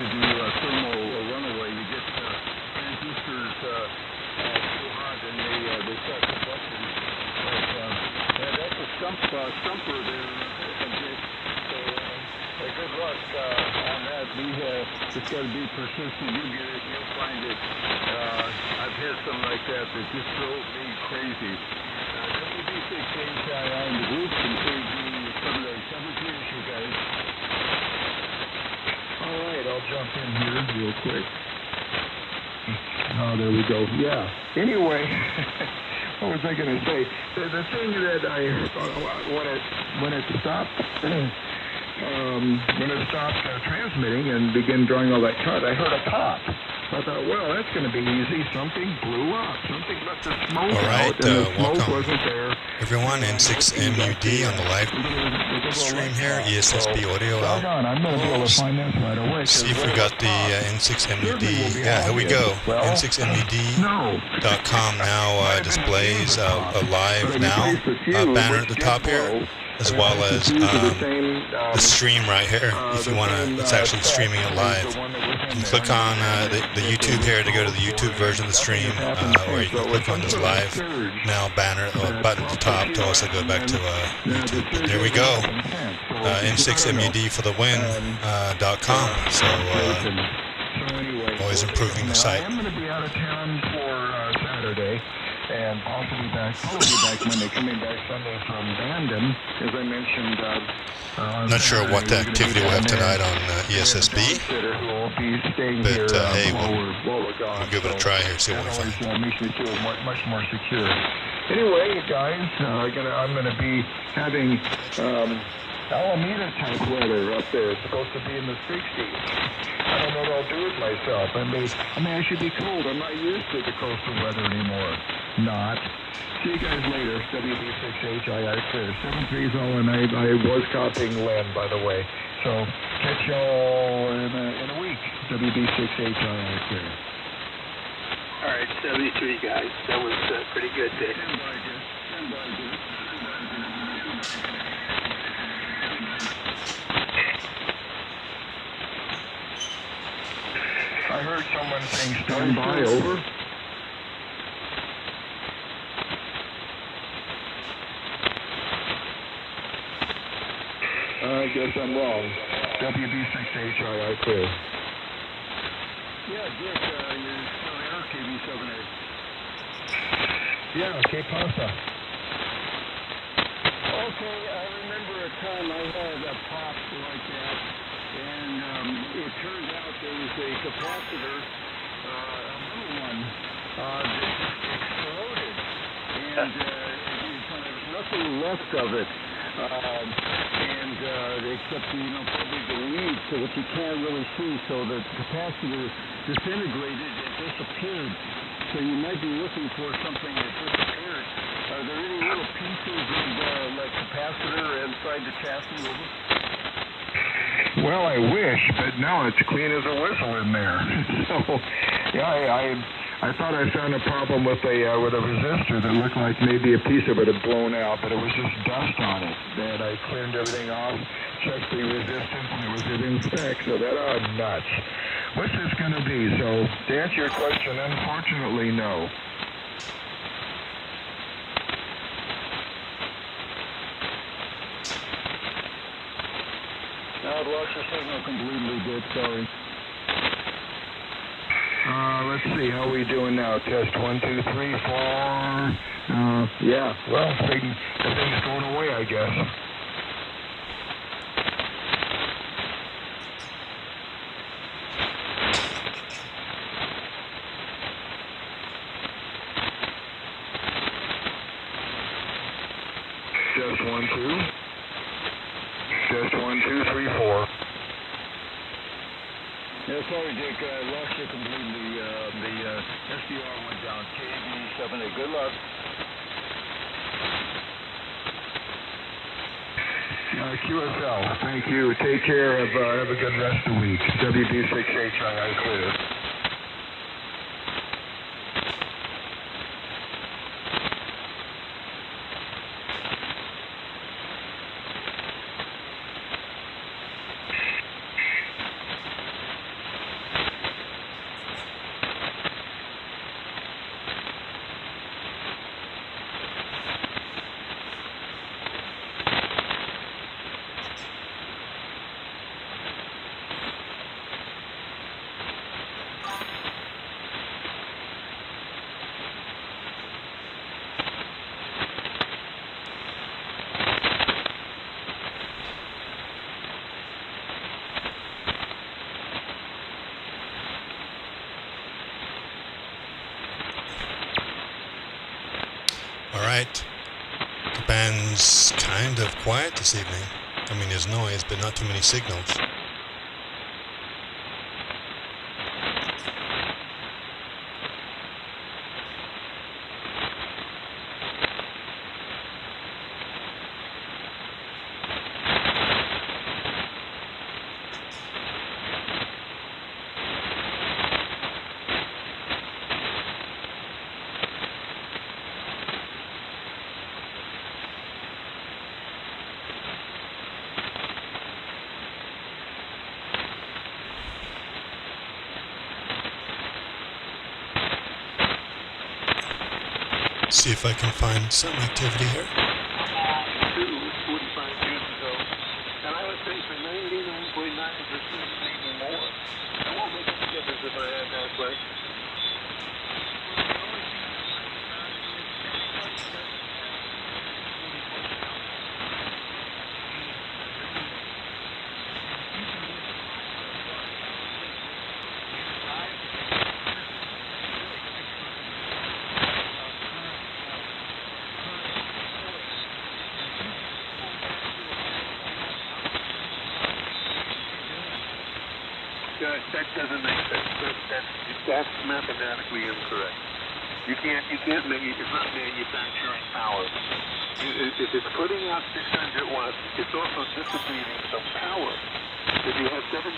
to do thermal runaway. You get transistors too hot and they start combusting. But that's a stumper there. So good luck on that. It's got to be persistent. You get it, you'll find it. I've had something like that just drove me crazy. WB6HI on the group and KG787. Cheers, you guys. All right, I'll jump in here real quick. Oh, there we go. Yeah. Anyway, what was I going to say? The thing that when it stopped transmitting and began drawing all that cut, I heard a pop. I thought, well, that's going to be easy. Something blew up. Something left the smoke out, and the smoke wasn't there. Everyone, N6MUD on the live stream here, ESSB audio out. Hold on, I'm going to be able to find this right away. See if we got the N6MUD. Yeah, here we go. N6MUD.com now displays a live now banner at the top here, as well as the stream right here. If you want to, it's actually streaming it live. You can click on the YouTube here to go to the YouTube version of the stream, or you can click on this live now banner or button at the top to also go back to YouTube. But there we go. N6MUD for the win.com. So always improving the site. I'm going to be out of town for Saturday. And possibly back Monday, coming back Sunday from Bandon, as I mentioned. Not sure what activity we'll have tonight on ESSB, but hey, we'll give it a try here, see what we find. Makes me feel much more secure. Anyway, guys, I'm going to be having Alameda type weather up there. It's supposed to be in the 60s. I don't know what I'll do with myself. I mean, I should be cold. I'm not used to the coastal weather anymore. Not. See you guys later. WB6HI clear. 730, and I was copying Len, by the way. So catch y'all in a week. WB6HI clear. All right, 73 guys. That was pretty good, Dick. I heard someone saying stand by, over. I guess I'm wrong. WB6HI clear. Yeah, Dick, you're still there, KB78. Yeah, K Pasta. Okay, I remember a time I had a pop like that, and it turned out there was a capacitor, a little one, that exploded, and there was nothing left of it. Except, probably the lead, so what you can't really see, so the capacitor disintegrated and disappeared. So you might be looking for something that disappeared. Are there any little pieces of like capacitor inside the chassis? Well, I wish, but no, it's clean as a whistle in there. So, yeah, I thought I found a problem with a resistor that looked like maybe a piece of it had blown out, but it was just dust on it. And I cleaned everything off, checked the resistance, and it was within spec. So that, nuts. What's this going to be? So to answer your question, unfortunately, no. I've lost your signal completely, Dick. Sorry. Let's see, how are we doing now? Test 1, 2, 3, 4. Yeah, well, the thing's going away, I guess. Test 1, 2. Test 1, 2, 3, 4. Yeah, sorry, Dick, I lost you completely. The SDR went down. KB78, good luck. QSL, thank you. Take care. Have a good rest of the week. WB6HI clear. All right. The band's kind of quiet this evening. I mean, there's noise, but not too many signals. See if I can find some activity here. 45 years ago, and I would say for 99.9%, maybe more. I won't make a difference if I had that play. That doesn't make sense. That's mathematically incorrect. You can't make it. It's not manufacturing power. If it's putting out 600 watts, it's also dissipating some power. If you have 70%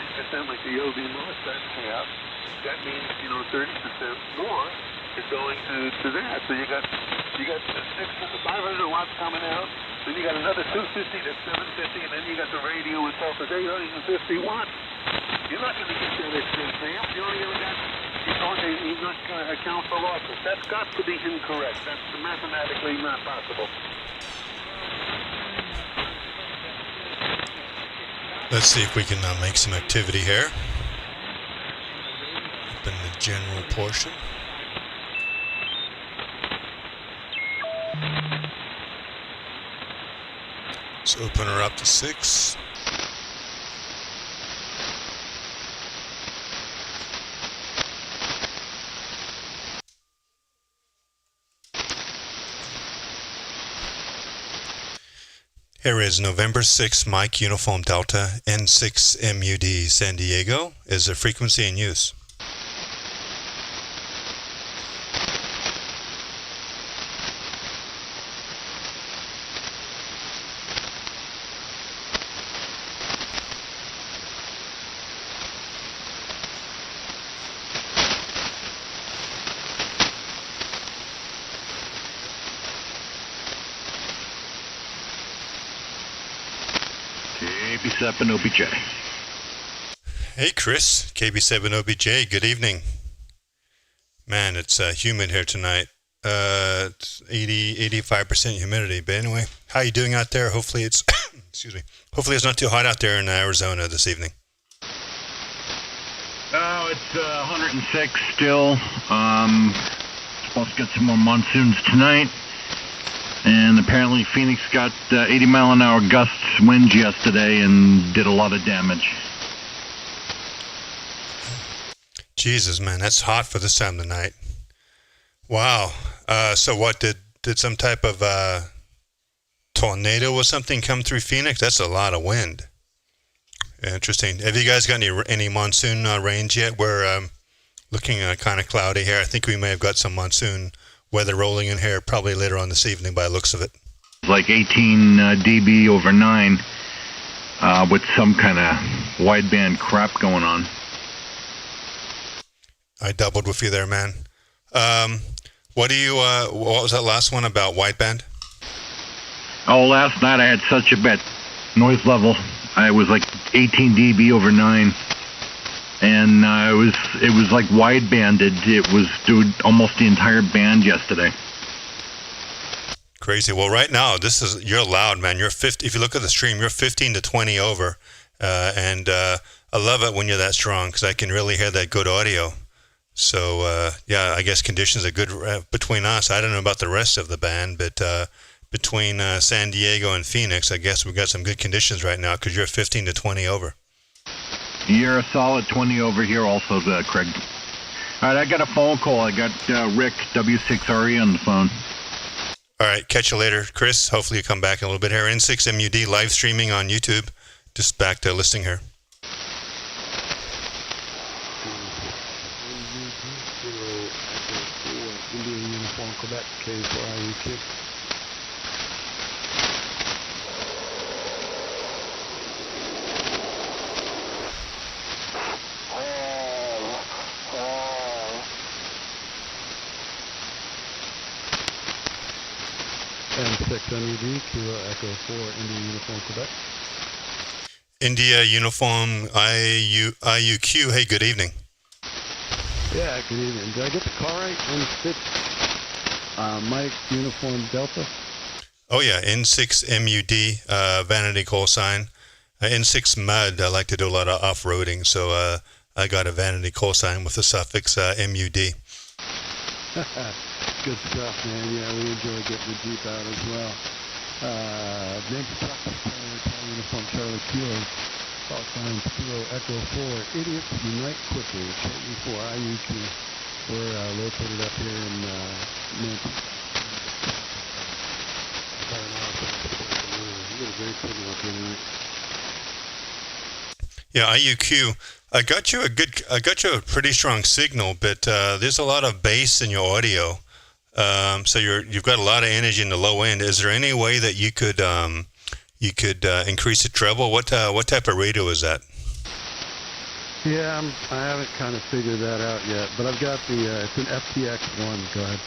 like the LD MOSFETs have, that means 30% more is going to that. So you got 500 watts coming out. Then you got another 250 that's 750, and then you got the radio itself at 850 watts. You're not going to get that extra amp. You only ever got, you're not going to account for losses. That's got to be incorrect. That's mathematically not possible. Let's see if we can make some activity here. Up in the general portion. Let's open her up to 6. Here is November 6 Mike Uniform Delta N6 MUD San Diego is the frequency in use. KB7OBJ. Hey Chris, KB7OBJ, good evening. Man, it's humid here tonight. It's 85% humidity. But anyway, how you doing out there? Hopefully it's excuse me. Hopefully it's not too hot out there in Arizona this evening. Oh, it's 106 still. Supposed to get some more monsoons tonight. And apparently Phoenix got 80-mile-an-hour gusts winds yesterday and did a lot of damage. Jesus, man, that's hot for this time of the night. Wow. So what, did some type of tornado or something come through Phoenix? That's a lot of wind. Interesting. Have you guys got any monsoon range yet? We're looking kind of cloudy here. I think we may have got some monsoon weather rolling in here probably later on this evening by the looks of it. Like 18 dB over 9 with some kind of wideband crap going on. I doubled with you there, man. What was that last one about wideband? Oh, last night I had such a bad noise level. I was like 18 dB over 9. And it was like wide-banded. It was doing almost the entire band yesterday. Crazy. Well, right now, you're loud, man. You're 50. If you look at the stream, you're 15 to 20 over. And I love it when you're that strong because I can really hear that good audio. So, yeah, I guess conditions are good between us. I don't know about the rest of the band, but between San Diego and Phoenix, I guess we've got some good conditions right now because you're 15 to 20 over. You're a solid 20 over here also, Craig. All right, I got a phone call. I got Rick, W6RE on the phone. All right, catch you later, Chris. Hopefully you come back in a little bit here. N6MUD live streaming on YouTube. Just back to listing here. Indian Uniform Quebec, K4IU. M6MUD, Kilo Echo 4, India Uniform Quebec. India Uniform IUQ. Hey, good evening. Yeah, good evening. Did I get the call right? N6 Mike Uniform Delta? Oh, yeah, N6MUD, vanity call sign. N6 MUD, I like to do a lot of off-roading, so I got a vanity call sign with the suffix MUD. Good stuff, man. Yeah, we enjoy getting the Jeep out as well. Nancy Tucker, Uniform Charlie Kilo, call sign Kilo Echo 4. Idiots unite quickly. K4 IUQ. We're located up here in Nancy. You got a great signal up here tonight. Yeah, IUQ. I got you a pretty strong signal, but there's a lot of bass in your audio. So you've got a lot of energy in the low end. Is there any way that you could increase the treble? What type of radio is that? Yeah, I haven't kind of figured that out yet, but I've got it's an FTX1. Go ahead.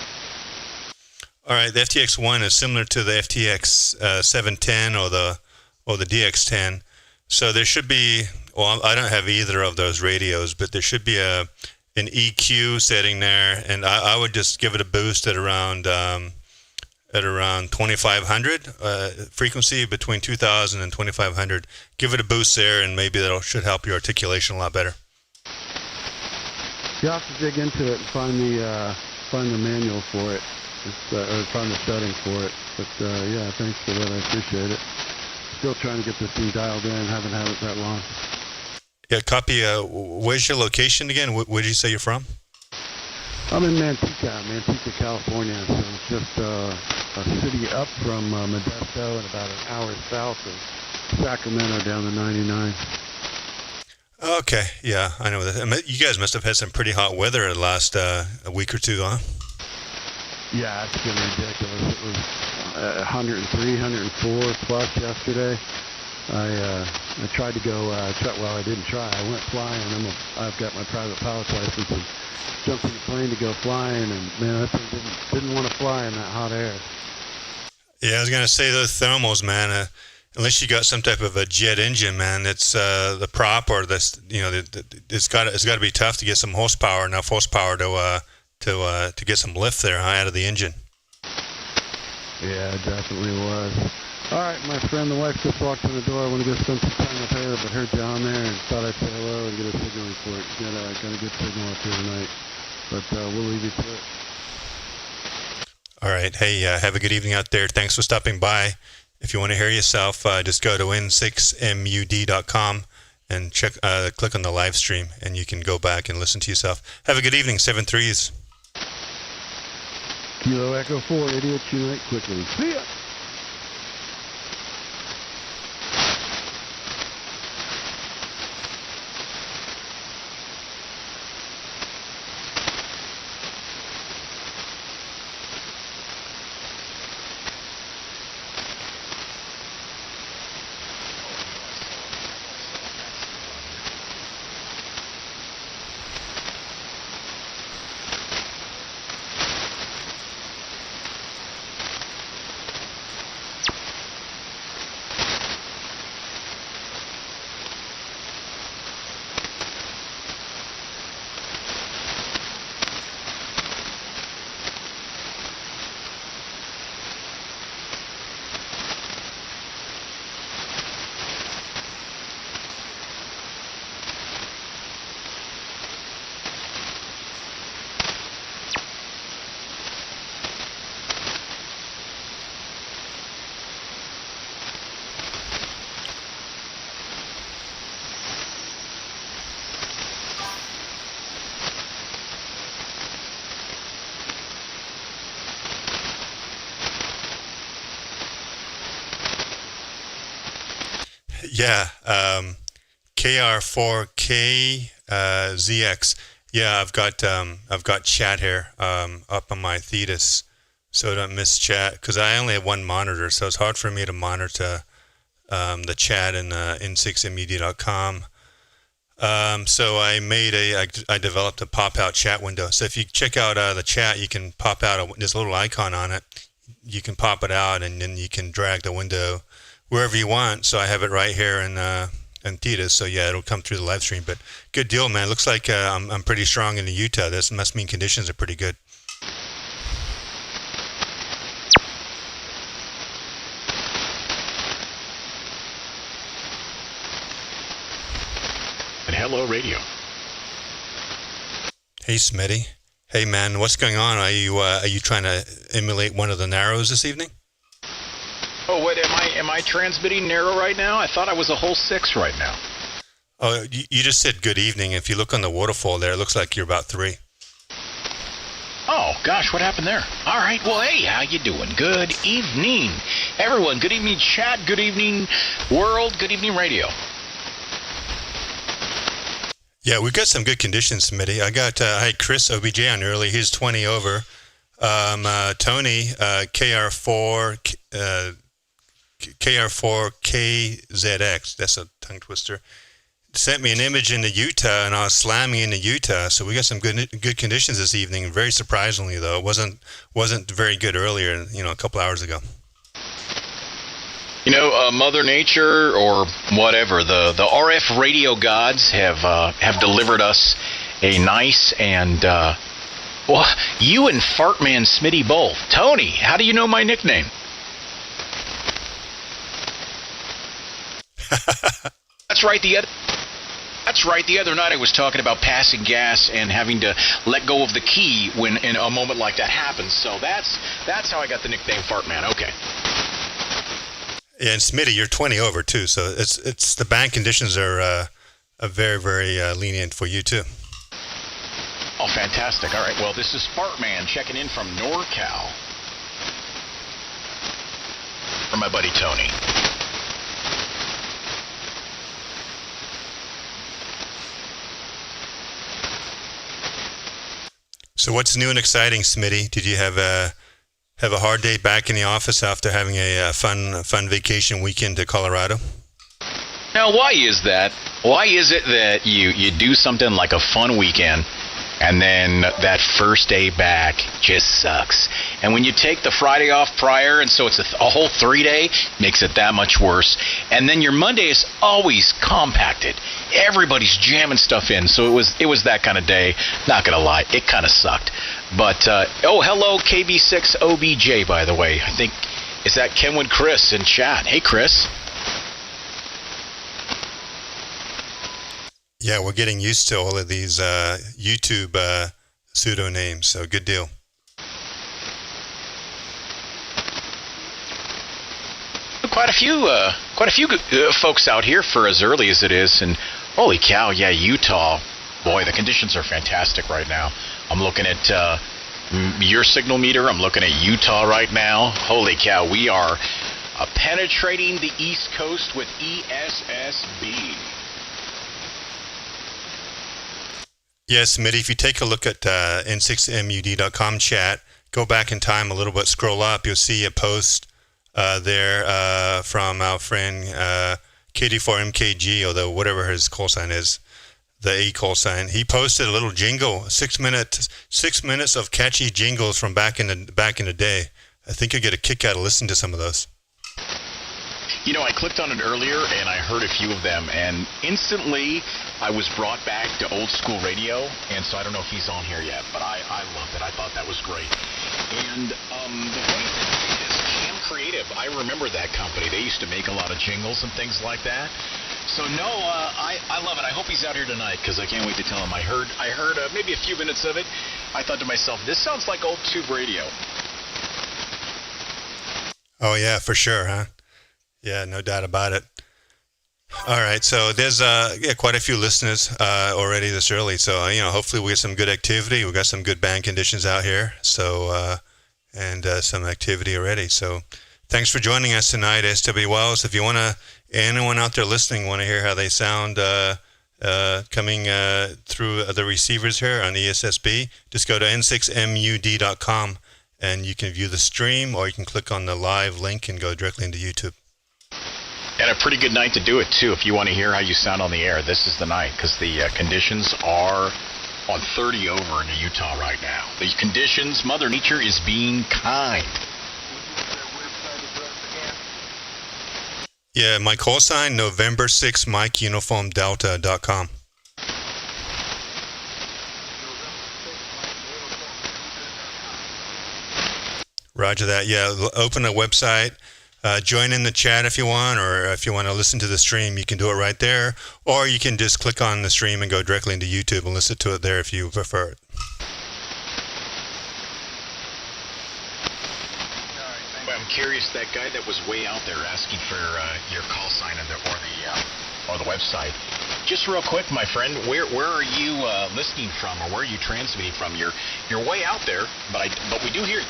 All right, the FTX1 is similar to the FTX 710 or the DX10. So there should be. Well, I don't have either of those radios, but there should be an EQ setting there, and I would just give it a boost at around 2500 frequency, between 2000 and 2500. Give it a boost there, and maybe that should help your articulation a lot better. You have to dig into it and find the manual for it, or find the setting for it. But yeah, thanks for that. I appreciate it. Still trying to get this thing dialed in. Haven't had it that long. Yeah, copy. Where's your location again? Where did you say you're from? I'm in Manteca, California. So it's just a city up from Modesto and about an hour south of Sacramento down the 99. Okay, yeah, I know that. You guys must have had some pretty hot weather the last a week or two, huh? Yeah, it's been ridiculous. It was 103, 104 plus yesterday. I tried to go, well, I didn't try. I went flying. I've got my private pilot's license and jumped in the plane to go flying, and man, that thing didn't want to fly in that hot air. Yeah, I was gonna say those thermals, man. Unless you got some type of a jet engine, man, it's the prop or this, it's got to be tough to get some horsepower, enough horsepower to get some lift there out of the engine. Yeah, it definitely was. All right, my friend, the wife just walked in the door. I want to go spend some time with her, but heard you on there and thought I'd say hello and get a signal report. Got a good signal up here tonight, but we'll leave you to it. All right. Hey, have a good evening out there. Thanks for stopping by. If you want to hear yourself, just go to n6mud.com and click on the live stream, and you can go back and listen to yourself. Have a good evening, 7-3s. Kilo Echo 4, idiots unite quickly. See ya! Yeah, KR4K ZX. Yeah, I've got chat here up on my Thetis, so I don't miss chat because I only have one monitor, so it's hard for me to monitor the chat in n6med.com. So I developed a pop-out chat window. So if you check out the chat, you can pop out there's a little icon on it. You can pop it out, and then you can drag the window wherever you want. So I have it right here in Thetis. So yeah, it'll come through the live stream. But good deal, man. Looks like I'm pretty strong in the Utah. This must mean conditions are pretty good. And hello, radio. Hey, Smitty. Hey, man. What's going on? Are you trying to emulate one of the narrows this evening? Oh, wait. Am I transmitting narrow right now? I thought I was a whole 6 right now. Oh, you just said good evening. If you look on the waterfall there, it looks like you're about 3. Oh, gosh, what happened there? All right, well, hey, how you doing? Good evening, everyone. Good evening, chat. Good evening, world. Good evening, radio. Yeah, we've got some good conditions, Smitty. I had Chris OBJ on early. He's 20 over. Tony, KR4KZX, that's a tongue twister, sent me an image into Utah, and I was slamming into Utah. So we got some good conditions this evening. Very surprisingly, though, it wasn't very good earlier, a couple hours ago. Mother Nature or whatever, the RF radio gods have delivered us a nice and, you and Fartman Smitty both. Tony, how do you know my nickname? That's right. The other night I was talking about passing gas and having to let go of the key when in a moment like that happens. So that's how I got the nickname Fartman. Okay. Yeah, and Smitty, you're 20 over too, so it's the band conditions are very, very lenient for you too. Oh, fantastic! All right, well, this is Fartman checking in from NorCal for my buddy Tony. So what's new and exciting, Smitty? Did you have a hard day back in the office after having a fun vacation weekend to Colorado? Now, why is that? Why is it that you do something like a fun weekend and then that first day back just sucks? And when you take the Friday off prior, and so it's a whole 3-day, makes it that much worse. And then your Monday is always compacted. Everybody's jamming stuff in, so it was that kind of day. Not gonna lie, it kind of sucked. But hello KB6OBJ, by the way. I think is that Kenwood Chris in chat. Hey, Chris. Yeah, we're getting used to all of these YouTube pseudo names, so good deal. Quite a few folks out here for as early as it is, and holy cow, yeah, Utah, boy, the conditions are fantastic right now. I'm looking at your signal meter. I'm looking at Utah right now. Holy cow, we are penetrating the East Coast with ESSB. Yes, Smitty, if you take a look at n6mud.com chat, go back in time a little bit, scroll up, you'll see a post there from our friend KD4MKG, although whatever his call sign is, the A call sign. He posted a little jingle, 6 minutes of catchy jingles from back in the day. I think you'll get a kick out of listening to some of those. I clicked on it earlier and I heard a few of them, and instantly I was brought back to old school radio. And so I don't know if he's on here yet, but I loved it. I thought that was great. And the funny thing is, Cam Creative, I remember that company. They used to make a lot of jingles and things like that. So no, I love it. I hope he's out here tonight because I can't wait to tell him. I heard maybe a few minutes of it. I thought to myself, this sounds like old tube radio. Oh yeah, for sure, huh? Yeah, no doubt about it. All right, so there's quite a few listeners already this early. So hopefully we get some good activity. We got some good band conditions out here. So and some activity already. So Thanks for joining us tonight, SW Wells. If you want to, anyone out there listening want to hear how they sound coming through the receivers here on ESSB, just go to n6mud.com and you can view the stream, or you can click on the live link and go directly into YouTube. And a pretty good night to do it, too, if you want to hear how you sound on the air. This is the night, because the conditions are on 30 over in Utah right now. The conditions, Mother Nature is being kind. Yeah, my call sign, November 6 Mike Uniform Delta.com. Roger that. Yeah, open a website. Join in the chat if you want, or if you want to listen to the stream, you can do it right there. Or you can just click on the stream and go directly into YouTube and listen to it there if you prefer it. I'm curious, that guy that was way out there asking for your call sign or the website. Just real quick, my friend, where are you listening from, or where are you transmitting from? You're way out there, but we do hear you.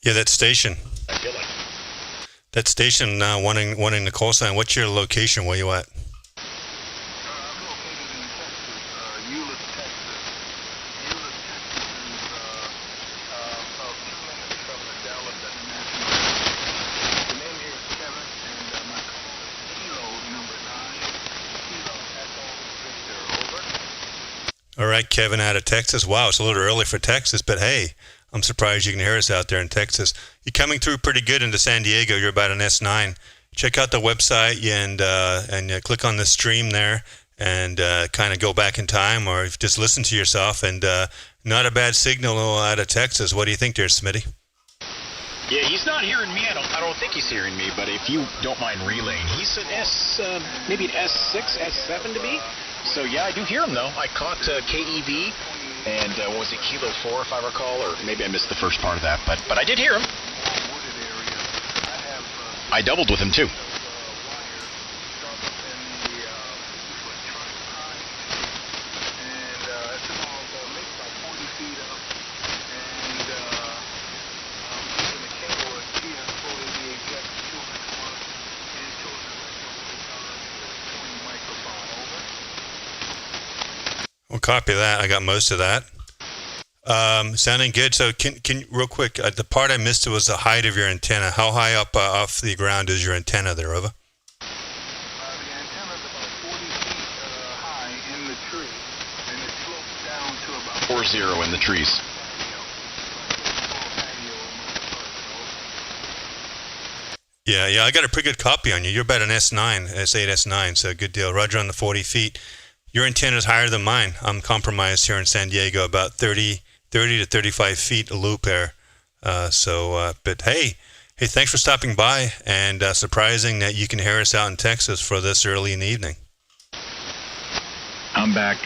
Yeah, that station. I feel like that station wanting the call sign. What's your location? Where you at? I'm located in Texas, Euless, Texas. Euless, Texas is about 2 minutes from the Dallas International Airport. The name here is Kevin, and my call is Kilo number 9, Kilo Echo Victor, over. All right, Kevin out of Texas. Wow, it's a little early for Texas, but hey, I'm surprised you can hear us out there in Texas. You're coming through pretty good into San Diego. You're about an S9. Check out the website and click on the stream there and kind of go back in time, or just listen to yourself. And not a bad signal out of Texas. What do you think there, Smitty? Yeah, he's not hearing me. I don't think he's hearing me. But if you don't mind relaying, he's an maybe an S6, S7 to be. So yeah, I do hear him though. I caught KEV. And what was it, Kilo 4, if I recall, or maybe I missed the first part of that, but I did hear him. I doubled with him too. Well, copy that. I got most of that. Sounding good. So can real quick, the part I missed was the height of your antenna. How high up off the ground is your antenna there, over? The antenna is about 40 feet high in the tree, and it slopes down to about 40 in the trees. Yeah, I got a pretty good copy on you. You're about an S9, S8, S9, so good deal. Roger on the 40 feet. Your antenna is higher than mine. I'm compromised here in San Diego, about 30 to 35 feet a loop there. But hey, thanks for stopping by, and surprising that you can hear us out in Texas for this early in the evening. I'm back.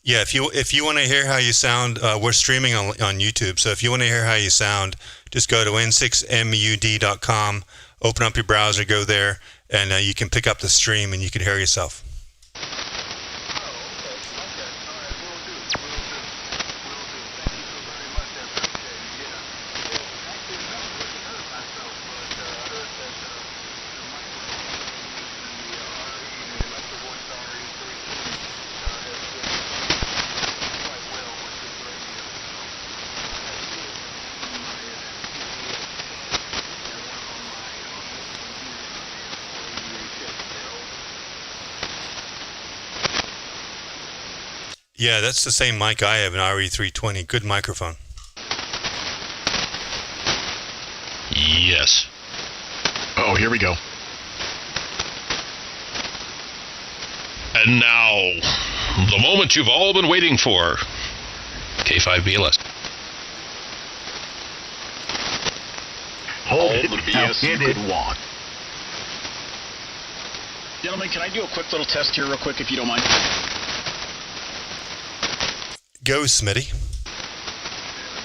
Yeah, if you want to hear how you sound, we're streaming on YouTube. So if you want to hear how you sound, just go to n6mud.com, open up your browser, go there, and you can pick up the stream and you can hear yourself. Yeah, that's the same mic I have, an RE320. Good microphone. Yes. Oh, here we go. And now, the moment you've all been waiting for. K5 BLS. Hold the BS you could want. Gentlemen, can I do a quick little test here real quick, if you don't mind? Go, Smitty.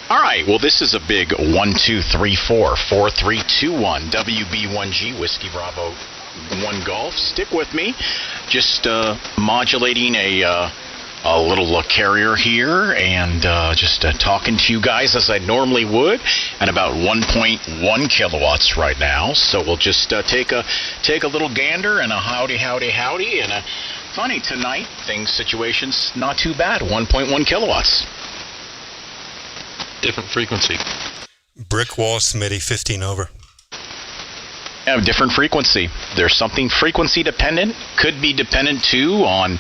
All right, well, this is a big 1, 2, 3, 4, 4, 3, 2, 1, WB1G, Whiskey Bravo 1 Golf. Stick with me. Just modulating a little carrier here and just talking to you guys as I normally would at about 1.1 kilowatts right now. So we'll just take a little gander and a howdy, and a funny tonight. Situation's not too bad. 1.1 kilowatts. Different frequency. Brick wall, Smitty, 15 over. Yeah, different frequency. There's something frequency dependent. Could be dependent too on.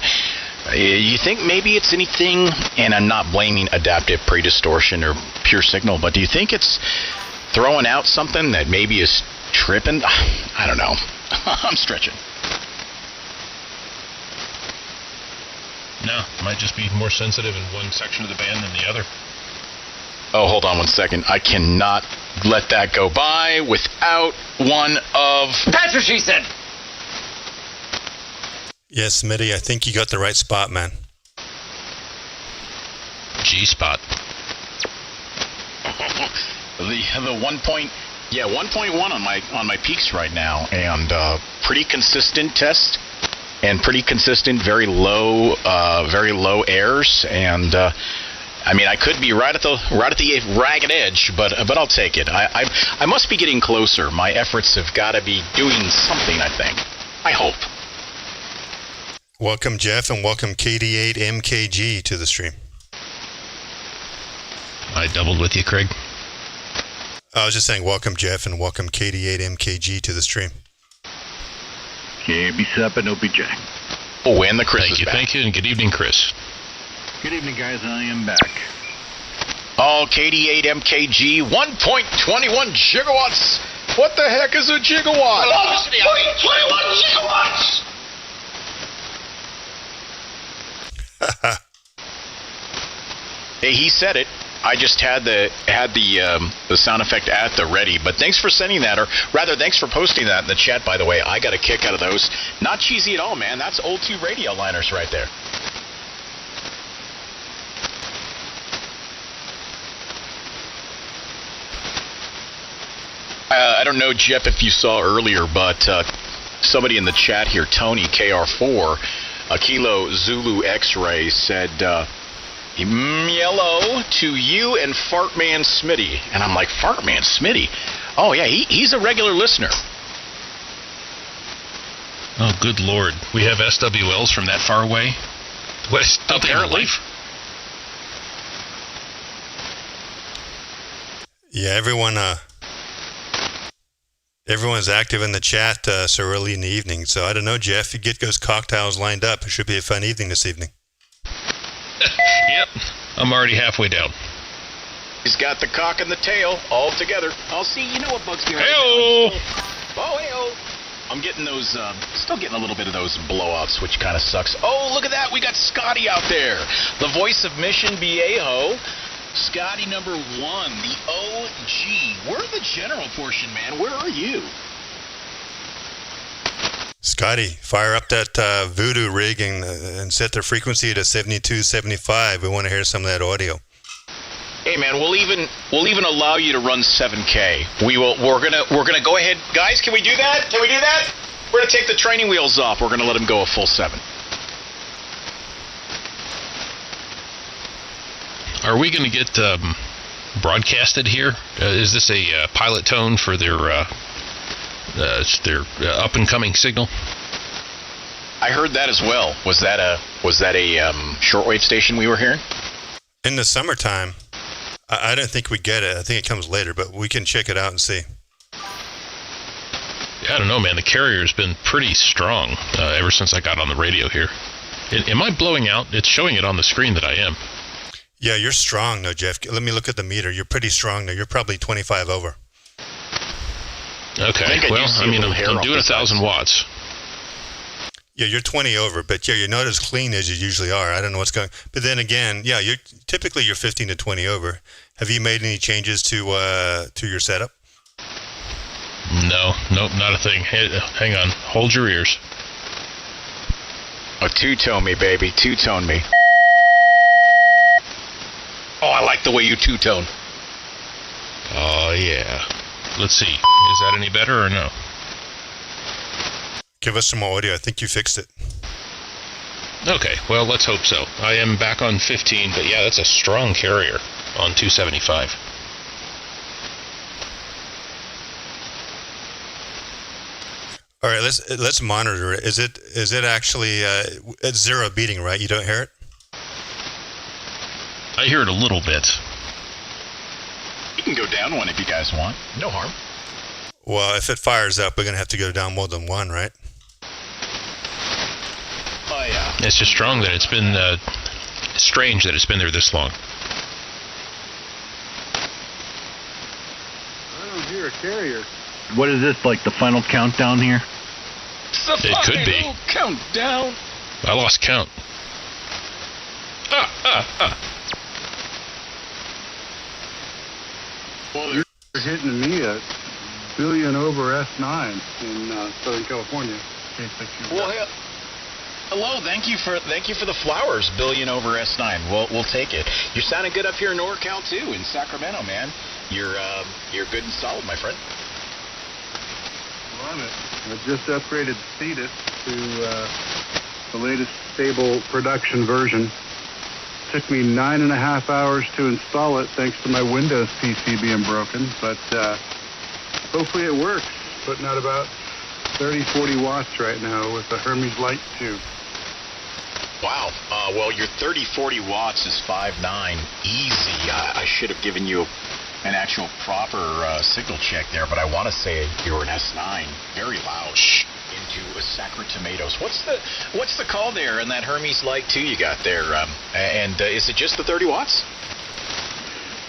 You think maybe it's anything, and I'm not blaming adaptive predistortion or PureSignal, but do you think it's throwing out something that maybe is tripping? I don't know. I'm stretching. No, might just be more sensitive in one section of the band than the other. Oh, hold on 1 second. I cannot let that go by without one of... That's what she said! Yes, Smitty, I think you got the right spot, man. G-spot. the 1.1 on my peaks right now, and pretty consistent test, and pretty consistent, very low airs, and I mean, I could be right at the ragged edge, but I'll take it. I must be getting closer. My efforts have got to be doing something, I think. I hope. Welcome, Jeff, and welcome KD8 MKG to the stream. I doubled with you, Craig. I was just saying welcome, Jeff, and welcome KD8 MKG to the stream. Okay, be sup and be Jack. Oh, and the Chris is back. Thank you, and good evening, Chris. Good evening, guys. I am back. Oh, KD8 MKG, 1.21 gigawatts. What the heck is a gigawatt? 1.21 gigawatts. Hey, he said it. I just had the sound effect at the ready. But thanks for sending that, or rather, thanks for posting that in the chat. By the way, I got a kick out of those. Not cheesy at all, man. That's old 2 radio liners right there. I don't know, Jeff, if you saw earlier, but somebody in the chat here, Tony KR4, Kilo Zulu X-Ray, said, yellow to you and Fartman Smitty. And I'm like, Fartman Smitty? Oh, yeah, he's a regular listener. Oh, good Lord. We have SWLs from that far away? What, apparently. Yeah, everyone's active in the chat so early in the evening. So I don't know, Jeff. You get those cocktails lined up. It should be a fun evening this evening. Yep. I'm already halfway down. He's got the cock and the tail all together. I'll see. You know what bugs me right Hey-o! now? Oh, hey-o. I'm getting those, still getting a little bit of those blowouts, which kind of sucks. Oh, look at that. We got Scotty out there. The voice of Mission Viejo. Scotty number 1, the OG. We're the general portion, man. Where are you? Scotty, fire up that Voodoo rig and set the frequency to 7275. We want to hear some of that audio. Hey, man, we'll even allow you to run 7K. We're gonna go ahead, guys. Can we do that? Can we do that? We're gonna take the training wheels off. We're gonna let him go a full 7. Are we going to get broadcasted here? Is this a pilot tone for their up-and-coming signal? I heard that as well. Was that a shortwave station we were hearing? In the summertime, I don't think we get it. I think it comes later, but we can check it out and see. I don't know, man. The carrier's been pretty strong ever since I got on the radio here. Am I blowing out? It's showing it on the screen that I am. Yeah, you're strong though, Jeff. Let me look at the meter. You're pretty strong though. You're probably 25 over. Okay, well, I mean, I'm doing 1,000 watts. Yeah, you're 20 over, but yeah, you're not as clean as you usually are. I don't know what's going. But then again, yeah, you're 15 to 20 over. Have you made any changes to your setup? Nope, not a thing. Hey, hang on, hold your ears. Oh, two-tone me, baby, two-tone me. the way you two-tone. Oh, yeah. Let's see. Is that any better or no? Give us some more audio. I think you fixed it. Okay, well, let's hope so. I am back on 15, but yeah, that's a strong carrier on 275. All right, let's monitor it. Is it actually it's zero beating, right? You don't hear it? I hear it a little bit. You can go down one if you guys want. No harm. Well, if it fires up, we're gonna have to go down more than one, right? Oh yeah. It's just strong that it's been strange that it's been there this long. I don't hear a carrier. What is this, like the final countdown here? It could be. Countdown. I lost count. Well, you're hitting me at billion over S9 in Southern California. Well, hello. Thank you for the flowers, billion over S9. We'll take it. You're sounding good up here in NorCal too, in Sacramento, man. You're good and solid, my friend. Love it. I just upgraded Thetis to the latest stable production version. Took me 9.5 hours to install it thanks to my Windows PC being broken, but hopefully it works. Putting out about 30-40 watts right now with the Hermes Lite 2. Wow. Well, your 30-40 watts is 5.9. Easy. I should have given you an actual proper signal check there, but I want to say you're an S9. Very loud. Into a sack of tomatoes. What's the call there in that Hermes Lite 2 you got there? And is it just the 30 watts?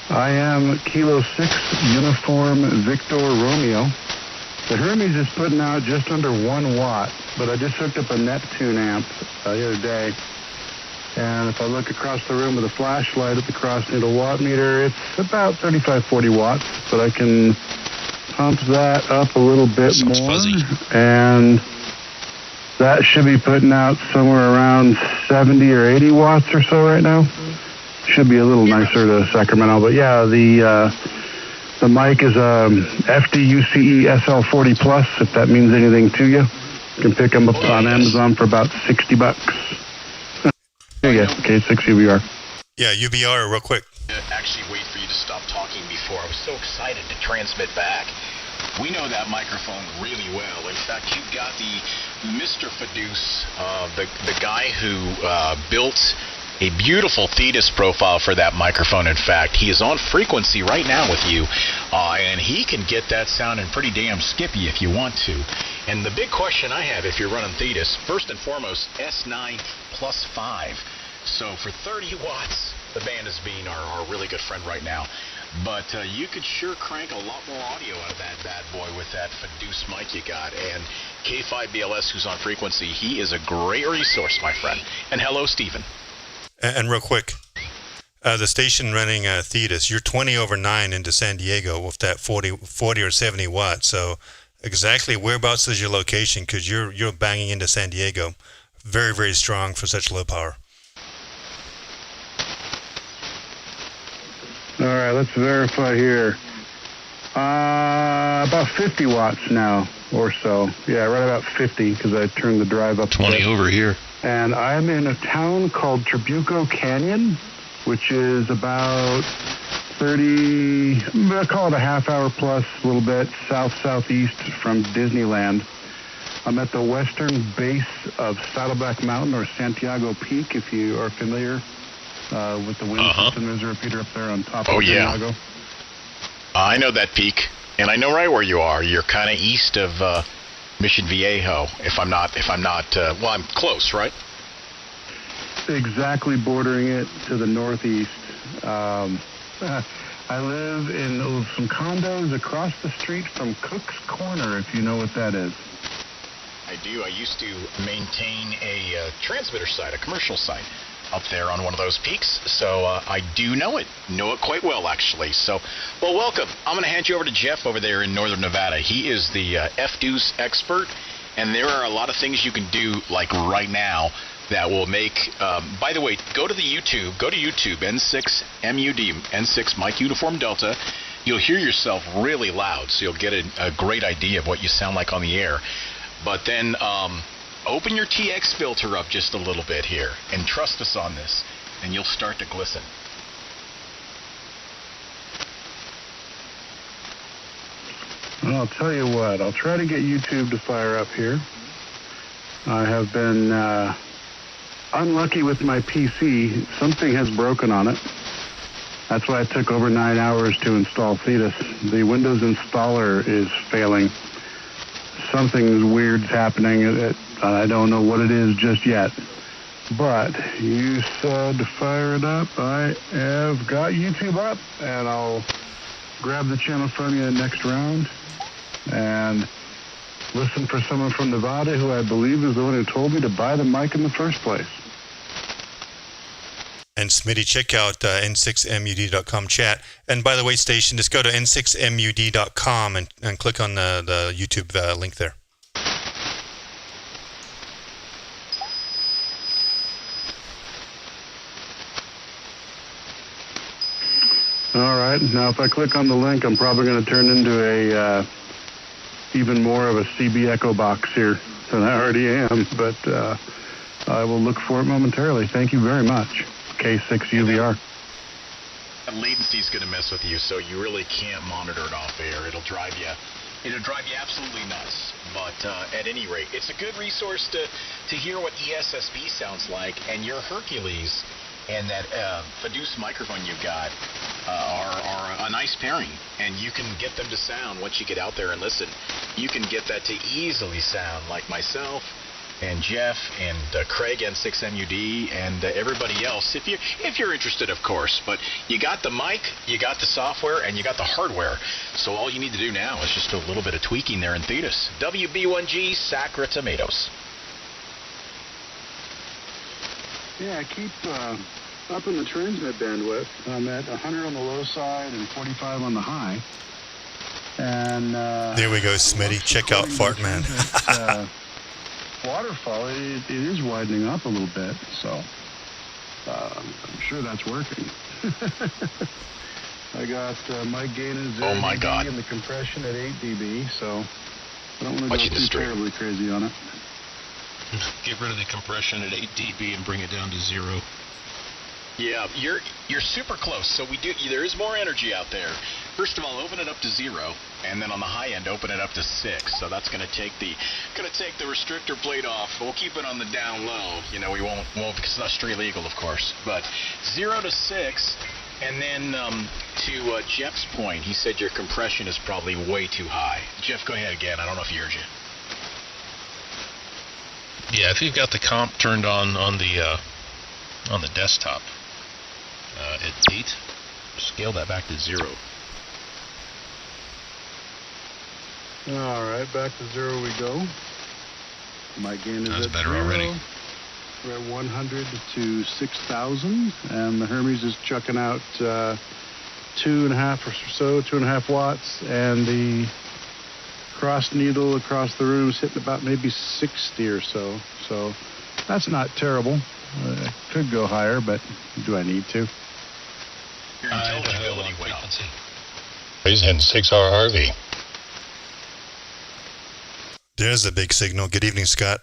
I am Kilo 6 Uniform Victor Romeo. The Hermes is putting out just under 1 watt, but I just hooked up a Neptune amp the other day. And if I look across the room with a flashlight at the cross needle watt meter, it's about 35-40 watts, but I can pump that up a little bit Sounds more. fuzzy. And that should be putting out somewhere around 70 or 80 watts or so right now. Should be a little nicer to Sacramento, but yeah, the mic is a FDUCE SL40 Plus, if that means anything to you. You can pick them up on Amazon for about $60. There you go, K6 UVR. Yeah, UBR, real quick. Actually wait for you to stop talking before. I was so excited to transmit back. We know that microphone really well. In fact, you've got the Mr. Fiduce, the guy who built a beautiful Thetis profile for that microphone. In fact, he is on frequency right now with you, and he can get that sounding pretty damn skippy if you want to. And the big question I have, if you're running Thetis, first and foremost, S9 plus 5. So for 30 watts, the band is being our really good friend right now. But you could sure crank a lot more audio out of that bad boy with that Fiduce mic you got. And K5BLS, who's on frequency, he is a great resource, my friend. And hello, Stephen. And real quick, the station running Thetis, you're 20 over 9 into San Diego with that 40 or 70 watts. So exactly whereabouts is your location? Because you're banging into San Diego. Very, very strong for such low power. All right, let's verify here. About 50 watts now or so. Yeah, right about 50 because I turned the drive up. 20 over here. And I'm in a town called Trabuco Canyon, which is about 30, I call it a half hour plus, a little bit southeast from Disneyland. I'm at the western base of Saddleback Mountain or Santiago Peak, if you are familiar with the wind system. There's a repeater up there on top of Santiago. I know that peak, and I know right where you are. You're kind of east of Mission Viejo, if I'm not, well, I'm close, right? Exactly bordering it to the northeast. I live in some condos across the street from Cook's Corner, if you know what that is. I do. I used to maintain a transmitter site, a commercial site, up there on one of those peaks, so I do know it quite well, actually. So, well, welcome. I'm going to hand you over to Jeff over there in Northern Nevada. He is the FDUCE expert, and there are a lot of things you can do, like right now, that will make, by the way, go to YouTube, N6MUD, N6 Mike Uniform Delta. You'll hear yourself really loud, so you'll get a great idea of what you sound like on the air. But then open your TX filter up just a little bit here, and trust us on this, and you'll start to glisten. Well, I'll tell you what, I'll try to get YouTube to fire up here. I have been unlucky with my PC. Something has broken on it. That's why it took over 9 hours to install Thetis. The Windows installer is failing. Something weird's happening. I don't know what it is just yet. But you said to fire it up. I have got YouTube up, and I'll grab the channel from you next round and listen for someone from Nevada who I believe is the one who told me to buy the mic in the first place. And Smitty, check out n6mud.com chat. And by the way, station, just go to n6mud.com and click on the YouTube link there. All right. Now, if I click on the link, I'm probably going to turn into a even more of a CB echo box here than I already am. But I will look for it momentarily. Thank you very much. K6 UVR. Latency is going to mess with you, so you really can't monitor it off air. It'll drive you absolutely nuts. But at any rate, it's a good resource to hear what ESSB sounds like, and your Hercules and that Fiduce microphone you got are a nice pairing, and you can get them to sound once you get out there and listen. You can get that to easily sound like myself and Jeff and Craig N6MUD and everybody else, if you're interested, of course. But you got the mic, you got the software, and you got the hardware. So all you need to do now is just do a little bit of tweaking there in Thetis. WB1G Sacra Tomatoes. Yeah, I keep up in the transmit bandwidth. I'm at 100 on the low side and 45 on the high. And there we go, Smitty. Check out Fartman. Waterfall, it is widening up a little bit, so I'm sure that's working. I got my gain is 0 dB and the compression at 8 dB, so I don't want to go too terribly crazy on it. Get rid of the compression at 8 dB and bring it down to 0. Yeah, you're super close. So there is more energy out there. First of all, open it up to 0, and then on the high end, open it up to 6. So that's going to take the restrictor plate off. We'll keep it on the down low. You know, we won't because it's not street legal, of course. But 0 to 6, and then to Jeff's point, he said your compression is probably way too high. Jeff, go ahead again. I don't know if he heard you. Yeah, if you've got the comp turned on the desktop at 8, scale that back to 0. All right, back to 0 we go. My gain is That's at better 0. already. We're at 100 to 6,000, and the Hermes is chucking out 2.5 or so, 2.5 watts, and the cross needle across the room is hitting about maybe 60 or so. So that's not terrible. Could go higher, but do I need to? Your intelligibility went up. He's in 6RRV. There's a big signal. Good evening, Scott.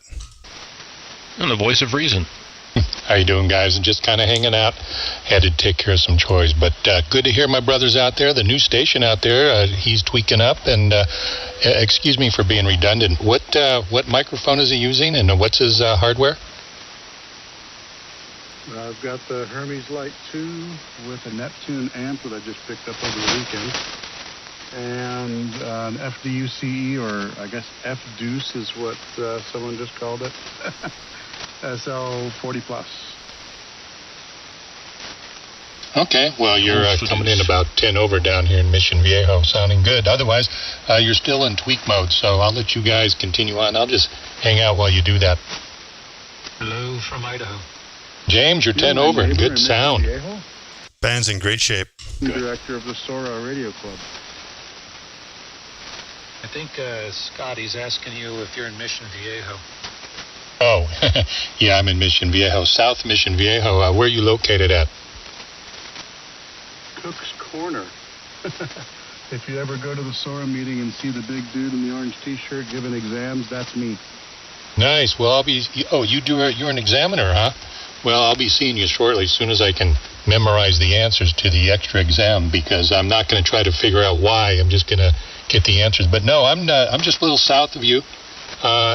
And the voice of reason. How you doing, guys? And just kind of hanging out. Had to take care of some chores, but good to hear my brother's out there. The new station out there, he's tweaking up. And excuse me for being redundant. What microphone is he using, and what's his hardware? I've got the Hermes Lite 2 with a Neptune amp that I just picked up over the weekend, and an FDUCE, or I guess F-Deuce is what someone just called it. SL40 Plus. Okay, well, you're coming in about 10 over down here in Mission Viejo, sounding good. Otherwise, you're still in tweak mode, so I'll let you guys continue on. I'll just hang out while you do that. Hello from Idaho. James, you're 10 over and good sound. Band's in great shape. Director of the Sora Radio Club. I think Scotty's asking you if you're in Mission Viejo. Oh, yeah, I'm in Mission Viejo, South Mission Viejo. Where are you located at? Cook's Corner. If you ever go to the SORA meeting and see the big dude in the orange T-shirt giving exams, that's me. Nice. Well, I'll be... Oh, you're an examiner, huh? Well, I'll be seeing you shortly as soon as I can memorize the answers to the extra exam, because I'm not going to try to figure out why. I'm just going to get the answers. But no, I'm just a little south of you.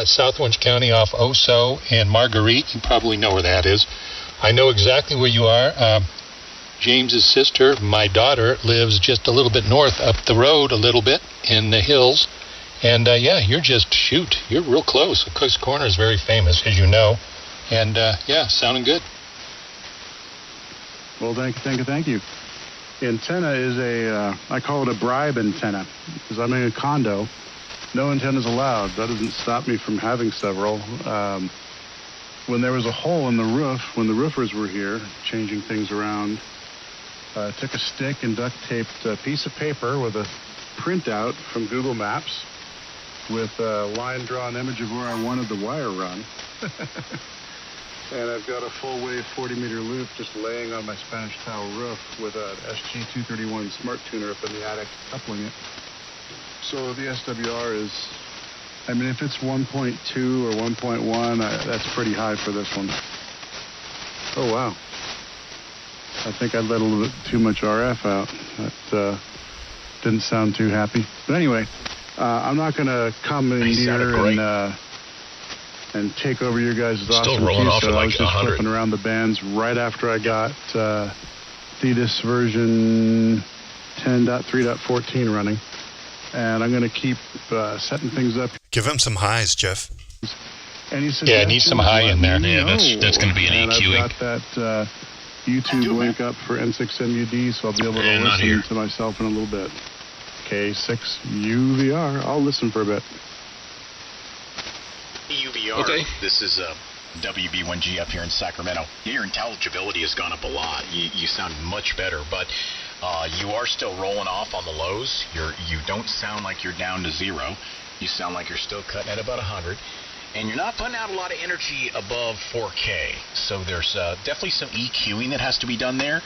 South Orange County off Oso and Marguerite. You probably know where that is. I know exactly where you are. James's sister, my daughter, lives just a little bit north up the road a little bit in the hills. And yeah, you're real close. Cook's Corner is very famous, as you know. And yeah, sounding good. Well, thank you. Antenna is I call it a bribe antenna, because I'm in a condo. No antennas allowed. That doesn't stop me from having several. When there was a hole in the roof, when the roofers were here, changing things around, I took a stick and duct taped a piece of paper with a printout from Google Maps with a line-drawn image of where I wanted the wire run. And I've got a full-wave 40-meter loop just laying on my Spanish tile roof with an SG231 smart tuner up in the attic coupling it. So the SWR is, I mean, if it's 1.2 or 1.1, that's pretty high for this one. Oh, wow. I think I let a little bit too much RF out. That didn't sound too happy. But anyway, I'm not going to come in here and take over your guys' awesome Still rolling off at like I was just 100. flipping around the bands right after I got Thetis version 10.3.14 running. And I'm going to keep setting things up. Give him some highs, Jeff. Yeah, I need some high in there. Yeah, that's going to be an and EQing. I've got that YouTube link up for N6MUD, so I'll be able to listen to myself in a little bit. K6UVR. I'll listen for a bit. UVR. Okay. This is WB1G up here in Sacramento. Your intelligibility has gone up a lot. You sound much better, but you are still rolling off on the lows. You don't sound like you're down to zero. You sound like you're still cutting at about 100. And you're not putting out a lot of energy above 4K. So there's definitely some EQing that has to be done there.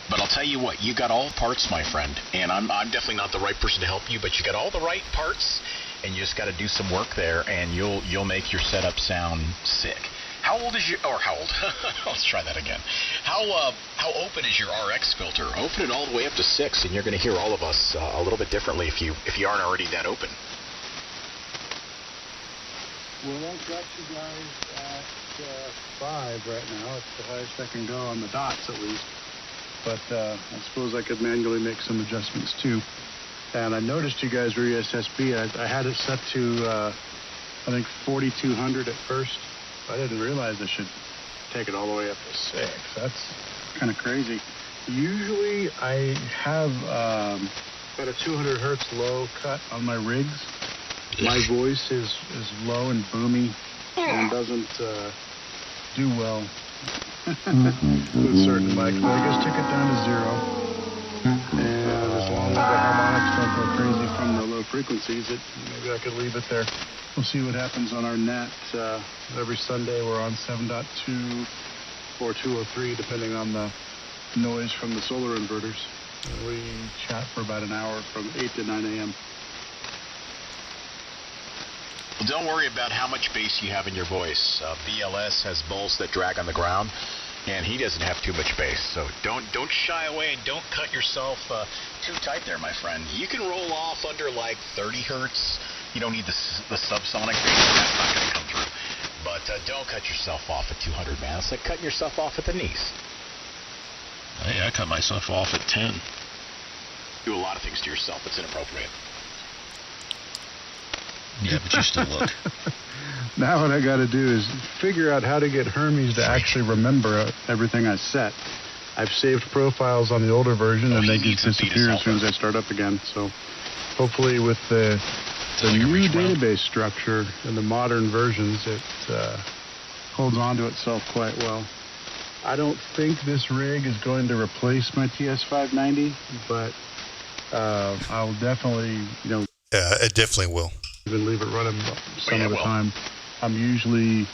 But I'll tell you what, you got all the parts, my friend. And I'm definitely not the right person to help you, but you got all the right parts. And you just got to do some work there, and you'll make your setup sound sick. How old is your, or how old? Let's try that again. How open is your RX filter? Open it all the way up to 6, and you're going to hear all of us a little bit differently if you aren't already that open. Well, I've got you guys at 5 right now. It's the highest I can go on the dots, at least. But I suppose I could manually make some adjustments, too. And I noticed you guys were ESSB. I had it set to, I think, 4,200 at first. I didn't realize I should take it all the way up to 6. That's kind of crazy. Usually, I have about a 200 hertz low cut on my rigs. My voice is low and boomy and doesn't do well with certain mics. But I just took it down to 0. And as long as the harmonics don't go crazy from the low frequencies, maybe I could leave it there. We'll see what happens on our net. Every Sunday we're on 7.2 or 203, depending on the noise from the solar inverters. We chat for about an hour from 8 to 9 a.m. Well, don't worry about how much bass you have in your voice. BLS has bulls that drag on the ground, and he doesn't have too much bass. So don't shy away and don't cut yourself too tight there, my friend. You can roll off under like 30 hertz. You don't need the subsonic bass. That's not going to come through. But don't cut yourself off at 200, man. It's like cutting yourself off at the knees. Hey, I cut myself off at 10. Do a lot of things to yourself. It's inappropriate. Yeah, but you still look. Now what I got to do is figure out how to get Hermes to actually remember everything I set. I've saved profiles on the older version, and they just disappear as soon as I start up again. So hopefully with the new database structure and the modern versions, it holds on to itself quite well. I don't think this rig is going to replace my TS590, but I'll definitely, Yeah, it definitely will. even leave it running some of the time. I'm usually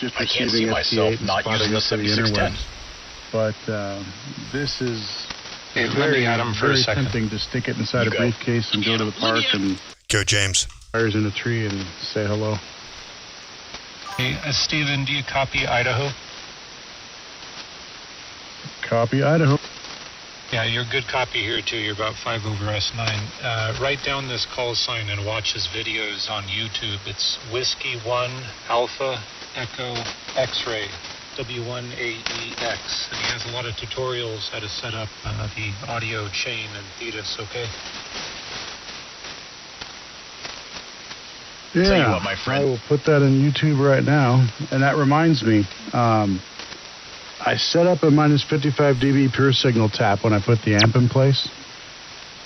just I can't receiving see myself FT8 and not spotting using it the for the 7610. interwebs. But this is Hey, let me very, at him for a very second. tempting to stick it inside You a go. briefcase and go to the park and Go, James. fires in a tree and say hello. Hey, Steven, do you copy Idaho? Copy Idaho. Yeah, you're a good copy here, too. You're about 5 over S9. Write down this call sign and watch his videos on YouTube. It's Whiskey 1 Alpha Echo X-Ray, W1AEX. And he has a lot of tutorials how to set up the audio chain and Thetis, okay? Yeah, Tell you what, my friend. I will put that on YouTube right now. And that reminds me, I set up a minus 55 dB PureSignal tap when I put the amp in place.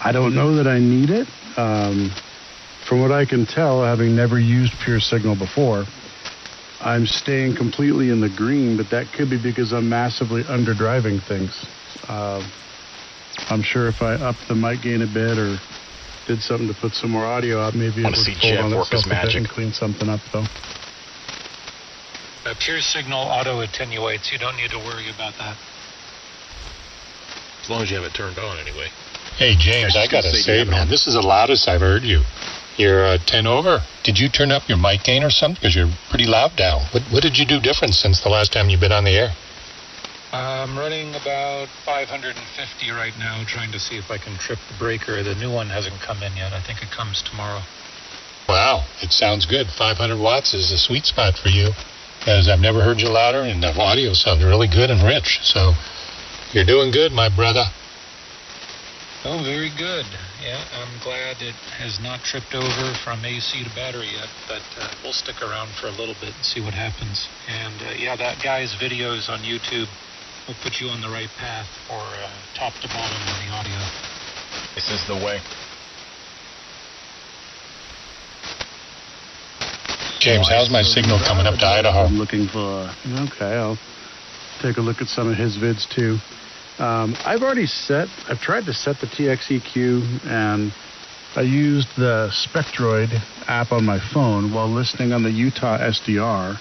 I don't know that I need it. From what I can tell, having never used PureSignal before, I'm staying completely in the green, but that could be because I'm massively underdriving things. I'm sure if I upped the mic gain a bit or did something to put some more audio out, maybe it Wanna would see fold Jeff on work itself his a bit magic. and clean something up, though. PureSignal auto attenuates. You don't need to worry about that. As long as you have it turned on, anyway. Hey, James, I gotta say, man, this is the loudest I've heard you. You're 10 over. Did you turn up your mic gain or something? Because you're pretty loud now. What did you do different since the last time you've been on the air? I'm running about 550 right now, trying to see if I can trip the breaker. The new one hasn't come in yet. I think it comes tomorrow. Wow, it sounds good. 500 watts is a sweet spot for you, as I've never heard you louder, and the audio sounds really good and rich. So you're doing good, my brother. Oh, very good. Yeah, I'm glad it has not tripped over from AC to battery yet, but we'll stick around for a little bit and see what happens. And yeah, that guy's videos on YouTube will put you on the right path for top to bottom on the audio. This is the way. James, how's my signal coming up to Idaho? I'm looking for... Okay, I'll take a look at some of his vids, too. I've tried to set the TXEQ, and I used the Spectroid app on my phone while listening on the Utah SDR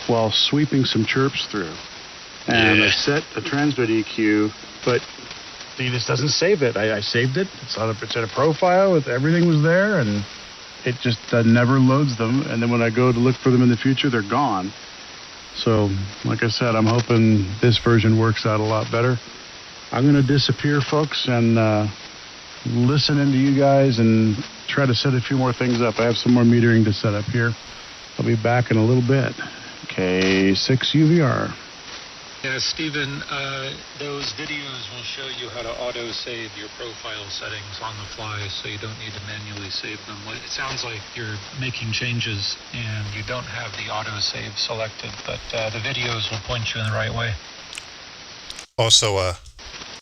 while sweeping some chirps through. And I set a transmit EQ, but Thetis doesn't save it. I saved it. It's in a profile. Everything was there, and it just never loads them. And then when I go to look for them in the future, they're gone. So, like I said, I'm hoping this version works out a lot better. I'm going to disappear, folks, and listen into you guys and try to set a few more things up. I have some more metering to set up here. I'll be back in a little bit. K6 UVR. Yeah, Stephen, those videos will show you how to auto-save your profile settings on the fly, so you don't need to manually save them. It sounds like you're making changes and you don't have the auto-save selected, but the videos will point you in the right way. Also,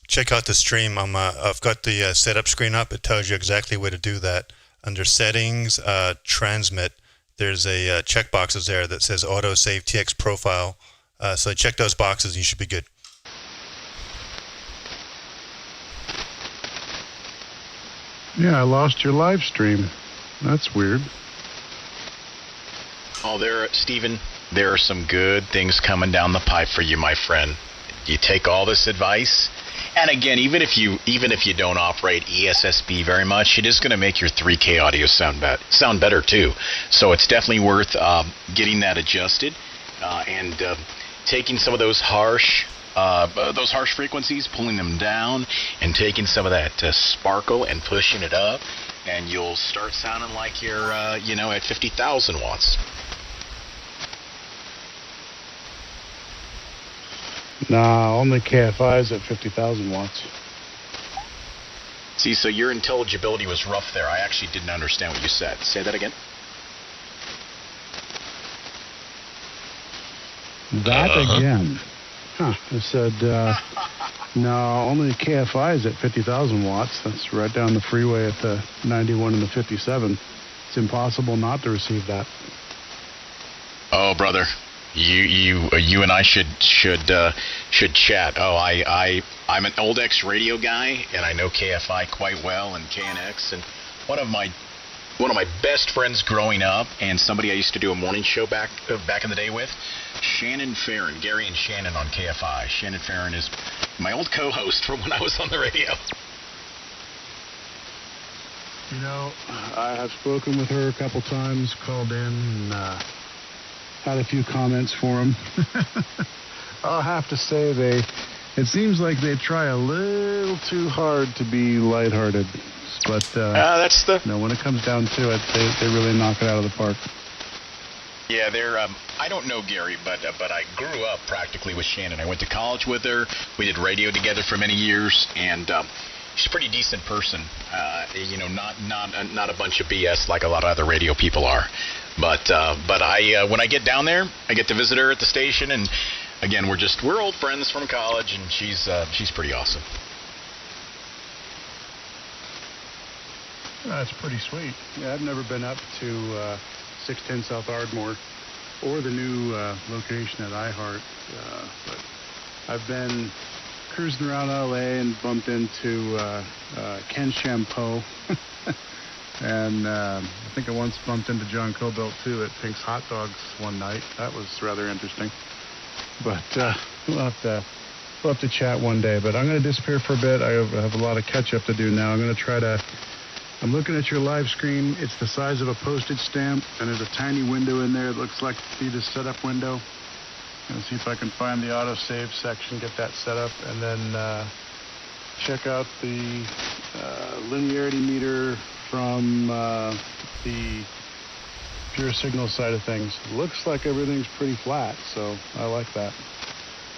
check out the stream. I've got the setup screen up. It tells you exactly where to do that. Under settings, transmit, there's a checkboxes there that says auto save TX profile. So check those boxes and you should be good. Yeah, I lost your live stream. That's weird. Oh, Stephen, there are some good things coming down the pipe for you, my friend. You take all this advice, and again, even if you don't operate ESSB very much, it is going to make your 3K audio sound better too. So it's definitely worth getting that adjusted and taking some of those harsh frequencies, pulling them down, and taking some of that sparkle and pushing it up, and you'll start sounding like you're at 50,000 watts. Nah, only KFI's at 50,000 watts. See, so your intelligibility was rough there. I actually didn't understand what you said. Say that again. That again. Huh. I said, no, only KFI's at 50,000 watts. That's right down the freeway at the 91 and the 57. It's impossible not to receive that. Oh, brother. You and I should chat. Oh, I'm an old X radio guy, and I know KFI quite well, and KNX. And one of my one of my best friends growing up, and somebody I used to do a morning show back in the day with, Shannon Farron, Gary and Shannon on KFI. Shannon Farron is my old co-host from when I was on the radio. You know, I have spoken with her a couple times, called in, and had a few comments for them. I'll have to say it seems like they try a little too hard to be lighthearted. But that's the... when it comes down to it, they really knock it out of the park. Yeah, they're. I don't know Gary, but I grew up practically with Shannon. I went to college with her. We did radio together for many years, and she's a pretty decent person. Not a bunch of BS like a lot of other radio people are. But I when I get down there, I get to visit her at the station, and again, we're old friends from college, and she's pretty awesome. That's pretty sweet. Yeah, I've never been up to 610 South Ardmore or the new location at iHeart, but I've been cruising around LA and bumped into Ken Champeau, and I think I once bumped into John Cobelt too at Pink's Hot Dogs one night. That was rather interesting. But we'll have to chat one day. But I'm going to disappear for a bit. I have a lot of catch up to do now. I'm looking at your live screen. It's the size of a postage stamp, and there's a tiny window in there. It looks like the setup window. I'm going to see if I can find the autosave section, get that set up, and then check out the linearity meter from the PureSignal side of things. Looks like everything's pretty flat, so I like that.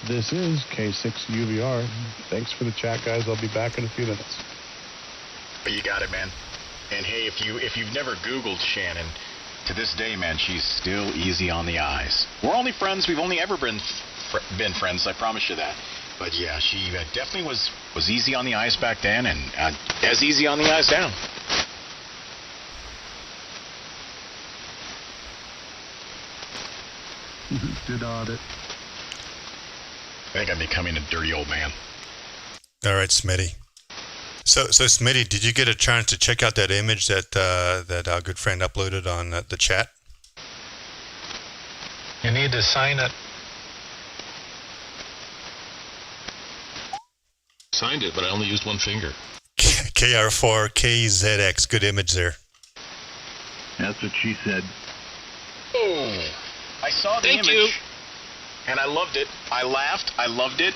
This is K6UVR. Thanks for the chat, guys. I'll be back in a few minutes. You got it, man. And hey, if you've never Googled Shannon, to this day, man, she's still easy on the eyes. We're only friends. We've only ever been friends. I promise you that. But yeah, she definitely was easy on the eyes back then, and as easy on the eyes now. Did audit. I think I'm becoming a dirty old man. All right, Smitty. So Smitty, did you get a chance to check out that image that our good friend uploaded on the chat? You need to sign it. Signed it, but I only used one finger. KR4KZX, good image there. That's what she said. Oh, I saw the image. Thank you. And I loved it. I laughed. I loved it.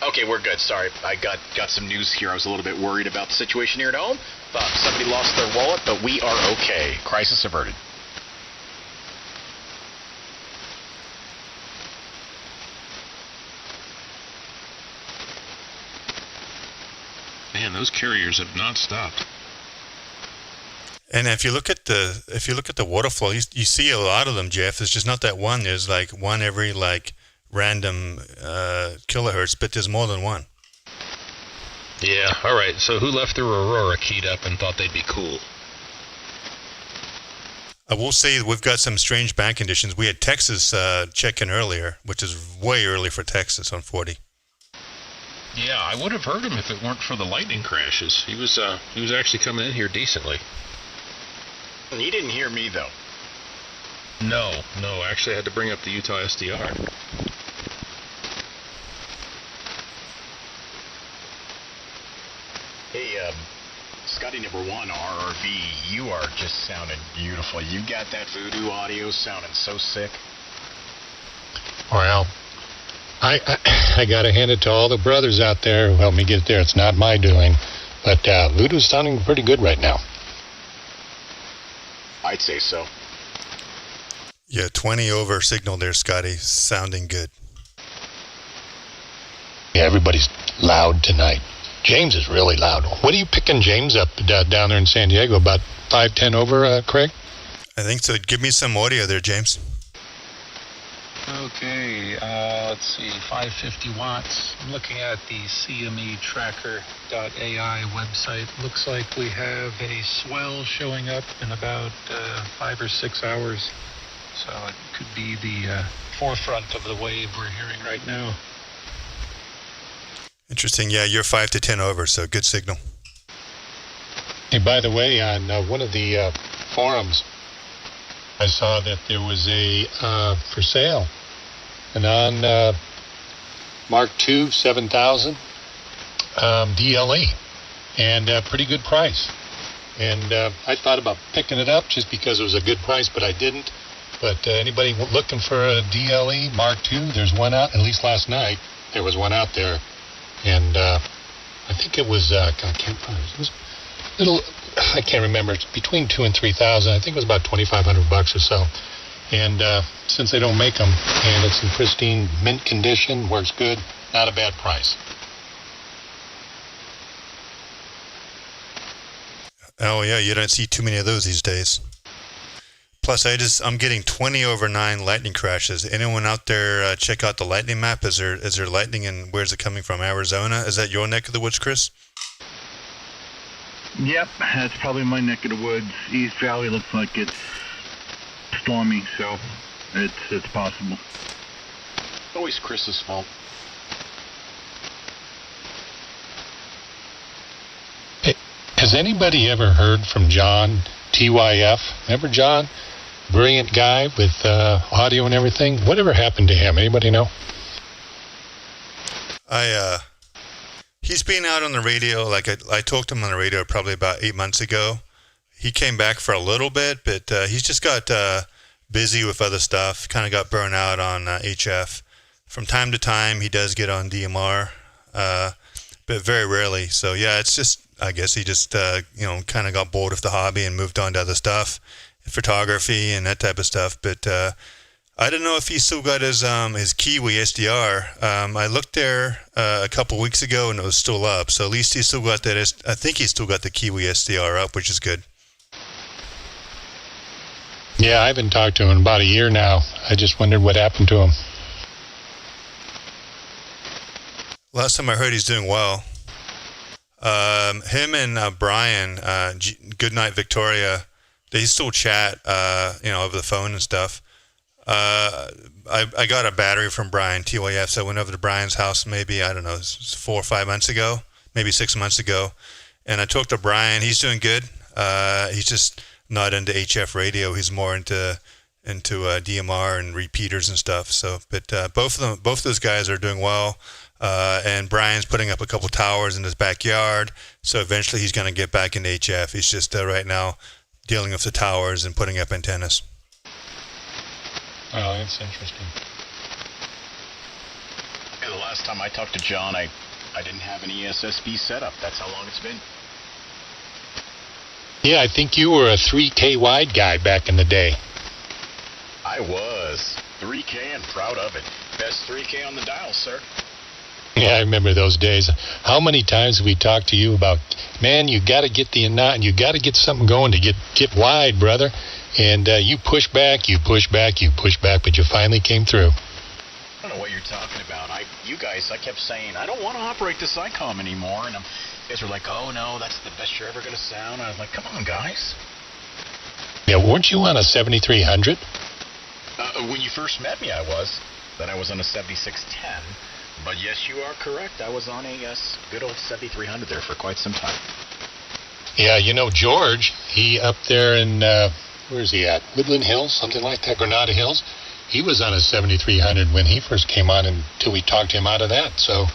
Okay, we're good. Sorry, I got some news here. I was a little bit worried about the situation here at home. Thought somebody lost their wallet, but we are okay. Crisis averted. Man, those carriers have not stopped. And if you look at the water flow, you see a lot of them, Jeff. There's just not that one. There's like one every random kilohertz, but there's more than one. Yeah, all right. So who left their Aurora keyed up and thought they'd be cool? I will say we've got some strange band conditions. We had Texas check in earlier, which is way early for Texas on 40. Yeah, I would have heard him if it weren't for the lightning crashes. He was actually coming in here decently. He didn't hear me though. No. Actually, I had to bring up the Utah SDR. Hey, Scotty number 1 RRV, you are just sounding beautiful. You got that voodoo audio sounding so sick. Well, I got to hand it to all the brothers out there who helped me get there. It's not my doing, but Ludo's sounding pretty good right now. I'd say so. Yeah, 20 over signal there, Scotty. Sounding good. Yeah, everybody's loud tonight. James is really loud. What are you picking James up down there in San Diego? About 5-10 over, Craig? I think so. Give me some audio there, James. Okay, let's see, 550 watts. I'm looking at the CMEtracker.ai website. Looks like we have a swell showing up in about 5 or 6 hours. So it could be the forefront of the wave we're hearing right now. Interesting. Yeah, you're 5 to 10 over, so good signal. Hey, by the way, on one of the forums, I saw that there was a for sale, an Anan Mark II 7000 DLE, and a pretty good price. And I thought about picking it up just because it was a good price, but I didn't. But anybody looking for a DLE Mark II, there's one out. At least last night, there was one out there. And I think it was, I can't find it. It was a little, I can't remember. It's between $2,000 and $3,000. I think it was about $2,500 or so. And since they don't make them, and it's in pristine mint condition, works good, not a bad price. Oh yeah, you don't see too many of those these days. Plus, I'm getting 20/9 lightning crashes. Anyone out there check out the lightning map? Is there lightning, and where's it coming from? Arizona? Is that your neck of the woods, Chris? Yep, that's probably my neck of the woods. East Valley looks like it's stormy, so it's possible. Always Chris's fault. Hey, has anybody ever heard from John TYF? Remember John? Brilliant guy with audio and everything. Whatever happened to him? Anybody know? He's been out on the radio. Like I talked to him on the radio probably about 8 months ago. He came back for a little bit, but he's just got busy with other stuff. Kind of got burned out on HF. From time to time, he does get on DMR, but very rarely. So yeah, it's just, I guess he just kind of got bored with the hobby and moved on to other stuff, photography and that type of stuff. But I don't know if he's still got his Kiwi SDR. I looked there a couple weeks ago and it was still up. So at least he's still got that. I think he's still got the Kiwi SDR up, which is good. Yeah, I haven't talked to him in about a year now. I just wondered what happened to him. Last time I heard, he's doing well. Him and Brian, Goodnight Victoria, they still chat, over the phone and stuff. I got a battery from Brian, TYF, so I went over to Brian's house maybe, 4 or 5 months ago, maybe 6 months ago, and I talked to Brian. He's doing good. He's just not into HF radio. He's more into DMR and repeaters and stuff. So, but both those guys are doing well. And Brian's putting up a couple towers in his backyard, so eventually he's going to get back into HF. He's just right now dealing with the towers and putting up antennas. Oh, that's interesting. Yeah, the last time I talked to John, I didn't have an ESSB setup. That's how long it's been. Yeah, I think you were a 3K wide guy back in the day. I was. 3K and proud of it. Best 3K on the dial, sir. Yeah, I remember those days. How many times have we talked to you about, man, you got to get the Anan, you got to get something going to get wide, brother. And you push back, but you finally came through. I don't know what you're talking about. You guys, I kept saying, I don't want to operate this ICOM anymore. And you guys were like, oh, no, that's the best you're ever going to sound. I was like, come on, guys. Yeah, weren't you on a 7300? When you first met me, I was. Then I was on a 7610. But yes, you are correct. I was on a good old 7300 there for quite some time. Yeah, George, he up there in, where's he at? Woodland Hills, something like that, Granada Hills. He was on a 7300 when he first came on until we talked him out of that. So,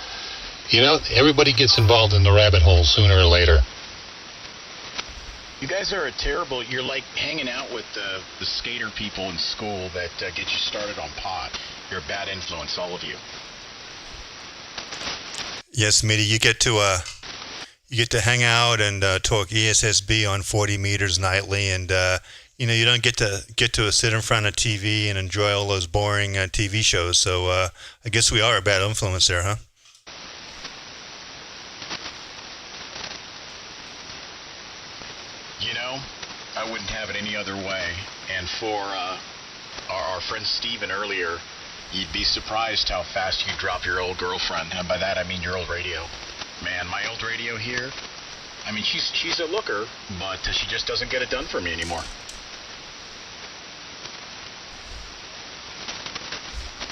everybody gets involved in the rabbit hole sooner or later. You guys are you're like hanging out with the skater people in school that get you started on pot. You're a bad influence, all of you. Yes, Smitty, you get to hang out and talk ESSB on 40 meters nightly, and you don't get to sit in front of TV and enjoy all those boring TV shows. So I guess we are a bad influence there, huh? I wouldn't have it any other way. And for our friend Steven earlier, you'd be surprised how fast you drop your old girlfriend. And by that, I mean your old radio. Man, my old radio here, I mean, she's a looker, but she just doesn't get it done for me anymore.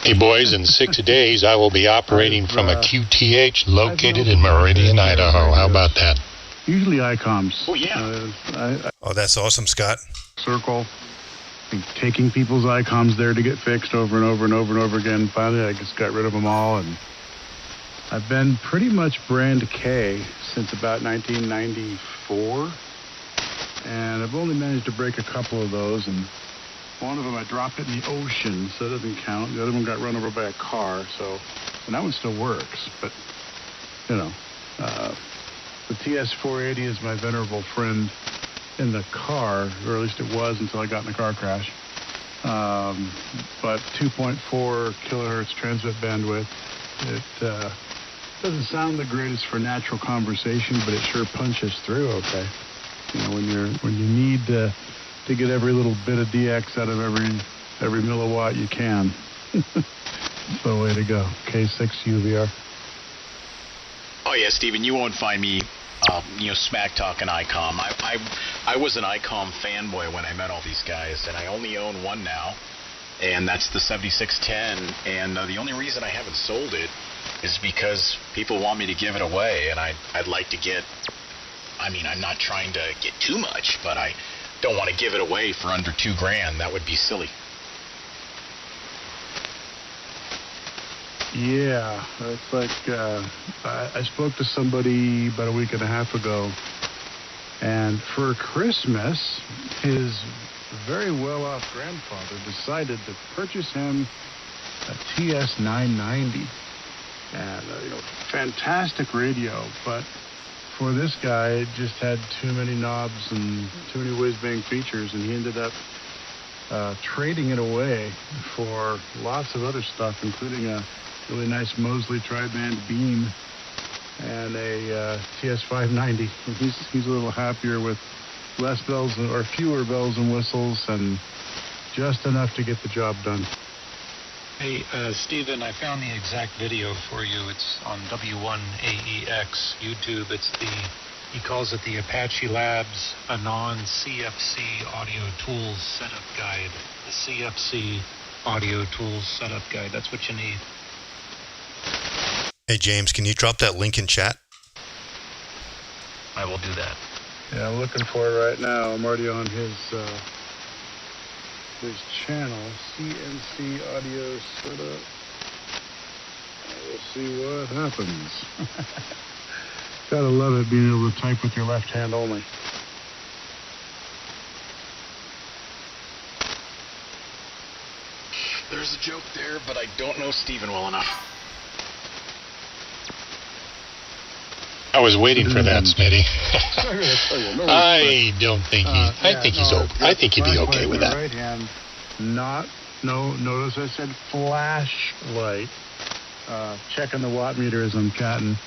Hey, boys, in 6 days, I will be operating from a QTH located in Meridian, Idaho. How about that? Usually ICOMs. Oh, yeah. Oh, that's awesome, Scott. Circle. Taking people's ICOMs there to get fixed over and over and over and over again. Finally, I just got rid of them all, and I've been pretty much brand K since about 1994, and I've only managed to break a couple of those, and one of them I dropped it in the ocean, so it doesn't count. The other one got run over by a car, and that one still works, but, you know, the TS480 is my venerable friend in the car, or at least it was until I got in the car crash. But 2.4 kilohertz transmit bandwidth. It doesn't sound the greatest for natural conversation, but it sure punches through okay. You know, when you need to get every little bit of DX out of every milliwatt you can. It's the way to go. K6 UVR. Oh yeah, Stephen, you won't find me, smack talking ICOM. I was an ICOM fanboy when I met all these guys, and I only own one now, and that's the 7610. And the only reason I haven't sold it is because people want me to give it away, and I'd like to get. I mean, I'm not trying to get too much, but I don't want to give it away for under $2,000. That would be silly. Yeah, it's like I spoke to somebody about a week and a half ago, and for Christmas, his very well-off grandfather decided to purchase him a TS990, and fantastic radio, but for this guy, it just had too many knobs and too many whiz-bang features, and he ended up trading it away for lots of other stuff, including a really nice Mosley tri-band beam and a TS590. And he's a little happier with less bells or fewer bells and whistles and just enough to get the job done. Hey, Stephen, I found the exact video for you. It's on W1AEX YouTube. He calls it the Apache Labs Anan CFC Audio Tools Setup Guide. The CFC Audio Tools Setup Guide. That's what you need. Hey, James, can you drop that link in chat? I will do that. Yeah, I'm looking for it right now. I'm already on his channel, CNC Audio Setup. We'll see what happens. Gotta love it being able to type with your left hand only. There's a joke there, but I don't know Stephen well enough. I was waiting for that, Smitty. I don't think I think he's okay. I think he'd be okay with that. Right hand, notice I said flashlight. Checking the watt meter as I'm chatting,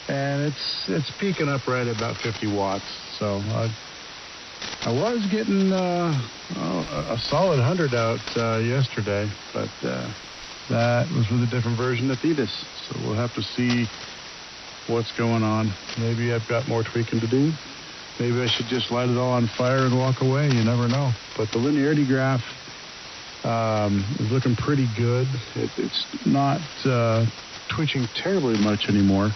and it's peaking up right at about 50 watts. So I was getting a solid 100 out yesterday, but that was with a different version of Thetis. So we'll have to see what's going on. Maybe I've got more tweaking to do. Maybe I should just light it all on fire and walk away. You never know. But the linearity graph is looking pretty good. It's not twitching terribly much anymore.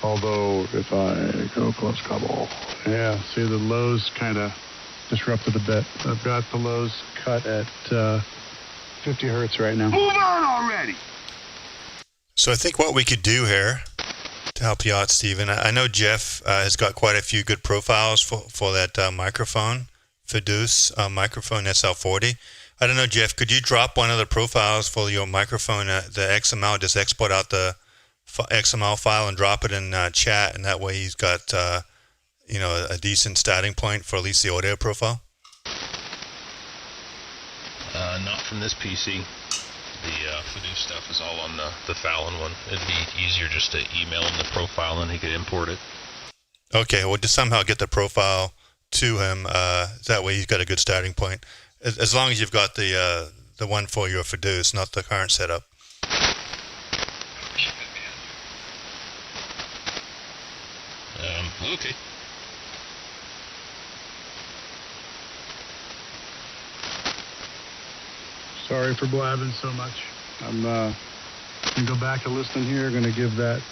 Although if I go close couple, yeah, see the lows kind of disrupted a bit. I've got the lows cut at 50 hertz right now. Move on already! So I think what we could do here to help you out, Stephen, I know Jeff has got quite a few good profiles for that microphone, Fiduce microphone SL40. I don't know, Jeff, could you drop one of the profiles for your microphone, the XML, just export out the XML file and drop it in chat, and that way he's got a decent starting point for at least the audio profile? Not from this PC. The Fiduce stuff is all on the Fallon one. It'd be easier just to email him the profile and he could import it. Okay, well, just somehow get the profile to him. That way he's got a good starting point. As long as you've got the one for your Fiduce, not the current setup. Okay. Sorry for blabbing so much. I'm going to go back to listening here. Going to give that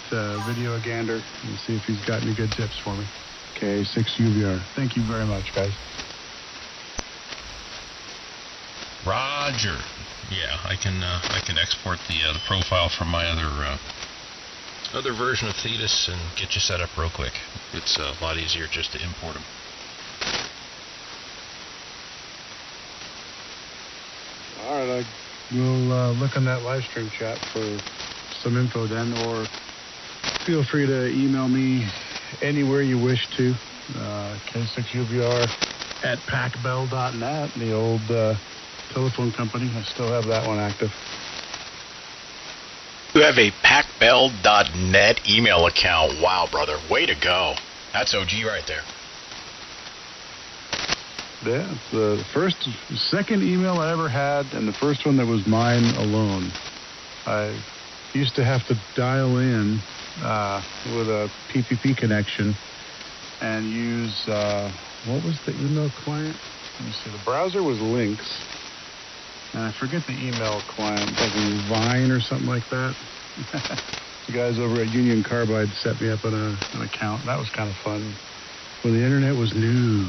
video a gander and see if he's got any good tips for me. K6UVR. Thank you very much, guys. Roger. Yeah, I can export the profile from my other version of Thetis and get you set up real quick. It's a lot easier just to import them. All right, I will look on that live stream chat for some info then, or feel free to email me anywhere you wish to. K6UVR at packbell.net, the old telephone company. I still have that one active. You have a packbell.net email account. Wow, brother. Way to go. That's OG right there. Yeah, it's the second email I ever had, and the first one that was mine alone. I used to have to dial in with a PPP connection and use, what was the email client? Let me see, the browser was Lynx, and I forget the email client, like Vine or something like that. The guys over at Union Carbide set me up on an account. That was kind of fun when the internet was new.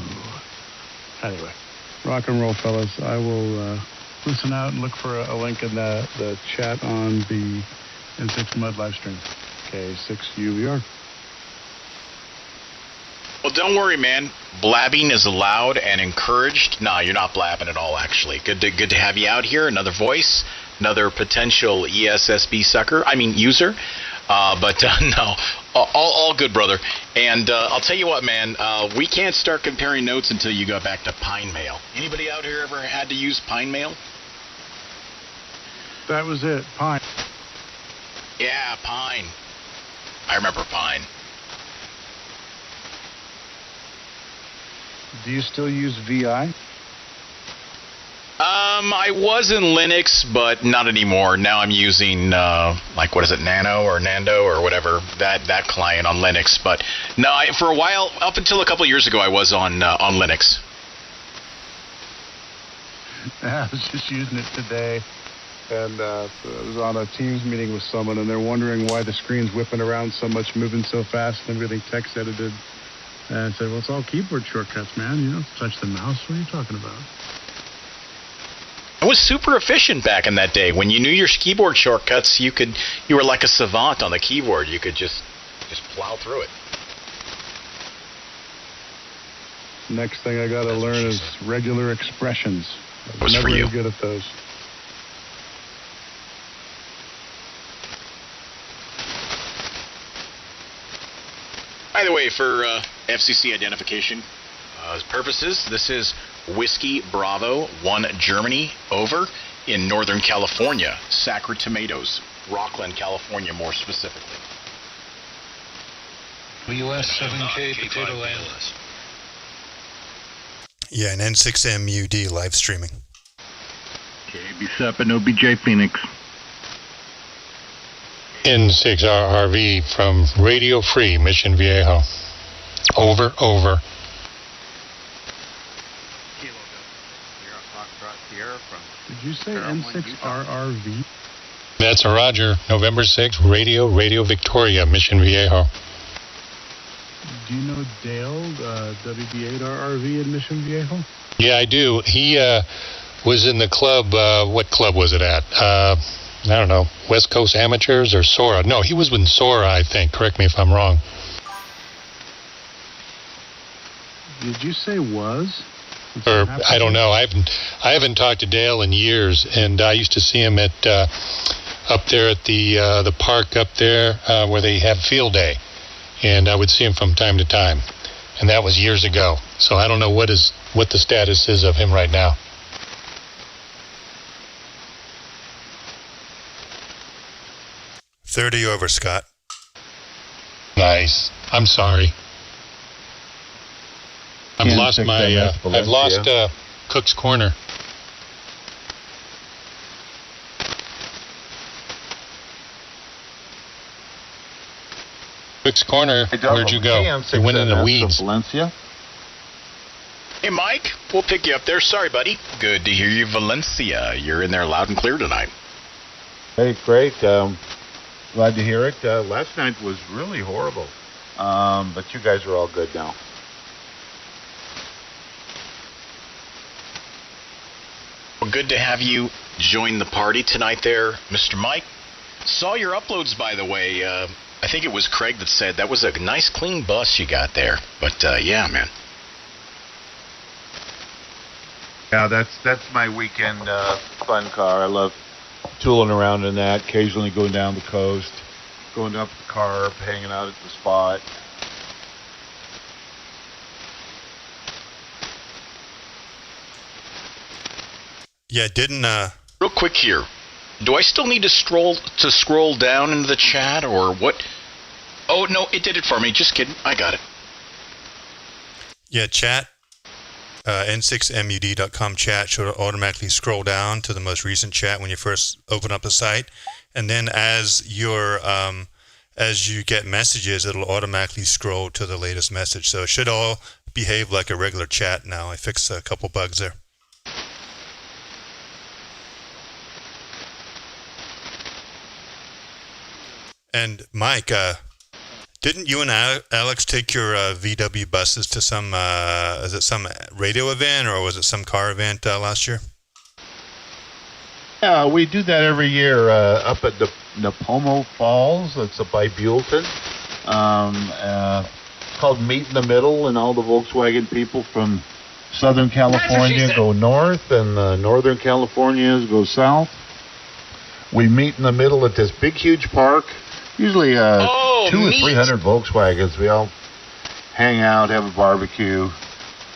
Anyway, rock and roll, fellas. I will listen out and look for a link in the chat on the N6 Mud live stream. K6UVR. Well, don't worry, man. Blabbing is allowed and encouraged. No, you're not blabbing at all, actually. Good to have you out here. Another voice, another potential ESSB user. But no, all good, brother. And I'll tell you what, man, we can't start comparing notes until you go back to Pine Mail. Anybody out here ever had to use Pine Mail? That was it, Pine. Yeah, Pine. I remember Pine. Do you still use VI? I was in Linux, but not anymore. Now I'm using, Nano or Nando or whatever, that client on Linux. But no, for a while, up until a couple of years ago, I was on Linux. Yeah, I was just using it today, and I was on a Teams meeting with someone, and they're wondering why the screen's whipping around so much, moving so fast, and everything text edited. And I said, well, it's all keyboard shortcuts, man. You don't touch the mouse. What are you talking about? It was super efficient back in that day. When you knew your keyboard shortcuts, you were like a savant on the keyboard. You could just plow through it. Next thing I got to learn is regular expressions. I was never really good at those. By the way, for FCC identification purposes, this is Whiskey Bravo 1 Germany over in Northern California, Sacred Tomatoes, Rockland, California, more specifically. US 7K Potato Land. Yeah, an N6MUD live streaming. KB7 OBJ Phoenix. N6RRV from Radio Free, Mission Viejo. Over. Did you say N6RRV? That's a Roger. November 6th, Radio Victoria, Mission Viejo. Do you know Dale, WB8RRV in Mission Viejo? Yeah, I do. He was in the club. What club was it at? I don't know. West Coast Amateurs or Sora? No, he was with Sora, I think. Correct me if I'm wrong. Did you say was? Or I don't know. I haven't talked to Dale in years, and I used to see him at up there at the park up there where they have field day, and I would see him from time to time, and that was years ago. So I don't know what the status is of him right now. $30 over, Scott. Nice. I'm sorry. I've lost Cook's Corner. Cook's Corner, where'd you go? You went in the weeds. Valencia. Hey, Mike, we'll pick you up there. Sorry, buddy. Good to hear you, Valencia. You're in there loud and clear tonight. Hey, great. Glad to hear it. Last night was really horrible, but you guys are all good now. Well, good to have you join the party tonight there, Mr. Mike. Saw your uploads, by the way. I think it was Craig that said that was a nice, clean bus you got there. But, yeah, man. Yeah, that's my weekend fun car. I love tooling around in that, occasionally going down the coast, going up the car, hanging out at the spot. Yeah, didn't Real quick here. Do I still need to scroll down into the chat or what? Oh, no, it did it for me. Just kidding. I got it. Yeah, chat, n6mud.com chat should automatically scroll down to the most recent chat when you first open up the site. And then as you get messages, it'll automatically scroll to the latest message. So it should all behave like a regular chat now. I fixed a couple bugs there. And Mike, didn't you and Alex take your VW buses to some, is it some radio event or was it some car event last year? Yeah, we do that every year up at the Napomo Falls. It's by Buellton. It's called Meet in the Middle, and all the Volkswagen people from Southern California go north, and Northern Californians go south. We meet in the middle at this big, huge park. Usually 200 or 300 Volkswagens. We all hang out, have a barbecue,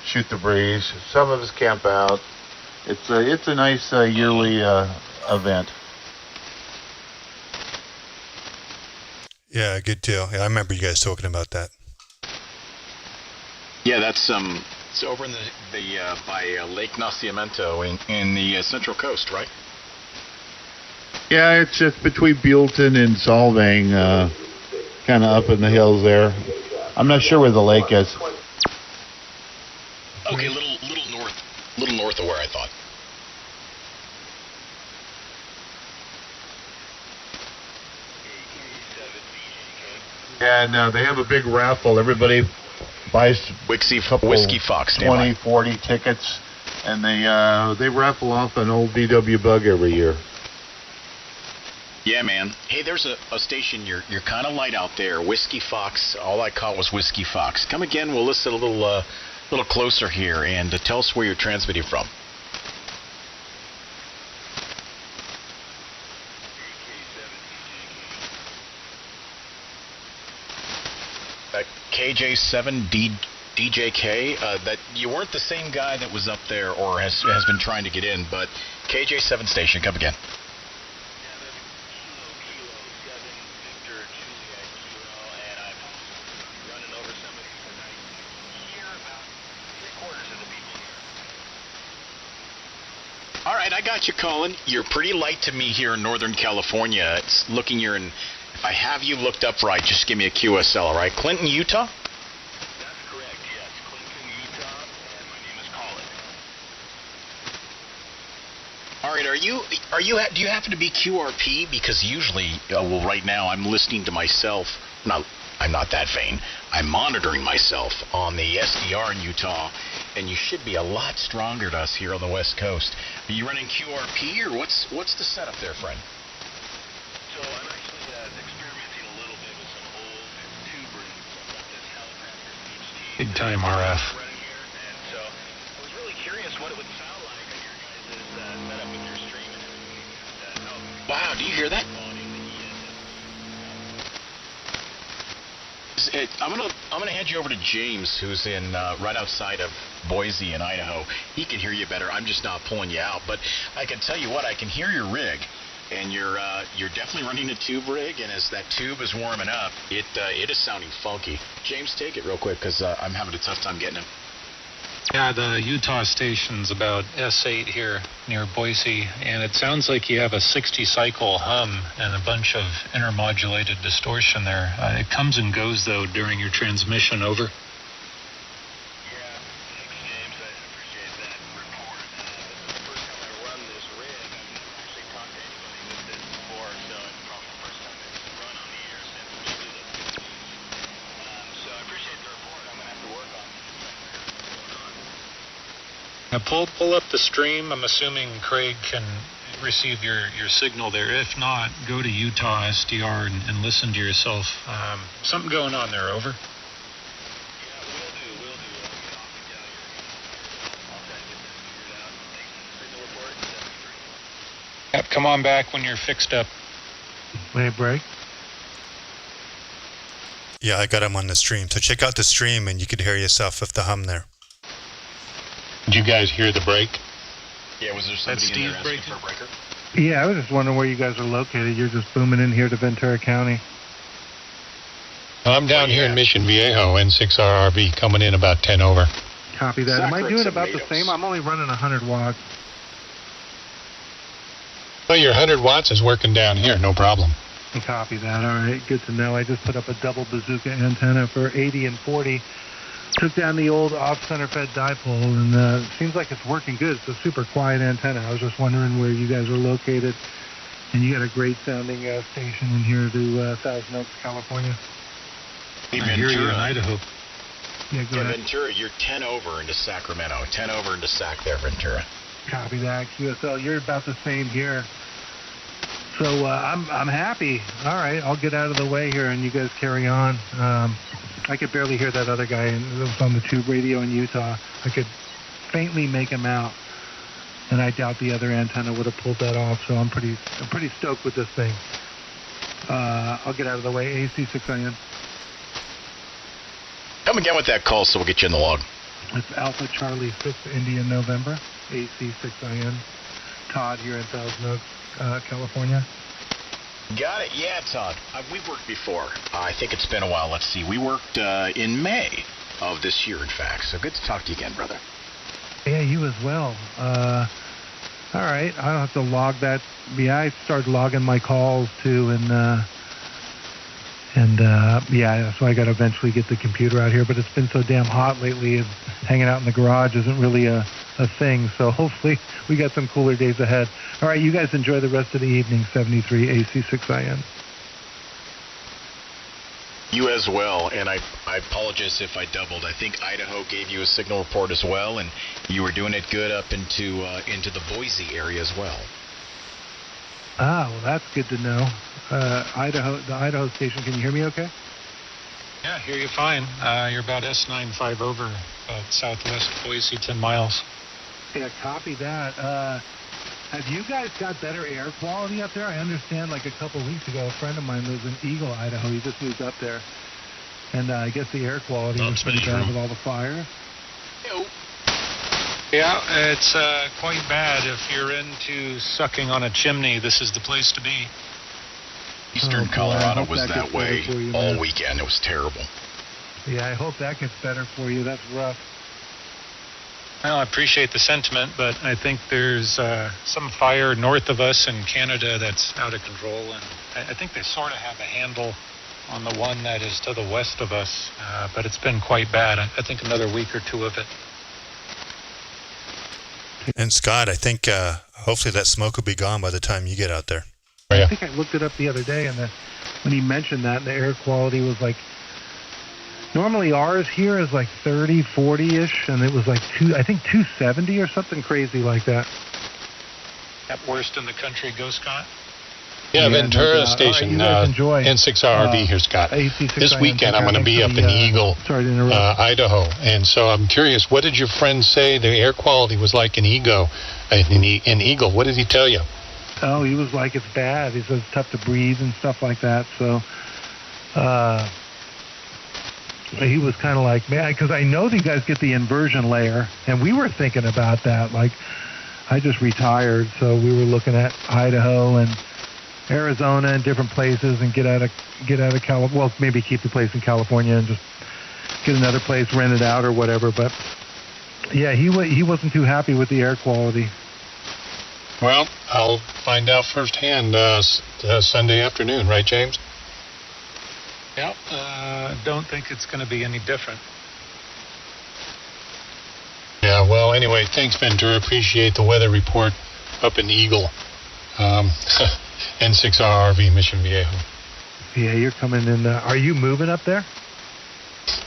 shoot the breeze. Some of us camp out. It's a nice yearly event. Yeah, good deal. Yeah, I remember you guys talking about that. Yeah, that's it's over in the by Lake Nacimiento in the Central Coast, right? Yeah, it's between Buellton and Solvang, kind of up in the hills there. I'm not sure where the lake is. Okay, little north of where I thought. And they have a big raffle. Everybody buys Whiskey Fox 20, 40 tickets, and they raffle off an old VW Bug every year. Yeah, man. Hey, there's a station. You're kind of light out there. Whiskey Fox. All I caught was Whiskey Fox. Come again. We'll listen a little closer here and tell us where you're transmitting from. KJ7 DJK. That you weren't the same guy that was up there or has been trying to get in, but KJ7 station. Come again. All right, I got you, Colin. You're pretty light to me here in Northern California. It's looking you're in. If I have you looked up right, just give me a QSL, all right? Clinton, Utah? That's correct, yes. Clinton, Utah, and my name is Colin. All right, do you happen to be QRP? Because usually, well, right now I'm listening to myself. No, I'm not that vain. I'm monitoring myself on the SDR in Utah, and you should be a lot stronger to us here on the West Coast. Are you running QRP, or what's the setup there, friend? So I'm actually experimenting a little bit with some old tube rings. I've got this helicopter Big time RF. running here, and so I was really curious what it would sound like on your guys' setup with your stream and everything. Wow, do you hear that? I'm gonna hand you over to James, who's in right outside of Boise in Idaho. He can hear you better. I'm just not pulling you out, but I can tell you what, I can hear your rig, and you're definitely running a tube rig. And as that tube is warming up, it is sounding funky. James, take it real quick because I'm having a tough time getting him. Yeah, the Utah station's about S8 here near Boise, and it sounds like you have a 60-cycle hum and a bunch of intermodulated distortion there. It comes and goes, though, during your transmission. Over. Yeah, thanks, James. I appreciate that report. This is the first time I run this rig. I've never actually talked to anybody with this before, so it's probably the first time it's run on the air since we do the 50s. So I appreciate the report. I'm going to have to work on it. Now pull up the stream. I'm assuming Craig can receive your signal there. If not, go to Utah SDR and listen to yourself. Something going on there, over. Yep, come on back when you're fixed up. May I break? Yeah, I got him on the stream. So check out the stream and you could hear yourself with the hum there. Did you guys hear the break? Yeah, was there somebody in there asking for a breaker? Yeah, I was just wondering where you guys are located. You're just booming in here to Ventura County. I'm down here in Mission Viejo, N6RRV, coming in about 10 over. Copy that. Am I doing about the same? I'm only running 100 watts. Well, your 100 watts is working down here, no problem. Copy that. All right, good to know. I just put up a double bazooka antenna for 80 and 40. Took down the old off-center fed dipole, and it seems like it's working good. It's a super quiet antenna. I was just wondering where you guys are located. And you got a great sounding station in here to Thousand Oaks, California. Hey, I hear you in Idaho. Yeah, go ahead. Ventura, you're 10 over into Sacramento. 10 over into Sac there, Ventura. Copy that, QSL. You're about the same here. So I'm happy. All right, I'll get out of the way here, and you guys carry on. I could barely hear that other guy that was on the tube radio in Utah. I could faintly make him out, and I doubt the other antenna would have pulled that off. So I'm pretty stoked with this thing. I'll get out of the way. AC6IN. Come again with that call, so we'll get you in the log. It's Alpha Charlie 6 Indian November. AC6IN. Todd here in Thousand Oaks, California. Got it. Yeah, Todd. We've worked before. I think it's been a while. Let's see. We worked in May of this year, in fact. So good to talk to you again, brother. Yeah, you as well. All right. I don't have to log that. Yeah, I started logging my calls too, and yeah, so I got to eventually get the computer out here. But it's been so damn hot lately, and hanging out in the garage isn't really a thing. So hopefully we got some cooler days ahead. All right, you guys enjoy the rest of the evening. 73 AC6IN. You as well, and I apologize if I doubled. I think Idaho gave you a signal report as well, and you were doing it good up into the Boise area as well. Ah, well, that's good to know. The Idaho station, can you hear me okay? Yeah, I hear you fine. You're about S95 over, southwest Boise, 10 miles. Yeah, copy that. Have you guys got better air quality up there? I understand like a couple weeks ago, a friend of mine lives in Eagle, Idaho. He just moved up there. And I guess the air quality was pretty bad with all the fire. Yeah, it's quite bad. If you're into sucking on a chimney, this is the place to be. Eastern Colorado was that way all weekend. It was terrible. Yeah, I hope that gets better for you. That's rough. Well, I appreciate the sentiment, but I think there's some fire north of us in Canada that's out of control, and I think they sort of have a handle on the one that is to the west of us, but it's been quite bad. I think another week or two of it. And Scott, I think hopefully that smoke will be gone by the time you get out there. I think I looked it up the other day, and when he mentioned that, the air quality was like, normally ours here is like 30, 40-ish, and it was like 270 or something crazy like that. That worst in the country, go Scott? Yeah, Ventura Station, N6RRV here, Scott. This weekend I'm going to be up in Eagle, Idaho, and so I'm curious, what did your friend say the air quality was like in Eagle? What did he tell you? Oh, he was like, it's bad. He says it's tough to breathe and stuff like that, so he was kind of like, man, because I know that you guys get the inversion layer, and we were thinking about that. Like, I just retired, so we were looking at Idaho and Arizona and different places, and get out of California. Well, maybe keep the place in California and just get another place, rent it out or whatever. But yeah, he wasn't too happy with the air quality. Well, I'll find out firsthand Sunday afternoon, right, James? Yep. Don't think it's going to be any different. Yeah, well, anyway, thanks, Ventura. Appreciate the weather report up in Eagle. N6RRV, Mission Viejo. Yeah, you're coming in. Are you moving up there?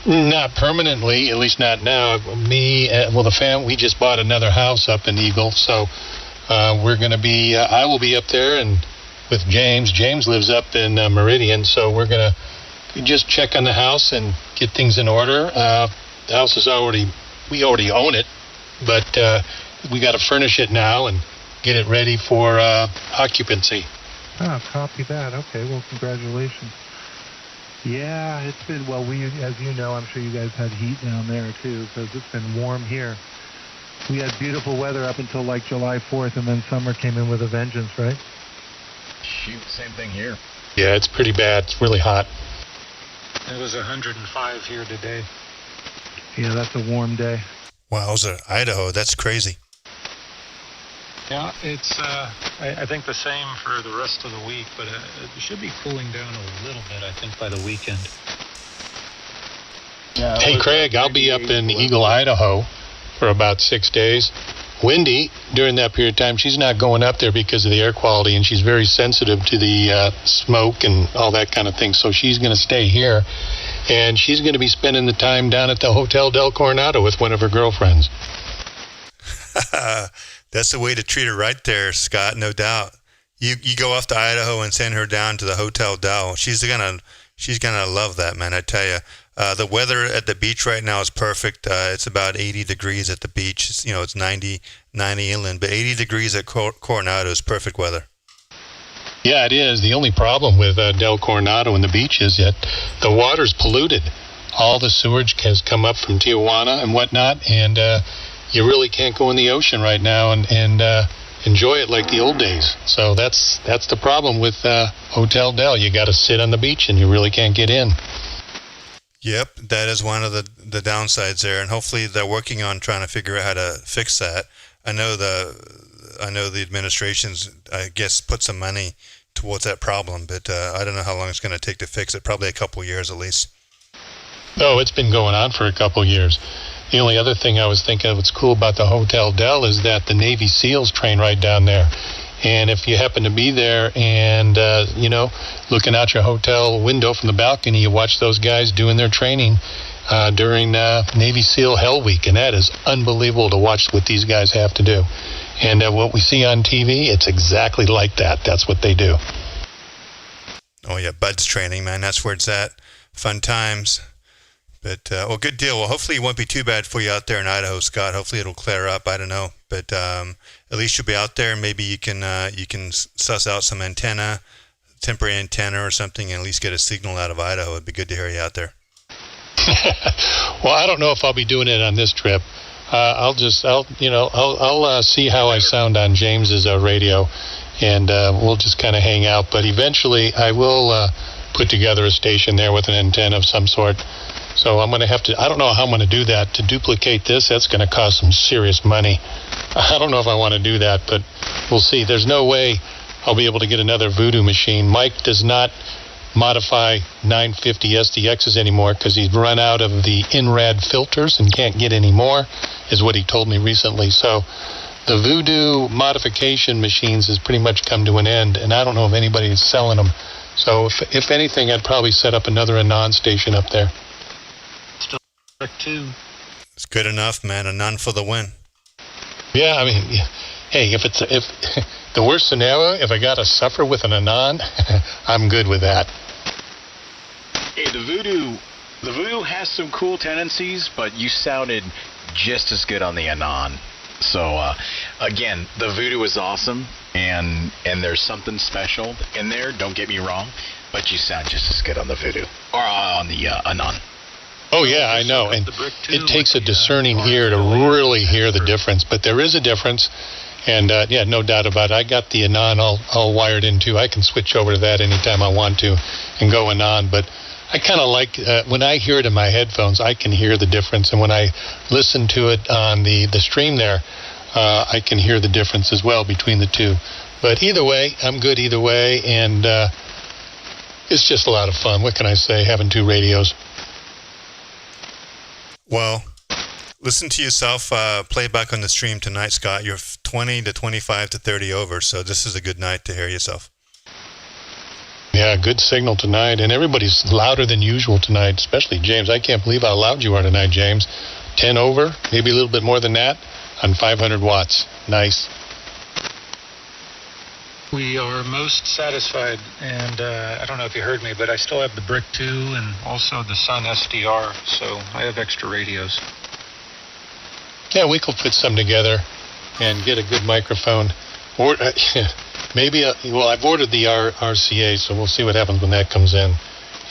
Not permanently, at least not now. We just bought another house up in Eagle, so we're going to be, I will be up there and with James. James lives up in Meridian, so we're going to just check on the house and get things in order. The house is we already own it, but we got to furnish it now and get it ready for occupancy. Copy that. Okay, well, congratulations. Yeah, it's been, as you know, I'm sure you guys had heat down there too, because it's been warm here. We had beautiful weather up until like July 4th, and then summer came in with a vengeance, right? Shoot, same thing here. Yeah, it's pretty bad. It's really hot. It was 105 here today. Yeah, that's a warm day. Wowza, Idaho, that's crazy. Yeah, it's, I think the same for the rest of the week, but it should be cooling down a little bit, I think, by the weekend. Yeah, hey, Craig, I'll be up in Eagle, Idaho for about 6 days. Wendy, during that period of time, she's not going up there because of the air quality, and she's very sensitive to the smoke and all that kind of thing, so she's going to stay here. And she's going to be spending the time down at the Hotel Del Coronado with one of her girlfriends. That's the way to treat her right there, Scott, no doubt. You go off to Idaho and send her down to the Hotel Del. She's gonna love that, man, I tell you. The weather at the beach right now is perfect. It's about 80 degrees at the beach. It's 90 inland, but 80 degrees at Coronado is perfect weather. Yeah, it is. The only problem with Del Coronado and the beach is that the water's polluted. All the sewage has come up from Tijuana and whatnot, and you really can't go in the ocean right now and enjoy it like the old days. So that's the problem with Hotel Del. You got to sit on the beach, and you really can't get in. Yep, that is one of the downsides there, and hopefully they're working on trying to figure out how to fix that. I know the administration's, I guess, put some money towards that problem, but I don't know how long it's going to take to fix it. Probably a couple years at least. Oh, it's been going on for a couple years. The only other thing I was thinking of what's cool about the Hotel Del is that the Navy SEALs train right down there. And if you happen to be there and, looking out your hotel window from the balcony, you watch those guys doing their training during Navy SEAL Hell Week. And that is unbelievable to watch what these guys have to do. And what we see on TV, it's exactly like that. That's what they do. Oh, yeah, Bud's training, man. That's where it's at. Fun times. But, good deal. Well, hopefully it won't be too bad for you out there in Idaho, Scott. Hopefully it'll clear up. I don't know. But at least you'll be out there. Maybe you can suss out some temporary antenna or something, and at least get a signal out of Idaho. It'd be good to hear you out there. Well, I don't know if I'll be doing it on this trip. I'll see how I sound on James's radio, and we'll just kind of hang out. But eventually I will put together a station there with an antenna of some sort. So I'm going to have to, I don't know how I'm going to do that. To duplicate this, that's going to cost some serious money. I don't know if I want to do that, but we'll see. There's no way I'll be able to get another Voodoo machine. Mike does not modify 950 SDXs anymore because he's run out of the INRAD filters and can't get any more, is what he told me recently. So the Voodoo modification machines has pretty much come to an end, and I don't know if anybody is selling them. So if anything, I'd probably set up another Anan station up there. Too. It's good enough, man. Anan for the win. Yeah, I mean, hey, if the worst scenario, if I got to suffer with an Anan, I'm good with that. Hey, the Voodoo has some cool tendencies, but you sounded just as good on the Anan. So again, the Voodoo is awesome, and there's something special in there. Don't get me wrong, but you sound just as good on the Voodoo or on the Anan. Oh, yeah, I know. And it takes a discerning ear to really hear the difference. But there is a difference. And, no doubt about it. I got the Anan all wired in, too. I can switch over to that anytime I want to and go Anan. But I kind of like, when I hear it in my headphones, I can hear the difference. And when I listen to it on the stream there, I can hear the difference as well between the two. But either way, I'm good either way. And it's just a lot of fun. What can I say, having two radios? Well, listen to yourself play back on the stream tonight, Scott. You're 20 to 25 to 30 over, so this is a good night to hear yourself. Yeah, Yeah, good signal tonight, and everybody's louder than usual tonight, especially James. I can't believe how loud you are tonight, James. 10 over, maybe a little bit more than that, on 500 watts. Nice. We are most satisfied, and I don't know if you heard me, but I still have the Brick 2 and also the SunSDR, so I have extra radios. Yeah, we could put some together and get a good microphone. Or maybe, I've ordered the RCA, so we'll see what happens when that comes in.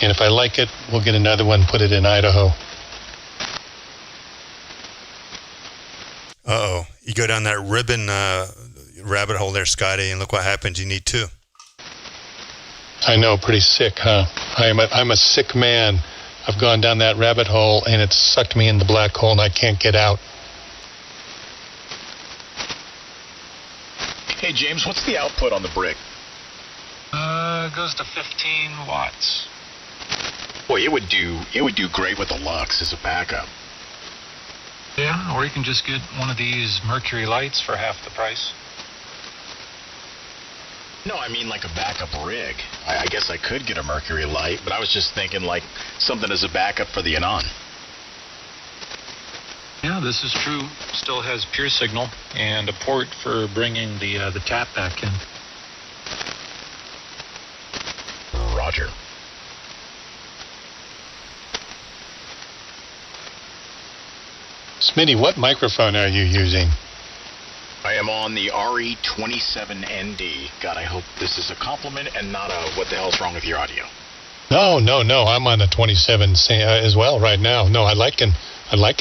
And if I like it, we'll get another one, put it in Idaho. Uh-oh. You go down that ribbon rabbit hole there, Scotty, and look what happens. You need two. I know, pretty sick, huh? I'm a sick man. I've gone down that rabbit hole, and it's sucked me in the black hole, and I can't get out. Hey, James, what's the output on the Brick? It goes to 15 watts. Boy, it would do great with the Lux as a backup. Yeah, or you can just get one of these Mercury lights for half the price. No, I mean like a backup rig. I guess I could get a Mercury light, but I was just thinking like something as a backup for the Anan. Yeah, this is true. Still has PureSignal and a port for bringing the tap back in. Roger. Smitty, what microphone are you using? I am on the RE27ND. God, I hope this is a compliment and not a what the hell's wrong with your audio. No. I'm on the 27 as well right now. No, I'm liking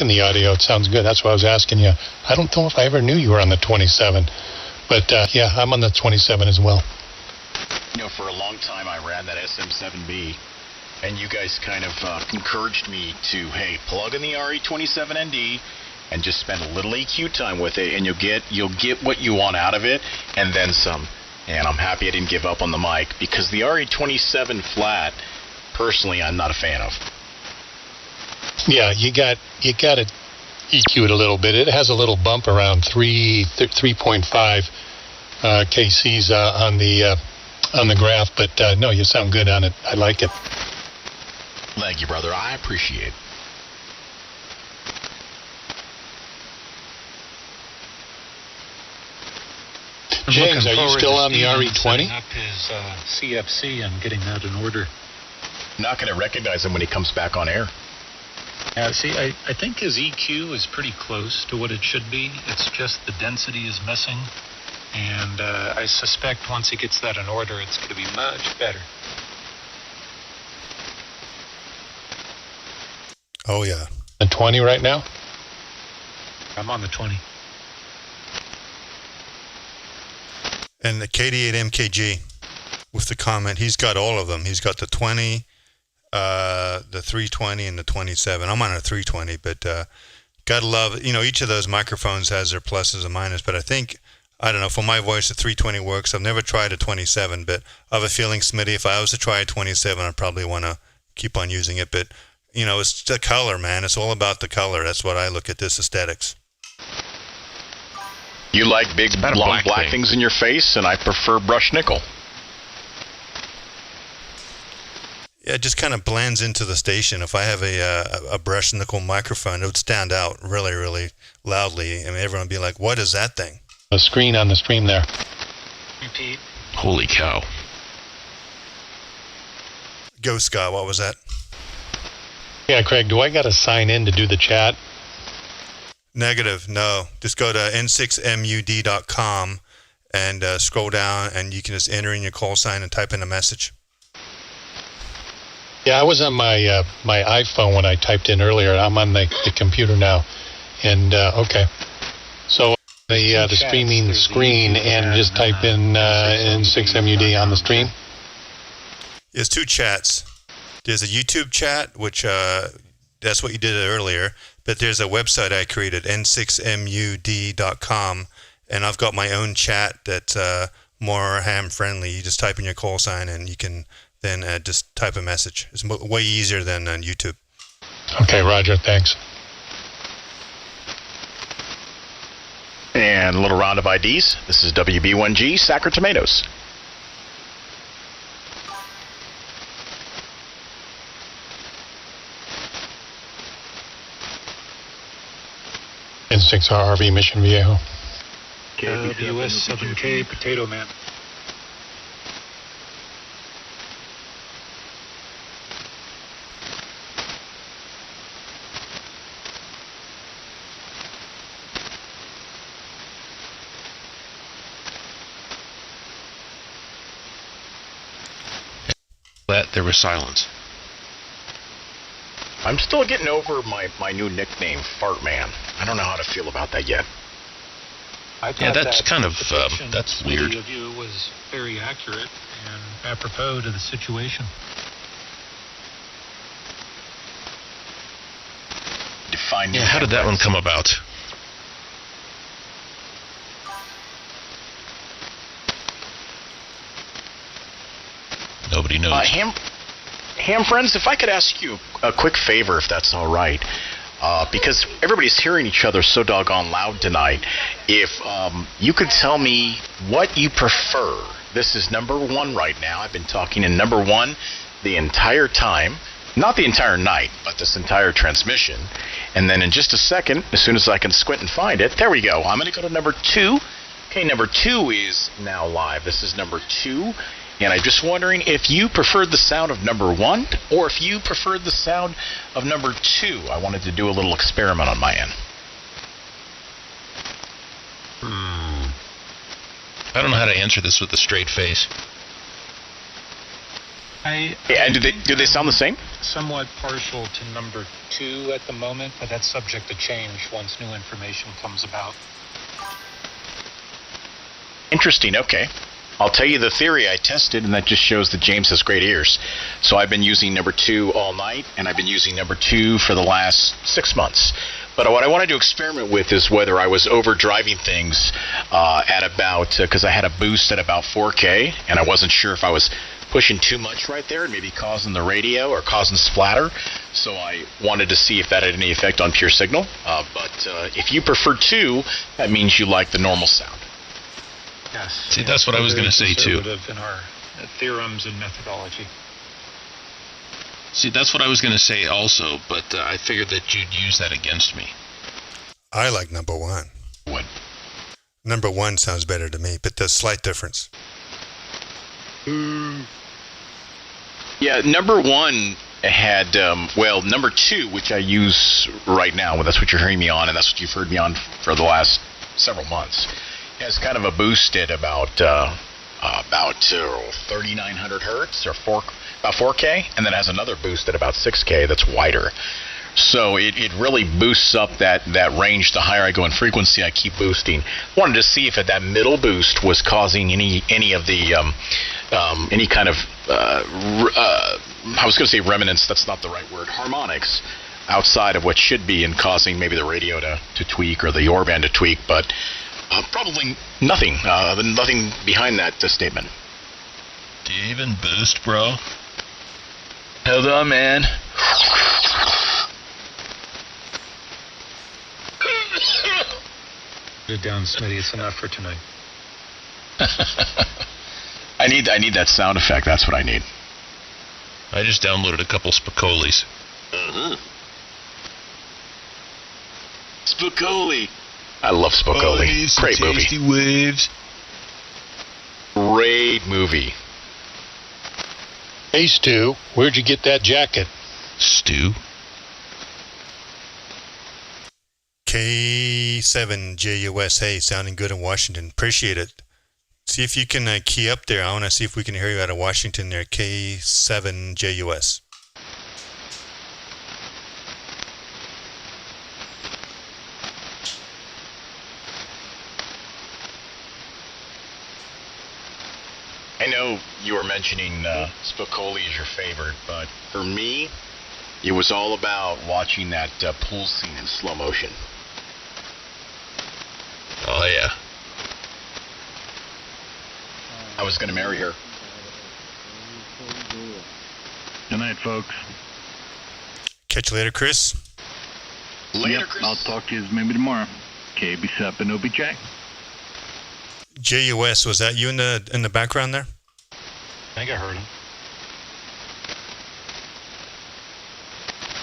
the audio. It sounds good. That's why I was asking you. I don't know if I ever knew you were on the 27. But, yeah, I'm on the 27 as well. You know, for a long time I ran that SM7B, and you guys kind of encouraged me to, hey, plug in the RE27ND and just spend a little EQ time with it, and you'll get what you want out of it, and then some. And I'm happy I didn't give up on the mic, because the RE27 flat, personally, I'm not a fan of. Yeah, you got to EQ it a little bit. It has a little bump around 3.5 kcs on the graph, but no, you sound good on it. I like it. Thank you, brother. I appreciate it. James, are you still on the RE20? Setting up his CFC and getting that in order. Not going to recognize him when he comes back on air. See, I think his EQ is pretty close to what it should be. It's just the density is missing. And I suspect once he gets that in order, it's going to be much better. Oh, yeah. The 20 right now? I'm on the 20. And the KD8 MKG with the comment, he's got all of them. He's got the 20, the 320, and the 27. I'm on a 320, but gotta love, each of those microphones has their pluses and minuses, but I don't know, for my voice, the 320 works. I've never tried a 27, but I have a feeling, Smitty, if I was to try a 27, I'd probably want to keep on using it. But, it's the color, man. It's all about the color. That's what I look at, this aesthetics. You like big, long black things in your face, and I prefer brushed nickel. Yeah, it just kind of blends into the station. If I have a brushed nickel microphone, it would stand out really, really loudly. I mean, everyone would be like, what is that thing? The screen on the stream there. Repeat. Holy cow. Go, Scott, what was that? Yeah, Craig, do I got to sign in to do the chat? Negative, no. Just go to n6mud.com and scroll down, and you can just enter in your call sign and type in a message. Yeah, I was on my my iPhone when I typed in earlier. I'm on the computer now. And, okay. So the streaming screen and just type in N6MUD on the stream? There's two chats. There's a YouTube chat, which that's what you did earlier. But there's a website I created, n6mud.com, and I've got my own chat that's more ham-friendly. You just type in your call sign, and you can then just type a message. It's way easier than on YouTube. Okay, Roger, thanks. And a little round of IDs. This is WB1G, Sacker Tomatoes. 6RV Mission Viejo. US 7K Potato Man. That there was silence. I'm still getting over my new nickname, Fart Man. I don't know how to feel about that yet. Yeah, that's kind of that's weird. Of you was very accurate and apropos to the situation. Define. Yeah, how did that one come about? Nobody knows. Ham friends, if I could ask you a quick favor, if that's all right, because everybody's hearing each other so doggone loud tonight. If you could tell me what you prefer. This is number one right now. I've been talking in number one the entire time. Not the entire night, but this entire transmission. And then in just a second, as soon as I can squint and find it, there we go. I'm going to go to number two. Okay, number two is now live. This is number two. And I'm just wondering if you preferred the sound of number one or if you preferred the sound of number two. I wanted to do a little experiment on my end. I don't know how to answer this with a straight face. And do they sound the same? Somewhat partial to number two at the moment, but that's subject to change once new information comes about. Interesting, okay. I'll tell you the theory I tested, and that just shows that James has great ears. So I've been using number two all night, and I've been using number two for the last 6 months. But what I wanted to experiment with is whether I was overdriving things at about, because I had a boost at about 4K, and I wasn't sure if I was pushing too much right there and maybe causing the radio or causing splatter. So I wanted to see if that had any effect on PureSignal. But if you prefer two, that means you like the normal sound. Yes. See, that's what I was going to say, too. In our theorems and methodology. See, that's what I was going to say also, but I figured that you'd use that against me. I like number one. What? Number one sounds better to me, but there's a slight difference. Yeah, number one had, number two, which I use right now, well, that's what you're hearing me on, and that's what you've heard me on for the last several months. Has kind of a boost at about 3,900 hertz or about 4K, and then has another boost at about 6K that's wider. So it really boosts up that range. The higher I go in frequency, I keep boosting. Wanted to see if that middle boost was causing any of the any kind of I was going to say remnants. That's not the right word. Harmonics outside of what should be, and causing maybe the radio to tweak or the yaw band to tweak, but. Probably nothing. Nothing behind that statement. Do you even boost, bro? Hold on, man. Put it down, Smitty. It's enough for tonight. I need that sound effect. That's what I need. I just downloaded a couple Spicolis. Spicoli. I love Spicoli. Great movie. Tasty waves. Great movie. Hey, Stu, where'd you get that jacket? Stu? K7JUS. Hey, sounding good in Washington. Appreciate it. See if you can key up there. I want to see if we can hear you out of Washington there. K7JUS. I know you were mentioning Spicoli is your favorite, but for me, it was all about watching that pool scene in slow motion. Oh, yeah. I was going to marry her. Good night, folks. Catch you later, Chris. Later, Chris. I'll talk to you maybe tomorrow. KB Sup and Obi Jack. JUS, was that you in the background there? I think I heard him.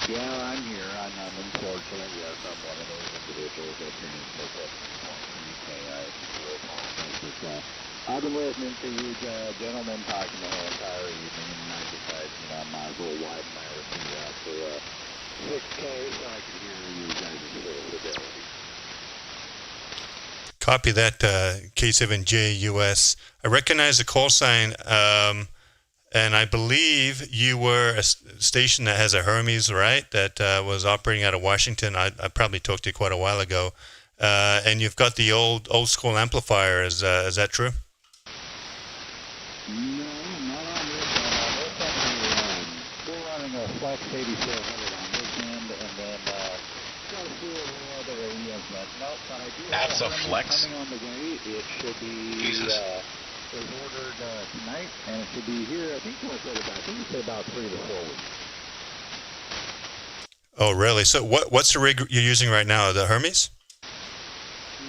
Yeah, I'm here. I'm unfortunate. Yes, I'm one of those individuals. individuals that transmit that from the UK. I do apologize. I've been listening to you gentlemen talking the whole entire evening, and I decided, I might as well widen my receiver out to 6K so I could hear you guys' fidelity. Copy that, K7JUS. I recognize the call sign, and I believe you were a station that has a Hermes, right, that was operating out of Washington. I probably talked to you quite a while ago. And you've got the old school amplifier. Is that true? No, not on this one. We're running a Flex 8400 on this end, and then got a few other radios, but no, but I do have That's a Flex? coming on the way. It should be Jesus. was ordered tonight, and it should be here. I think it's about 3 to 4 weeks. Oh, really? So what's the rig you're using right now? The Hermes?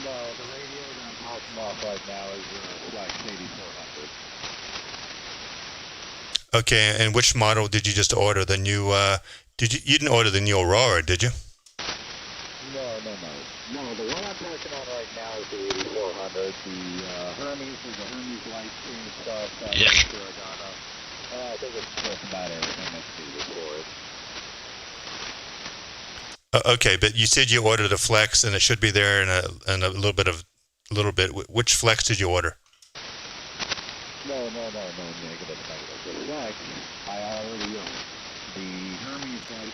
No, the radio that I'm talking about right now is a Flex 8400. Okay, and which model did you just order? The new? You didn't order the new Aurora, did you? No, the one I'm working on right now is the 8400. The Hermes is the Hermes Lite stuff. I think it's just about everything that's needed for it. Okay, but you said you ordered a Flex, and it should be there in a little bit. Which Flex did you order? No, negative. The Flex, I already own. The Hermes Lite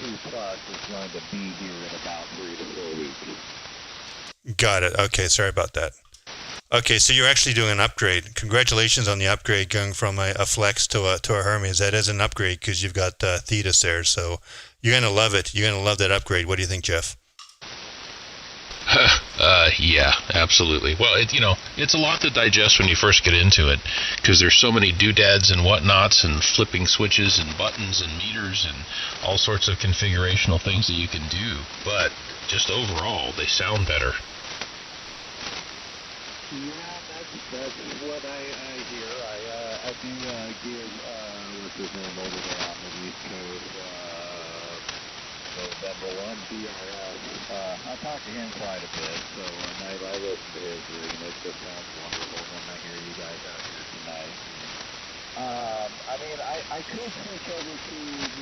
2 Plus is going to be here in about 3 to 4 weeks. Got it. Okay, sorry about that. Okay, so you're actually doing an upgrade. Congratulations on the upgrade, going from a Flex to a Hermes. That is an upgrade because you've got Thetis there, so you're going to love it. You're going to love that upgrade. What do you think, Jeff? Yeah, absolutely. Well, it's a lot to digest when you first get into it, because there's so many doodads and whatnots and flipping switches and buttons and meters and all sorts of configurational things that you can do. But just overall, they sound better. Yeah, that's what I hear. I do give what's his name over there on the East Coast, W1AEX CFC. I talk to him quite a bit, so when I listen to his reading, it just sounds wonderful when I hear you guys out here tonight. I could switch over to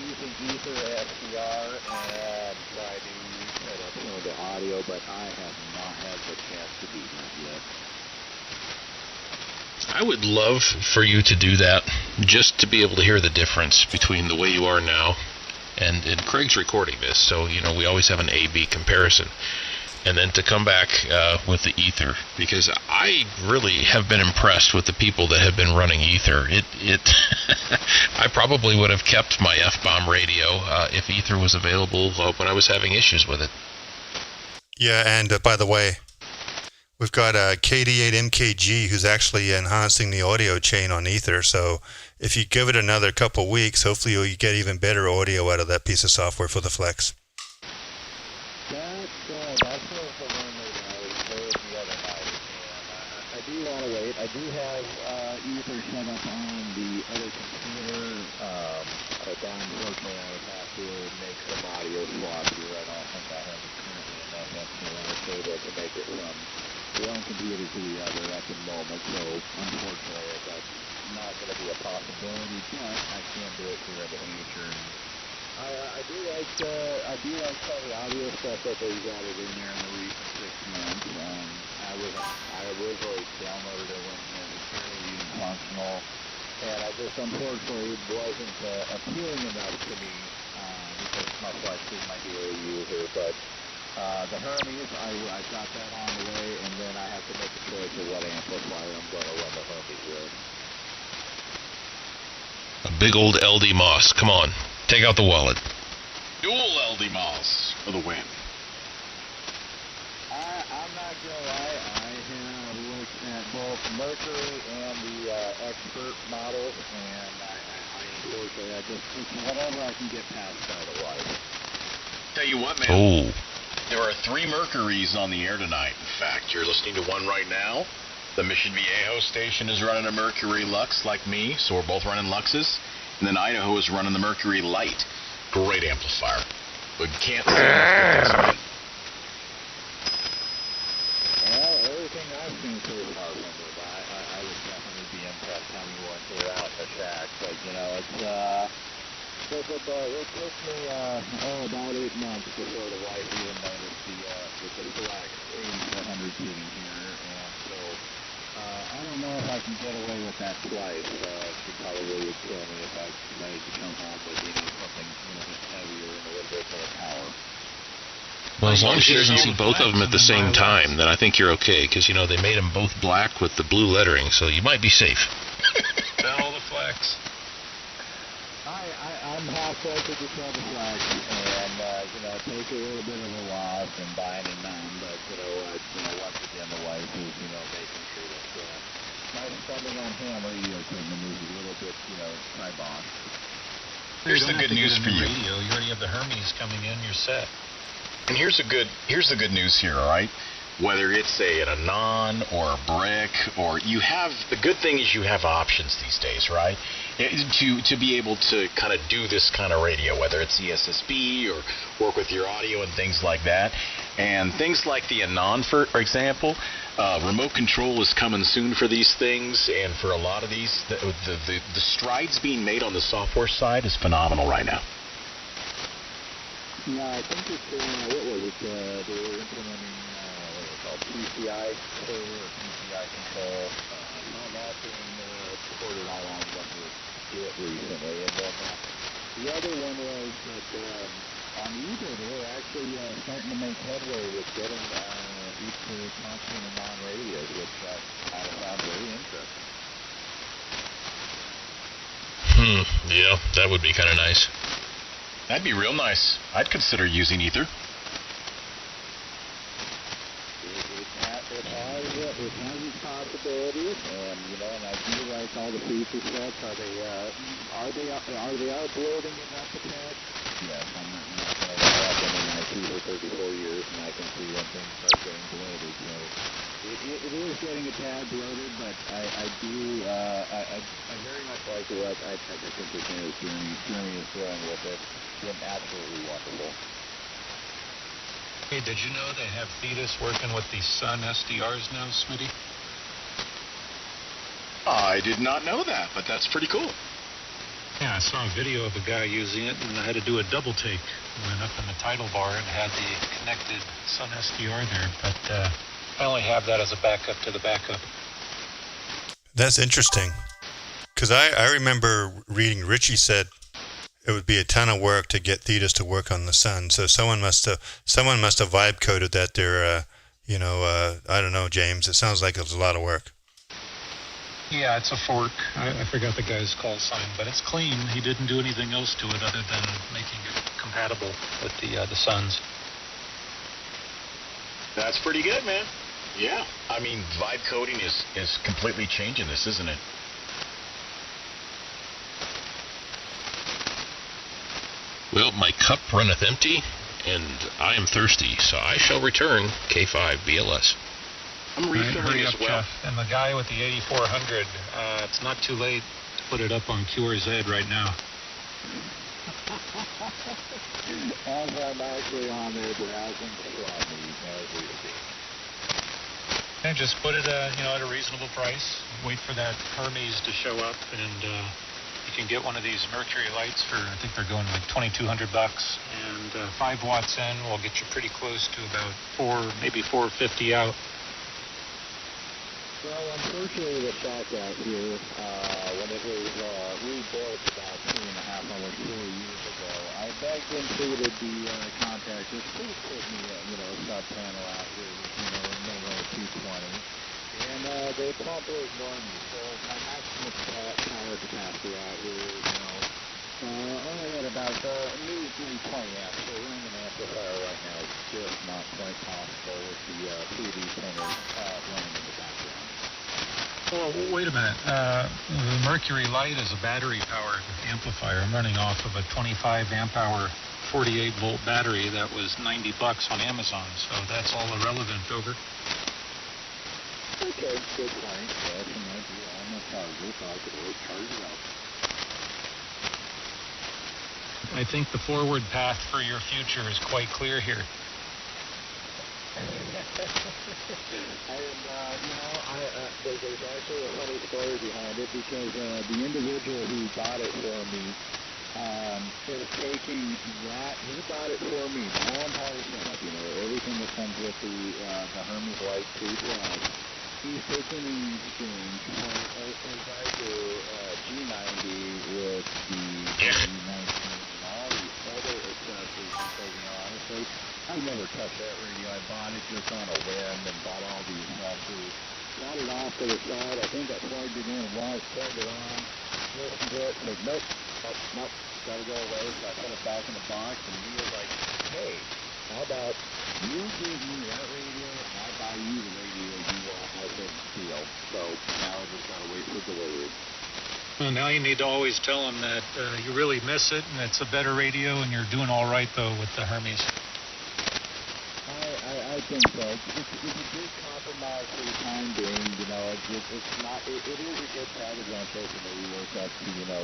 using Ether SDR and try to set up some of the audio, but I have not had the chance to do that yet. I would love for you to do that, just to be able to hear the difference between the way you are now and Craig's recording this, so we always have an A-B comparison, and then to come back with the Ether, because I really have been impressed with the people that have been running Ether. I probably would have kept my F-bomb radio if Ether was available when I was having issues with it. Yeah, and by the way, we've got a KD8MKG who's actually enhancing the audio chain on Ether, so if you give it another couple weeks, hopefully you'll get even better audio out of that piece of software for the Flex. That's what the rumor that I was told the other night, and I do want to wait. I do have Ether set up on the other computer. Unfortunately, I would have to make some audio swaps here. I don't think I have currently enough extra cable to make it from one computer to the other at the moment, so unfortunately that's not going to be a possibility, but I can do it here in the future. I do like some of the audio stuff that they've added in there in the recent 6 months. I originally downloaded it when it was fairly functional, and I just unfortunately wasn't appealing enough to me because my Flex is my daily user, but the Hermes, I got that on the way, and then I have to make a choice of what amplifier I'm going to run the Hermes with. A big old LD Moss. Come on, take out the wallet. Dual LD Moss for the win. I'm not going to lie, I have looked at both Mercury and the Expert models, and unfortunately, I just pick whatever I can get past by the light. Tell you what, man. Oh. There are 3 Mercuries on the air tonight. In fact, you're listening to one right now. The Mission Viejo station is running a Mercury Lux like me, so we're both running Luxes. And then Idaho is running the Mercury Lite. Great amplifier. But can't say that twice. She probably would kill me if I decided to come home with something just heavier and a little bit more power. Well, as long as she doesn't see both of them at the same time, then I think you're okay, because, they made them both black with the blue lettering, so you might be safe. All the flags. I'm half tempted to sell the flags and, take a little bit of a loss and buy it none, but, once again, the wife is, making sure that my spending on hammer equipment is a little bit, kibosh. Here's the good news for you. Radio. You already have the Hermes coming in, you're set. And here's the good news here, all right? Whether it's an Anan or a brick, or the good thing is you have options these days, right? To be able to kind of do this kind of radio, whether it's ESSB or work with your audio and things like that. And things like the Anan, for example, remote control is coming soon for these things, and for a lot of these, the strides being made on the software side is phenomenal right now. Yeah, I think it's, what was it, they were implementing, what was it called, PCI control or PCI control, not being supported all on what was it recently, and then the other one was that on eBay they were actually starting to make headway with getting these constant and non-radios, which I found very interesting. Yeah, that would be kind of nice. That'd be real nice. I'd consider using either. It has its possibilities, and and I do like all the feature sets. Are they uploading enough to patch? Yes, I'm not going to let up in IT for 34 years, and I can see when things start getting bloated. So it is getting a tad bloated, but I very much like what I think the Jeremy is doing with it. It's absolutely wonderful. Hey, did you know they have Thetis working with the SunSDRs now, Smitty? I did not know that, but that's pretty cool. Yeah, I saw a video of a guy using it, and I had to do a double take. I went up in the title bar and had the connected SunSDR there, but I only have that as a backup to the backup. That's interesting, because I remember reading Richie said it would be a ton of work to get Thetis to work on the Sun. So someone must have vibe coded that they're, I don't know, James. It sounds like it's a lot of work. Yeah, it's a fork. I forgot the guy's call sign, but it's clean. He didn't do anything else to it other than making it compatible with the Suns. That's pretty good, man. Yeah, I mean, vibe coding is completely changing this, isn't it? Well, my cup runneth empty, and I am thirsty, so I shall return K5 BLS. I'm refilling as well. Jeff. And the guy with the 8400, it's not too late to put it up on QRZ right now. As I'm actually on there browsing And just put it, at a reasonable price. Wait for that Hermes to show up, and you can get one of these Mercury lights for, I think they're going like $2,200, and 5 watts in will get you pretty close to about maybe 450 out. Well, unfortunately, the shock out here, when it was rebuilt about 2.5, almost 4 years ago, I begged and pleaded the contractors, please put me a sub panel out here, minimum 220. And they promptly ignored me. So my maximum power capacity out here, only at about maybe 320 amps. So running an amplifier right now is just not quite possible with the 3D printer running in the background. Well, wait a minute. The Mercury Lite is a battery-powered amplifier. I'm running off of a 25 amp-hour 48-volt battery that was $90 on Amazon, so that's all irrelevant, over. Okay, good point. Yes, and I'd be on the charger, so I could always charge it up. I think the forward path for your future is quite clear here. There's actually a funny story behind it, because the individual who bought it for me is taking that. He bought it for me, the whole entire setup, everything that comes with the Hermes Lite 2 Plus. he's taking in streams, as I do, G90 with the G19 and all these other accessories, because, honestly, I never touched that radio. I bought it just on a whim and bought all these accessories. Got it off to the side. I think I plugged it in once, turned it on, listened to it, and nope, gotta go away. So I put it back in the box, and he was like, hey, how about you give me that radio, and I buy you the radio you want. I said, deal. So now I just gotta wait for delivery. Well, now you need to always tell them that you really miss it, and it's a better radio, and you're doing all right, though, with the Hermes. I think so. It's a good compromise for the time being, it's not, it is a good package on social media. That's,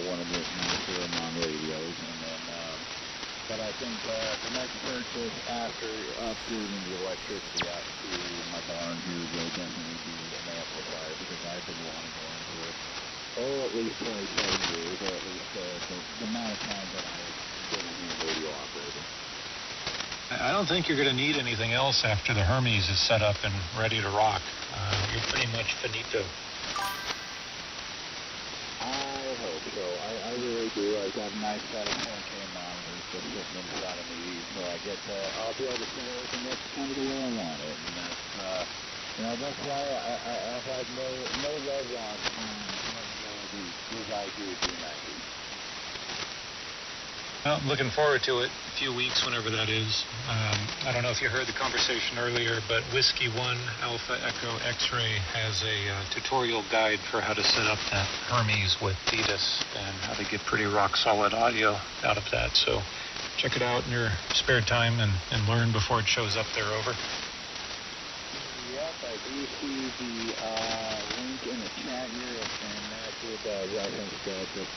one of the nicer non-radios, and then, but I think the next purchase after upgrading the electricity out to my barn here will definitely be an amplifier, because I've been wanting to go into it, at least 27 years, or at least the amount of time that I've been a radio operator. I don't think you're going to need anything else after the Hermes is set up and ready to rock. You're pretty much finito. I hope so. I really do. I've got a nice set of 4K monitors just sitting in front of me, so I'll be able to see everything that's kind of the way I want it. And that's why I've had no red loss on these ideas G90. Well, I'm looking forward to it. A few weeks, whenever that is. I don't know if you heard the conversation earlier, but Whiskey 1 Alpha Echo X-Ray has a tutorial guide for how to set up that Hermes with Thetis and how to get pretty rock-solid audio out of that. So check it out in your spare time and learn before it shows up there, over. Yep, I do see the link in the chat here, and that would reference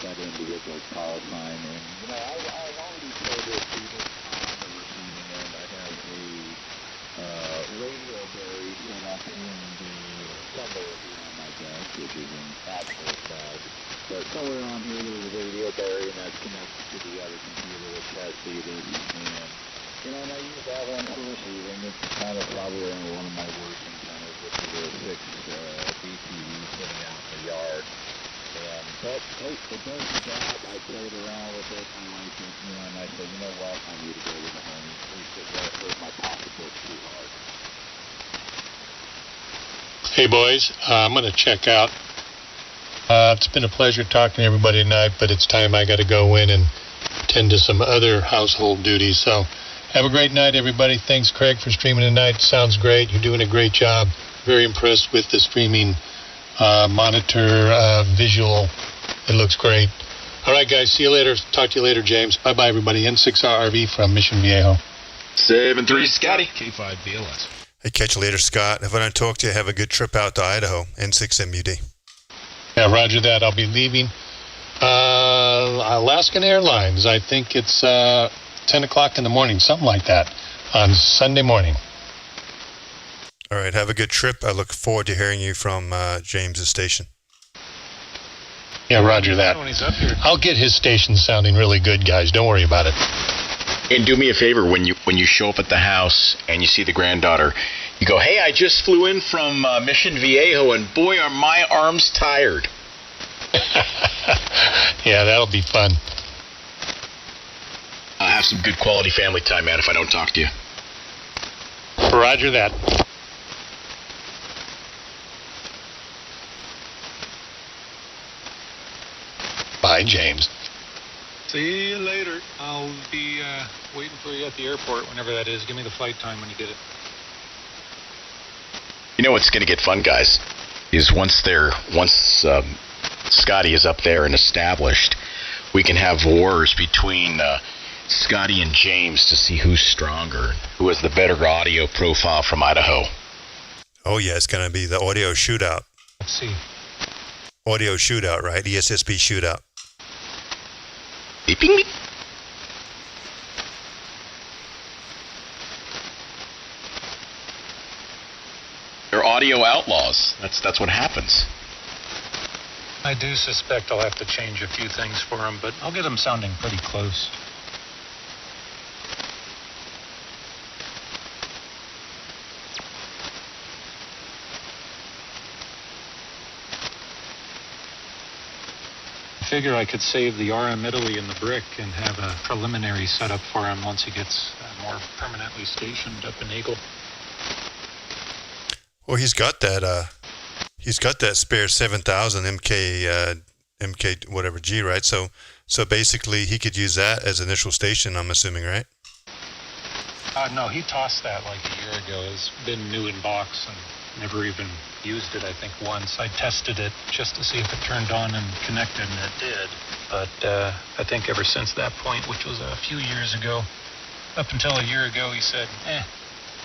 that individual's call sign. And, I've already told this people on the receiving end. I have a radio berry set up in the somewhere here on my desk, which is in absolute bad. But somewhere on here there's a radio berry, and that's connected to the other computer which has Thetis. And I use that one for receiving. It's kind of probably one of my worst antennas, which is a 6 BTV sitting out in the yard. But hey, it does the job. I played around with it. I like it. And I said, you know what? I need to go with the Hermes. At least it won't hurt my pocketbook too hard. Hey boys, I'm going to check out. It's been a pleasure talking to everybody tonight, but it's time I got to go in and tend to some other household duties. So have a great night, everybody. Thanks, Craig, for streaming tonight. Sounds great. You're doing a great job. Very impressed with the streaming monitor visual. It looks great. All right, guys. See you later. Talk to you later, James. Bye-bye, everybody. N6RRV from Mission Viejo. 7-3, Scotty. K5 BLS. Hey, catch you later, Scott. If I don't talk to you, have a good trip out to Idaho, N6MUD. Yeah, roger that. I'll be leaving Alaskan Airlines. I think it's 10 o'clock in the morning, something like that, on Sunday morning. All right, have a good trip. I look forward to hearing you from James's station. Yeah, roger that. When he's up here. I'll get his station sounding really good, guys. Don't worry about it. And do me a favor, when you show up at the house and you see the granddaughter, you go, hey, I just flew in from Mission Viejo, and boy, are my arms tired. Yeah, that'll be fun. I'll have some good quality family time, man, if I don't talk to you. Roger that. Bye, James. See you later. I'll be waiting for you at the airport whenever that is. Give me the flight time when you get it. You know what's going to get fun, guys, is once Scotty is up there and established, we can have wars between Scotty and James to see who's stronger, who has the better audio profile from Idaho. Oh, yeah, it's going to be the audio shootout. Let's see. Audio shootout, right? ESSB shootout. Beeping me. They're audio outlaws. That's what happens. I do suspect I'll have to change a few things for them, but I'll get them sounding pretty close. figure I could save the RM Italy and the brick and have a preliminary setup for him once he gets more permanently stationed up in Eagle. Well, he's got that spare 7,000 MK whatever G, right? So basically he could use that as initial station, I'm assuming, right? No, he tossed that like a year ago. It's been new in box and never even used it, I think, once. I tested it just to see if it turned on and connected, and it did. But I think ever since that point, which was a few years ago, up until a year ago, he said,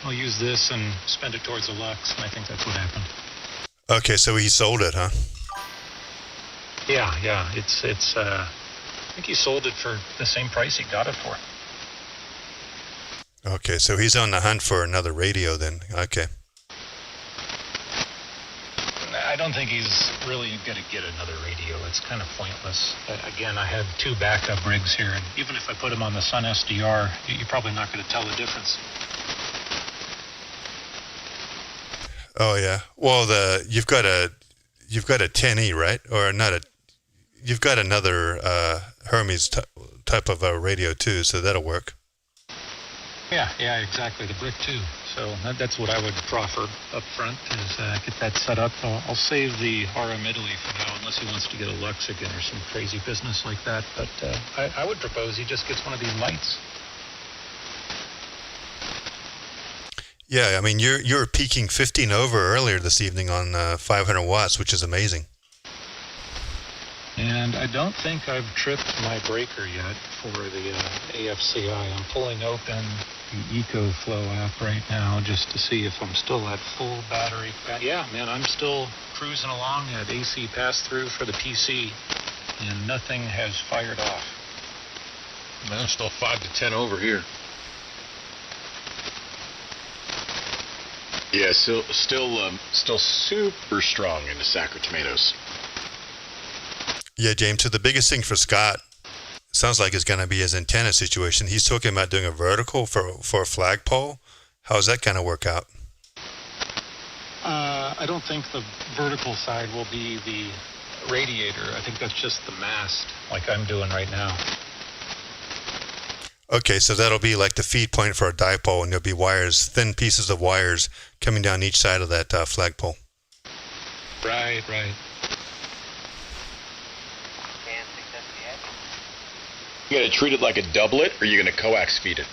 I'll use this and spend it towards a Lux, and I think that's what happened. Okay, so he sold it, huh? Yeah. It's. I think he sold it for the same price he got it for. Okay, so he's on the hunt for another radio then. Okay. I don't think he's really going to get another radio. It's kind of pointless. Again, I have 2 backup rigs here, and even if I put them on the SunSDR, you're probably not going to tell the difference. Oh yeah. Well, you've got a 10E, right? Or not a? You've got another Hermes type of a radio too, so that'll work. Yeah, exactly. The brick too. So that's what I would proffer up front is get that set up. I'll save the RM Italy for now, unless he wants to get a Lux again or some crazy business like that. But I would propose he just gets one of these lights. Yeah, I mean you're peaking 15 over earlier this evening on 500 watts, which is amazing. And I don't think I've tripped my breaker yet for the AFCI. I'm pulling open the EcoFlow app right now just to see if I'm still at full battery. Yeah, man, I'm still cruising along at AC pass-through for the PC, and nothing has fired off. Man, I'm still 5 to 10 over here. Yeah, still super strong in the sack of tomatoes. Yeah, James, so the biggest thing for Scott sounds like it's going to be his antenna situation. He's talking about doing a vertical for a flagpole. How's that going to work out? I don't think the vertical side will be the radiator. I think that's just the mast, like I'm doing right now. Okay, so that'll be like the feed point for a dipole, and there'll be wires, thin pieces of wires coming down each side of that flagpole. Right. You gonna treat it like a doublet, or you gonna coax feed it?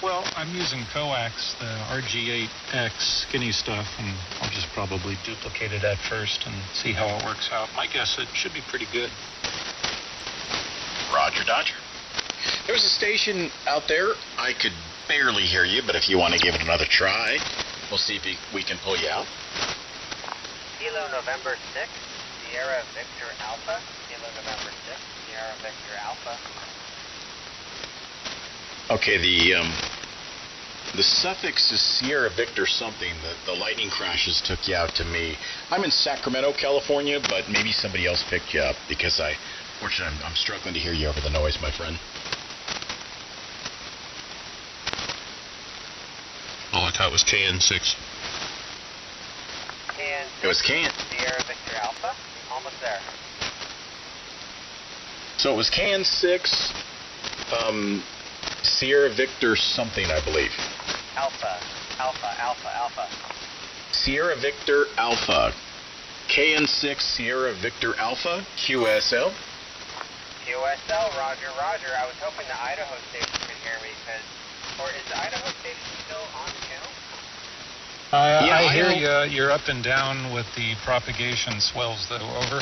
Well, I'm using coax, the RG8X skinny stuff, and I'll just probably duplicate it at first and see how it works out. My guess it should be pretty good. Roger, Dodger. There was a station out there. I could barely hear you, but if you want to give it another try, we'll see if we can pull you out. Kilo November 6, Sierra Victor Alpha. Kilo November 6, Sierra Victor Alpha. Okay, the suffix is Sierra Victor something. The lightning crashes took you out to me. I'm in Sacramento, California, but maybe somebody else picked you up because fortunately, I'm struggling to hear you over the noise, my friend. Oh, I thought it was KN6. It was KN. Sierra Victor Alpha. Almost there. So it was KN6, Sierra Victor something, I believe. Alpha. Sierra Victor Alpha. KN6 Sierra Victor Alpha, QSL. QSL, Roger. I was hoping the Idaho station could hear me, or is the Idaho station still on the channel? I hear you. You're up and down with the propagation swells, though. Over.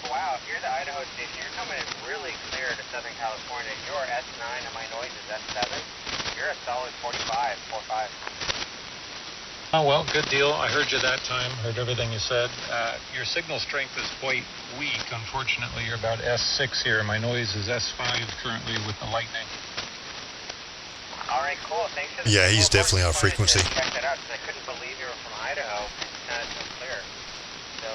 Wow, if you're the Idaho station, you're coming in really clear to Southern California. You're S9 and my noise is S7. You're a solid 45. Oh, well, good deal. I heard you that time. Heard everything you said. Your signal strength is quite weak. Unfortunately, you're about S6 here. My noise is S5 currently with the lightning. All right, cool. Thanks for the Yeah, he's definitely on frequency. Check that out because I couldn't believe you were from Idaho. It sounded so clear. So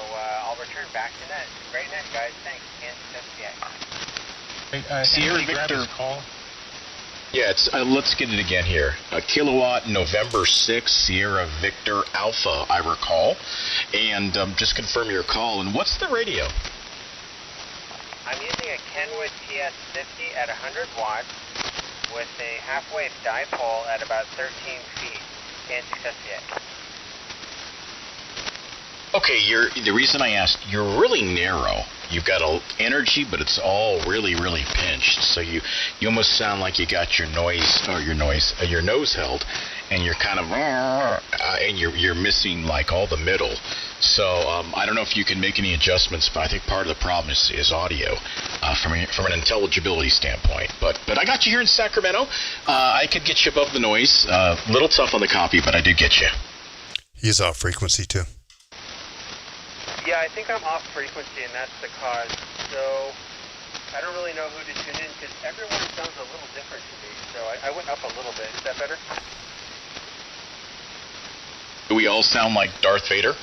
I'll return back to net. Great net, guys. Thanks. Kansas SDA. Sierra Victor. Call. Yeah, it's let's get it again here. Kilowatt November 6 Sierra Victor Alpha, I recall. And just confirm your call. And what's the radio? I'm using a Kenwood TS50 at 100 watts with a half-wave dipole at about 13 feet. Can't SDA. Okay, the reason I asked, you're really narrow. You've got energy, but it's all really, really pinched. So you almost sound like you got your nose held, and you're kind of and you're missing like all the middle. So I don't know if you can make any adjustments, but I think part of the problem is audio from an intelligibility standpoint. But I got you here in Sacramento. I could get you above the noise. Little tough on the copy, but I did get you. He's off frequency too. Yeah, I think I'm off frequency, and that's the cause. So I don't really know who to tune in because everyone sounds a little different to me. So I went up a little bit. Is that better? Do we all sound like Darth Vader?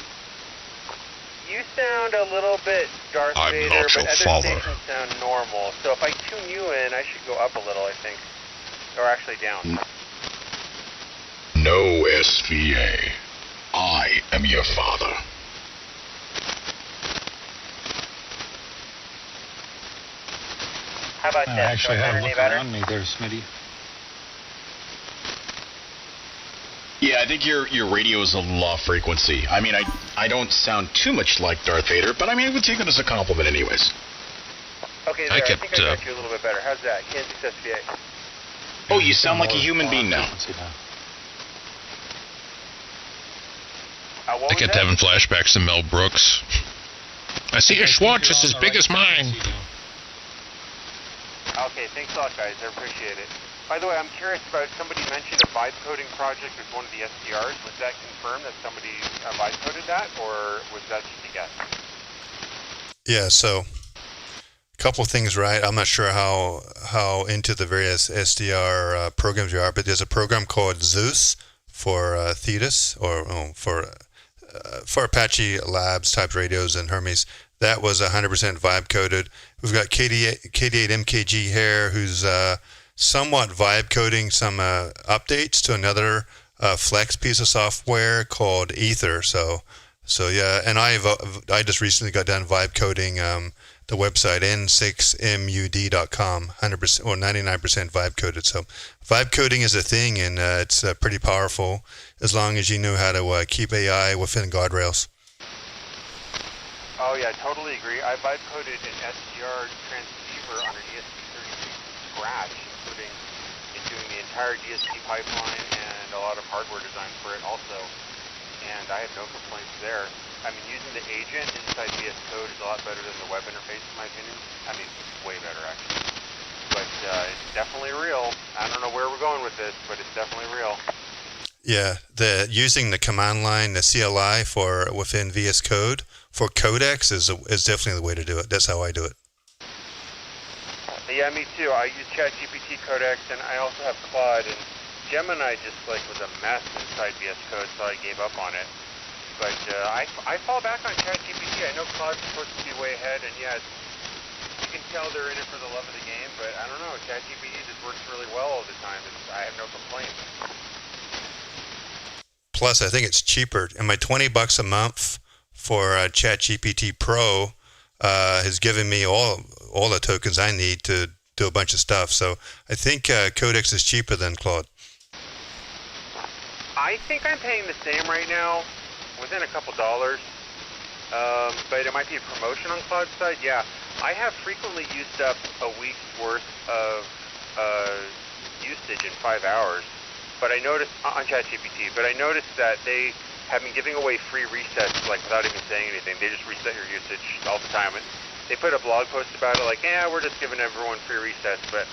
You sound a little bit Darth Vader, but other stations sound normal. So if I tune you in, I should go up a little, I think. Or actually down. No, SVA. I am your father. How about I this? actually had a look better? around me there, Smitty. Yeah, I think your radio is a little off frequency. I mean, I don't sound too much like Darth Vader, but I mean, I would take it as a compliment anyways. Okay, there, I think I got you a little bit better. How's that? Kansas SBA. Oh, you sound like a human being now. I kept having flashbacks to Mel Brooks. I see your Schwartz is as big as mine. Okay, thanks a lot, guys. I appreciate it. By the way, I'm curious about somebody mentioned a vibe coding project with one of the SDRs. Was that confirmed that somebody vibe coded that, or was that just a guess? Yeah, so a couple of things, right? I'm not sure how into the various SDR programs you are, but there's a program called Zeus for Thetis, or for Apache Labs type radios and Hermes. That was 100% vibe coded. We've got KD8 MKG here, who's somewhat vibe coding some updates to another Flex piece of software called Ether. So yeah, and I just recently got done vibe coding the website n6mud.com, 100% or 99% vibe coded. So vibe coding is a thing, and it's pretty powerful as long as you know how to keep AI within guardrails. Oh yeah, I totally agree. I vibe coded an SDR transceiver on an ESP32 from scratch, including doing the entire DSP pipeline and a lot of hardware design for it also. And I had no complaints there. I mean, using the agent inside VS Code is a lot better than the web interface in my opinion. I mean, way better actually. But it's definitely real. I don't know where we're going with this, but it's definitely real. Yeah, using the command line, the CLI for within VS Code for codecs is definitely the way to do it. That's how I do it. Yeah, me too. I use ChatGPT codecs, and I also have Claude. And Gemini just was a mess inside VS Code, so I gave up on it. But I fall back on ChatGPT. I know Claude's supposed to be way ahead, and yeah, you can tell they're in it for the love of the game. But I don't know. ChatGPT just works really well all the time. I have no complaints. Plus, I think it's cheaper. And my $20 a month for ChatGPT Pro has given me all the tokens I need to do a bunch of stuff. So I think Codex is cheaper than Claude. I think I'm paying the same right now, within a couple dollars. But it might be a promotion on Claude's side. Yeah, I have frequently used up a week's worth of usage in 5 hours. But I noticed on ChatGPT, but I noticed that they have been giving away free resets, like without even saying anything. They just reset your usage all the time. And they put a blog post about it, like, yeah, we're just giving everyone free resets. But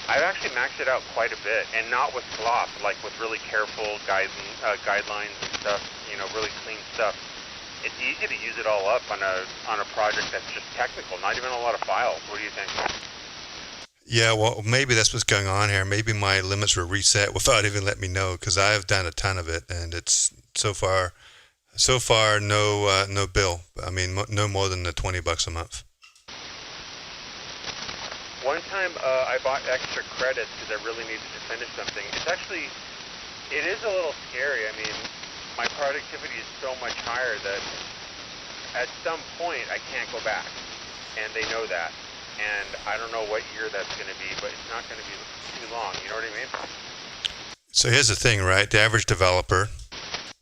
I've actually maxed it out quite a bit, and not with slop, like with really careful guidelines and stuff. You know, really clean stuff. It's easy to use it all up on a project that's just technical, not even a lot of files. What do you think? Yeah, well, maybe that's what's going on here. Maybe my limits were reset without even letting me know, because I've done a ton of it, and it's so far no bill. I mean, no more than the $20 a month. One time I bought extra credits because I really needed to finish something. It is a little scary. I mean, my productivity is so much higher that at some point I can't go back. And they know that. And I don't know what year that's going to be, but it's not going to be too long. You know what I mean? So here's the thing, right? The average developer,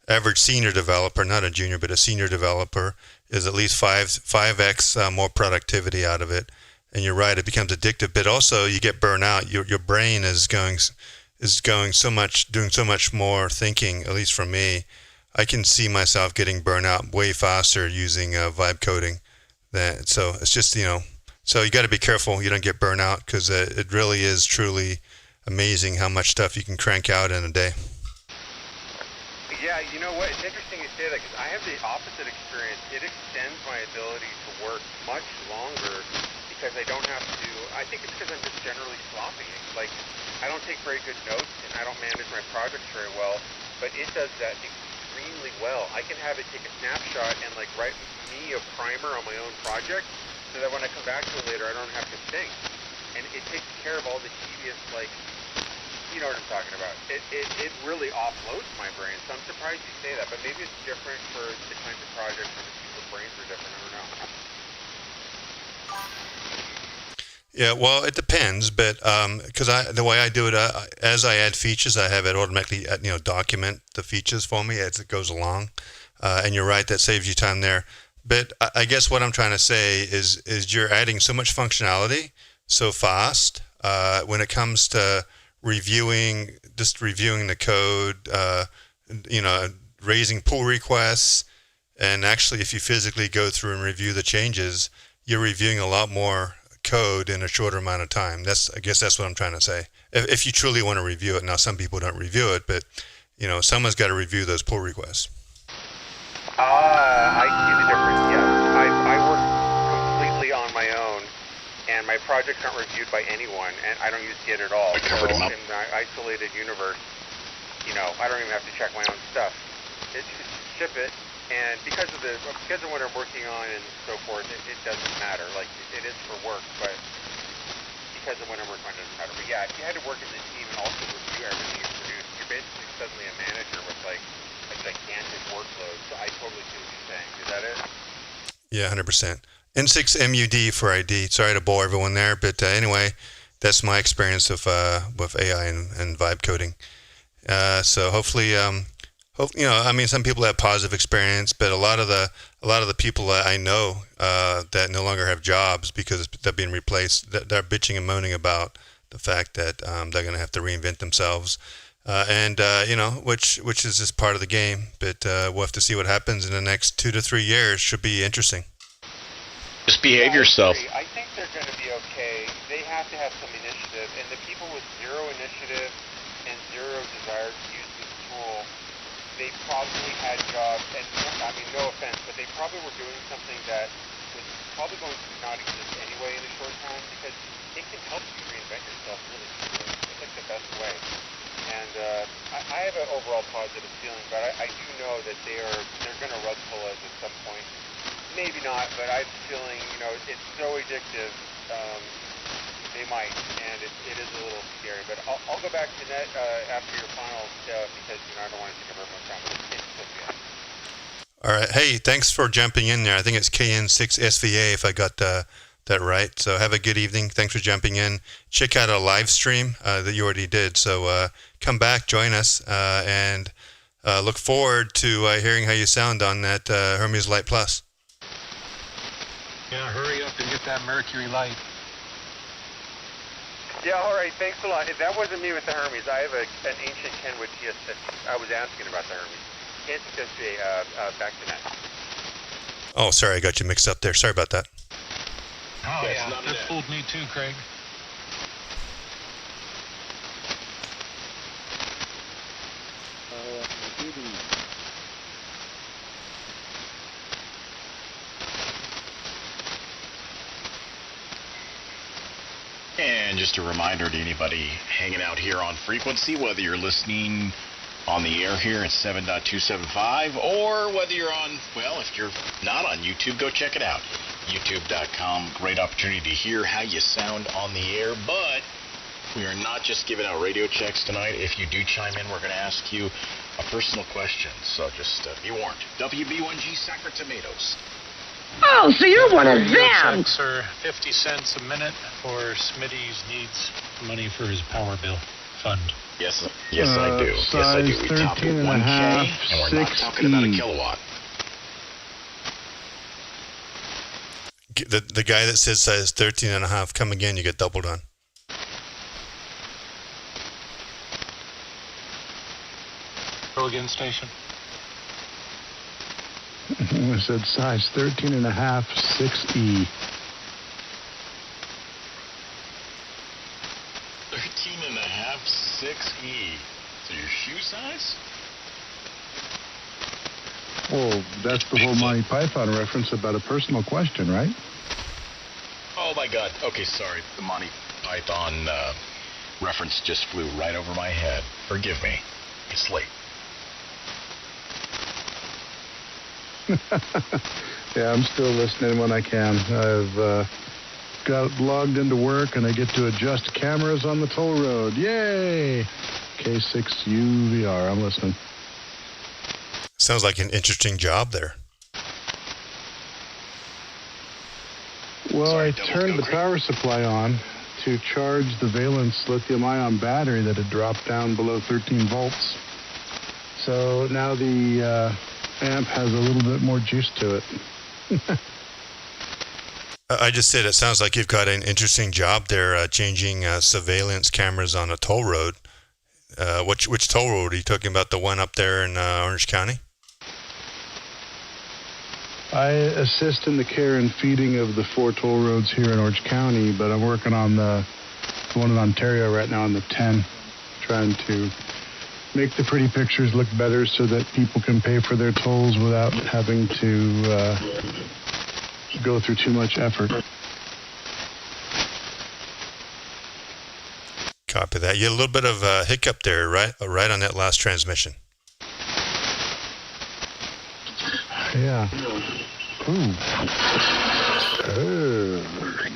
average senior developer, not a junior, but a senior developer, is at least 5x more productivity out of it. And you're right, it becomes addictive, but also you get burnout. Your brain is going doing so much more thinking. At least for me, I can see myself getting burnout way faster using vibe coding. So it's just, so you got to be careful you don't get burnout, because it really is truly amazing how much stuff you can crank out in a day. Yeah, you know what? It's interesting you say that, because I have the opposite experience. It extends my ability to work much longer because I don't have to. I think it's because I'm just generally sloppy. Like, I don't take very good notes and I don't manage my projects very well, but it does that extremely well. I can have it take a snapshot and like write me a primer on my own project so that when I come back to it later, I don't have to think. And it takes care of all the tedious, like, you know what I'm talking about. It really offloads my brain, so I'm surprised you say that, but maybe it's different for the kinds of projects and the people's brains are different, I don't know. Yeah, well, it depends, but because the way I do it, as I add features, I have it automatically document the features for me as it goes along. And you're right, that saves you time there. But I guess what I'm trying to say is you're adding so much functionality so fast when it comes to reviewing the code, raising pull requests, and actually if you physically go through and review the changes, you're reviewing a lot more code in a shorter amount of time. I guess that's what I'm trying to say. If you truly want to review it. Now, some people don't review it, but someone's got to review those pull requests. I see the difference. Yes, I work completely on my own, and my projects aren't reviewed by anyone, and I don't use Git at all. So in my isolated universe, I don't even have to check my own stuff. It's just ship it. And because of what I'm working on and so forth, it doesn't matter. Like, it is for work, but because of what I'm working on, it doesn't matter. But yeah, if you had to work in the team and also review everything you produce, you're basically suddenly a manager with like a gigantic workload. So I totally see what you're saying. Is that it? Yeah, 100%. N6MUD for ID. Sorry to bore everyone there, but anyway, that's my experience with AI and vibe coding. So hopefully. Some people have positive experience, but a lot of the people that I know that no longer have jobs because they're being replaced, they're bitching and moaning about the fact that they're going to have to reinvent themselves, which is just part of the game. But we'll have to see what happens in the next 2 to 3 years. Should be interesting. Just behave yourself. I think they're going to be okay. They have to have some initiative, and the people with zero initiative and zero desire to use this tool, they probably had jobs, and no offense, but they probably were doing something that was probably going to not exist anyway in a short time, because it can help you reinvent yourself really quickly. It's like the best way. And I have an overall positive feeling, but I do know that they're going to rug pull us at some point. Maybe not, but I have a feeling, it's so addictive. They might, and it is a little scary. But I'll go back to net after your final because I don't want to take up everyone's time. All right. Hey, thanks for jumping in there. I think it's KN6SVA if I got that right. So have a good evening. Thanks for jumping in. Check out our live stream that you already did. So come back, join us, and look forward to hearing how you sound on that Hermes Lite Plus. Yeah, hurry up and get that Mercury Lite. Yeah, all right, thanks a lot. That wasn't me with the Hermes. I have an ancient Kenwood TS50. I was asking about the Hermes. K6SVA, back to net. Oh, sorry, I got you mixed up there. Sorry about that. Oh, yeah, that fooled me too, Craig. And just a reminder to anybody hanging out here on frequency, whether you're listening on the air here at 7.275 or whether you're on, well, if you're not on YouTube, go check it out. youtube.com. Great opportunity to hear how you sound on the air, but we are not just giving out radio checks tonight. If you do chime in, we're going to ask you a personal question, so just be warned. WB1G Sacred Tomatoes. Oh, so you're one of them. Checks are 50 cents a minute for Smitty's needs money for his power bill fund. Yes, I do. Yes, I do. We top at 1K, and we're not talking about a kilowatt. The guy that says size 13.5, come again, you get doubled on. Go again, station. I said size 13.5, 6E. 13.5, 6E. So your shoe size? Well, that's the whole Monty Python reference about a personal question, right? Oh my God. Okay, sorry. The Monty Python reference just flew right over my head. Forgive me. It's late. Yeah, I'm still listening when I can. I've got logged into work and I get to adjust cameras on the toll road. Yay! K6UVR, I'm listening. Sounds like an interesting job there. Well, I turned the power supply on to charge the valence lithium-ion battery that had dropped down below 13 volts. So now the amp has a little bit more juice to it. I just said it sounds like you've got an interesting job there, changing surveillance cameras on a toll road. Which toll road are you talking about? The one up there in Orange County? I assist in the care and feeding of the 4 toll roads here in Orange County, but I'm working on the one in Ontario right now on the 10, trying to make the pretty pictures look better so that people can pay for their tolls without having to go through too much effort. Copy that. You had a little bit of a hiccup there, right on that last transmission. Yeah. Ooh. Oh,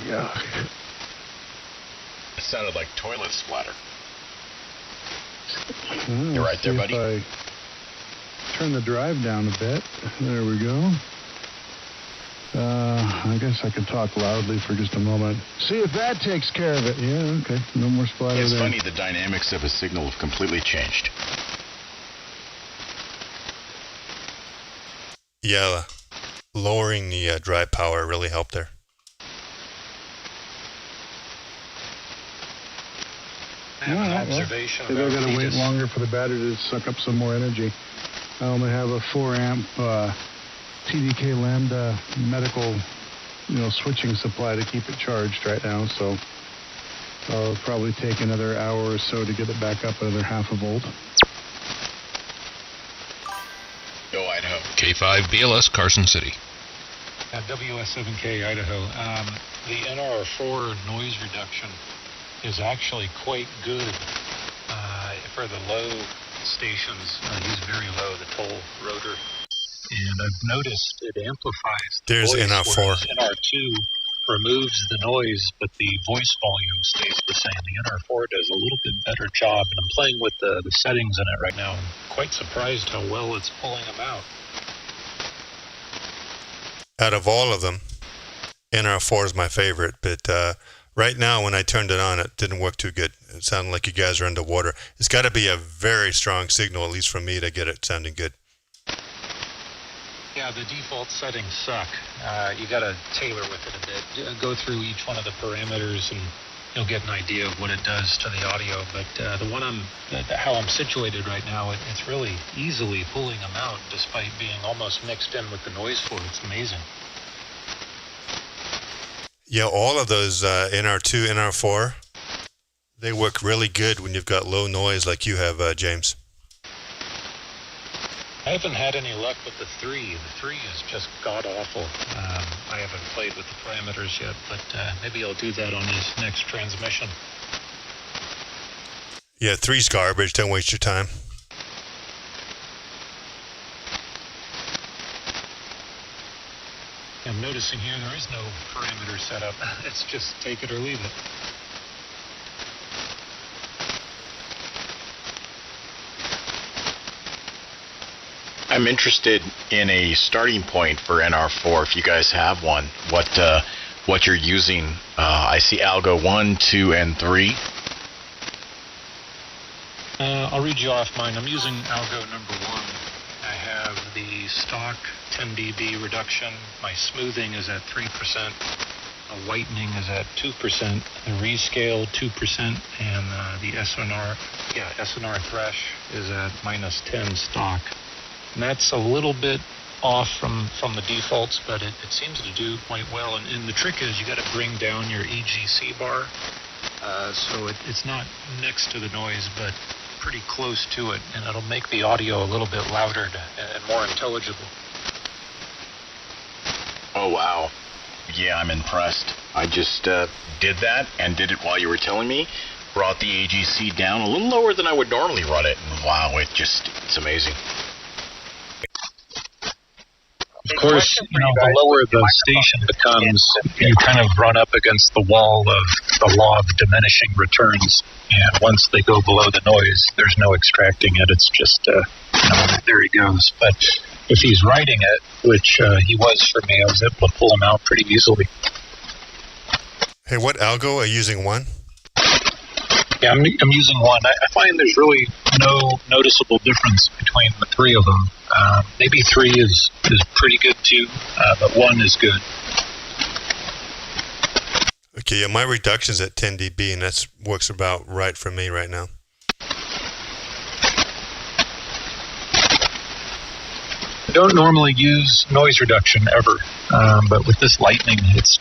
yuck. It sounded like toilet splatter. Oh, You're right there, buddy. If I turn the drive down a bit. There we go. I guess I could talk loudly for just a moment. See if that takes care of it. Yeah, okay. No more splatter It's there. funny, the dynamics of a signal have completely changed. Yeah, lowering the drive power really helped there. I have an observation Maybe I've about got to wait Thetis. longer for the battery to suck up some more energy. I only have a 4 amp TDK Lambda medical, switching supply to keep it charged right now. So I'll probably take another hour or so to get it back up another half a volt. Go Idaho. K5 BLS Carson City. At WS7K Idaho, the NR4 noise reduction is actually quite good for the low stations. Use very low, the toll rotor. And I've noticed it amplifies the There's voice, NR4. whereas NR2 removes the noise, but the voice volume stays the same. The NR4 does a little bit better job, and I'm playing with the settings in it right now. I'm quite surprised how well it's pulling them out. Out of all of them, NR4 is my favorite, but right now when I turned it on, it didn't work too good. It sounded like you guys are underwater. It's got to be a very strong signal, at least for me, to get it sounding good. Yeah, the default settings suck. You got to tailor with it a bit. Go through each one of the parameters, and you'll get an idea of what it does to the audio. But the one how I'm situated right now, it's really easily pulling them out, despite being almost mixed in with the noise floor. It's amazing. Yeah, all of those NR2, NR4, they work really good when you've got low noise like you have, James. I haven't had any luck with the 3. The 3 is just god-awful. I haven't played with the parameters yet, but maybe I'll do that on this next transmission. Yeah, 3's garbage. Don't waste your time. I'm noticing here there is no parameter set up. It's just take it or leave it. I'm interested in a starting point for NR4, if you guys have one. What you're using. I see Algo 1, 2, and 3. I'll read you off mine. I'm using Algo number 1. I have the stock 10 dB reduction. My smoothing is at 3%. The whitening is at 2%. The rescale 2%, and the SNR thresh is at -10 stock. And that's a little bit off from the defaults, but it seems to do quite well. And the trick is you got to bring down your EGC bar, so it's not next to the noise, but pretty close to it, and it'll make the audio a little bit louder and more intelligible. Oh, wow. Yeah, I'm impressed. I just did that, and did it while you were telling me. Brought the AGC down a little lower than I would normally run it. And wow, it's amazing. Of course, the lower the station becomes, you kind of run up against the wall of the law of diminishing returns. And once they go below the noise, there's no extracting it. It's just, there he goes. But if he's writing it, which he was for me, I was able to pull him out pretty easily. Hey, what algo are you using? 1? Yeah, I'm using 1. I find there's really no noticeable difference between the 3 of them. Maybe 3 is pretty good too, but 1 is good. Okay, yeah, my reduction's at 10 dB, and that works about right for me right now. I don't normally use noise reduction ever, but with this lightning, it's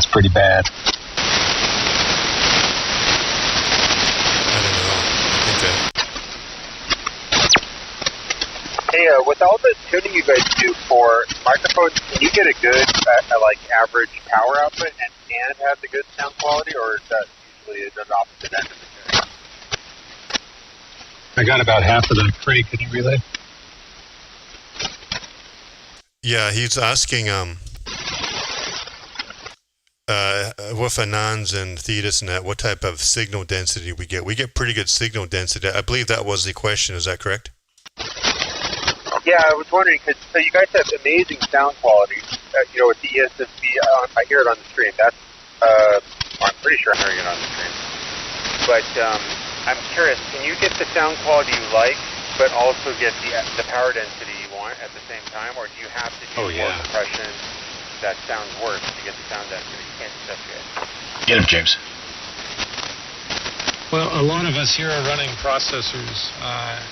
pretty bad. Hey, with all the tuning you guys do for microphones, can you get a good, average power output and have the good sound quality, or is that usually the opposite end of the thing? I got about half of that. Craig, can you relay? Yeah, he's asking with Anans and Thetis and that, what type of signal density we get. We get pretty good signal density. I believe that was the question. Is that correct? Yeah, I was wondering, because so you guys have amazing sound quality, with the ESSB. I hear it on the stream. I'm pretty sure I'm hearing it on the stream. But I'm curious, can you get the sound quality you like, but also get the power density you want at the same time, or do you have to do more compression that sounds worse to get the sound density? You can't do that good. Get him, James. Well, a lot of us here are running processors.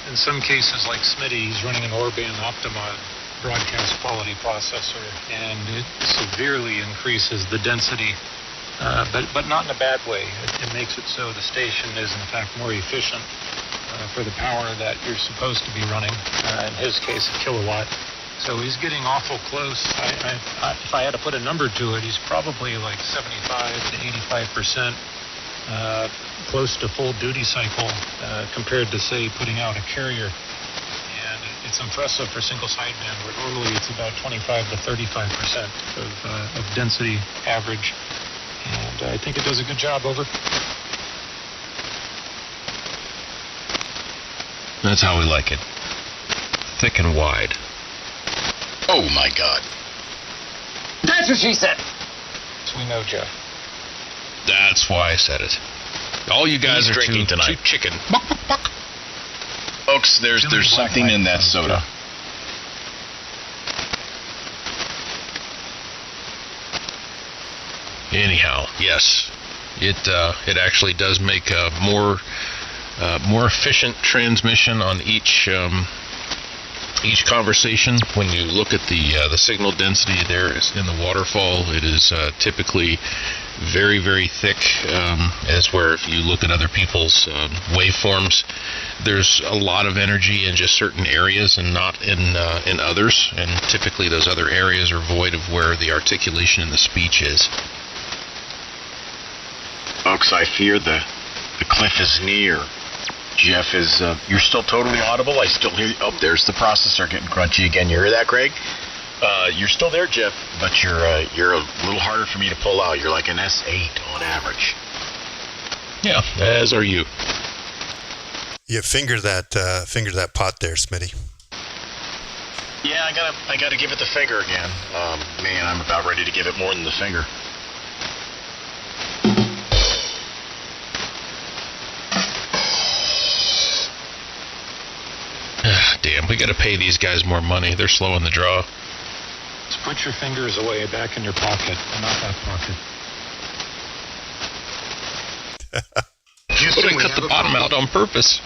In some cases, like Smitty, he's running an Orban Optima broadcast quality processor, and it severely increases the density, but not in a bad way. It makes it so the station is, in fact, more efficient for the power that you're supposed to be running. In his case, a kilowatt. So he's getting awful close. If I had to put a number to it, he's probably like 75 to 85%. Close to full duty cycle compared to, say, putting out a carrier. And it's impressive for single sideband, where normally it's about 25 to 35% of density average. And I think it does a good job. Over. That's how we like it. Thick and wide. Oh my God. That's what she said. So we know, Jeff. That's why I said it. All you guys are drinking tonight. Too chicken. Folks, there's something in that soda. Anyhow, yes, it actually does make a more efficient transmission on each conversation. When you look at the signal density there in the waterfall, it is typically very, very thick, as where if you look at other people's waveforms, there's a lot of energy in just certain areas and not in others, and typically those other areas are void of where the articulation in the speech is. Folks, I fear the cliff is near. Jeff you're still totally audible. I still hear you. Oh, there's the processor getting crunchy again. You hear that, Greg? You're still there, Jeff, but you're a little harder for me to pull out. You're like an S8 on average. Yeah, as are you. Yeah, finger that pot there, Smitty. Yeah, I gotta give it the finger again. Man, I'm about ready to give it more than the finger. Damn, we gotta pay these guys more money. They're slowing the draw. Just put your fingers away back in your pocket, and not that pocket. But I cut the bottom out on purpose.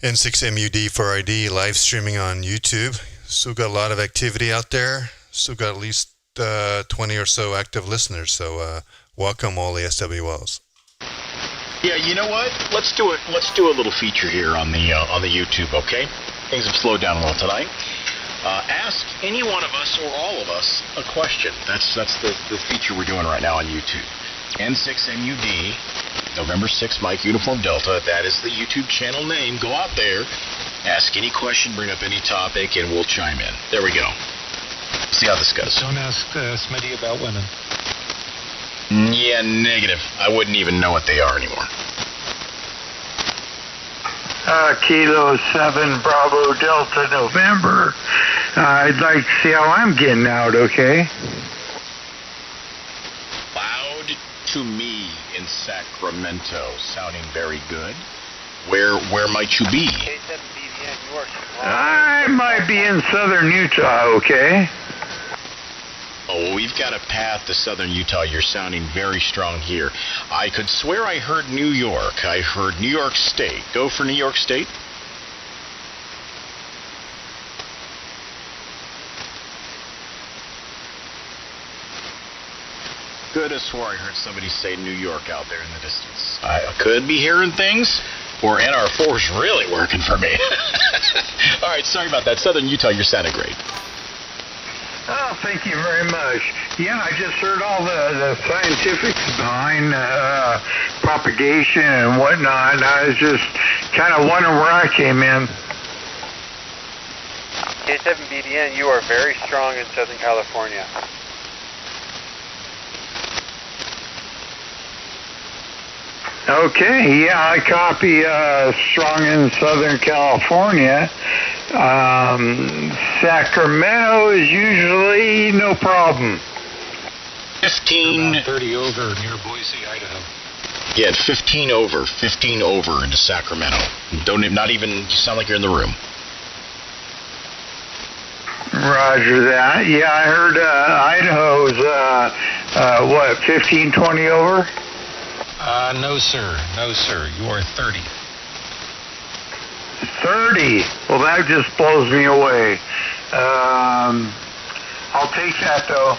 N6MUD for ID live streaming on YouTube. Still got a lot of activity out there. Still got at least 20 or so active listeners. So welcome all the SWLs. Yeah, you know what? Let's do a little feature here on the YouTube, okay? Things have slowed down a little tonight. Ask any one of us or all of us a question. That's the feature we're doing right now on YouTube. N6MUD, November 6 Mike Uniform Delta. That is the YouTube channel name. Go out there, ask any question, bring up any topic, and we'll chime in. There we go. See how this goes. Don't ask Smitty about women. Yeah, negative. I wouldn't even know what they are anymore. Kilo 7 Bravo Delta November. I'd like to see how I'm getting out, okay? Loud to me in Sacramento, sounding very good. Where might you be? I might be in southern Utah, okay? Oh, we've got a path to southern Utah. You're sounding very strong here. I could swear I heard New York. I heard New York State. Go for New York State. Could have swore I heard somebody say New York out there in the distance. I could be hearing things, or NR4's really working for me. All right, sorry about that. Southern Utah, you're sounding great. Oh, thank you very much. Yeah, I just heard all the scientifics behind propagation and whatnot, and I was just kind of wondering where I came in. K7BDN, you are very strong in Southern California. Okay, yeah, I copy strong in Southern California. Sacramento is usually no problem. 15. 30 over near Boise, Idaho. Yeah, 15 over into Sacramento. Not even, you sound like you're in the room. Roger that. Yeah, I heard Idaho's, 15, 20 over? No, sir. No, sir. You are 30. 30? Well, that just blows me away. I'll take that, though.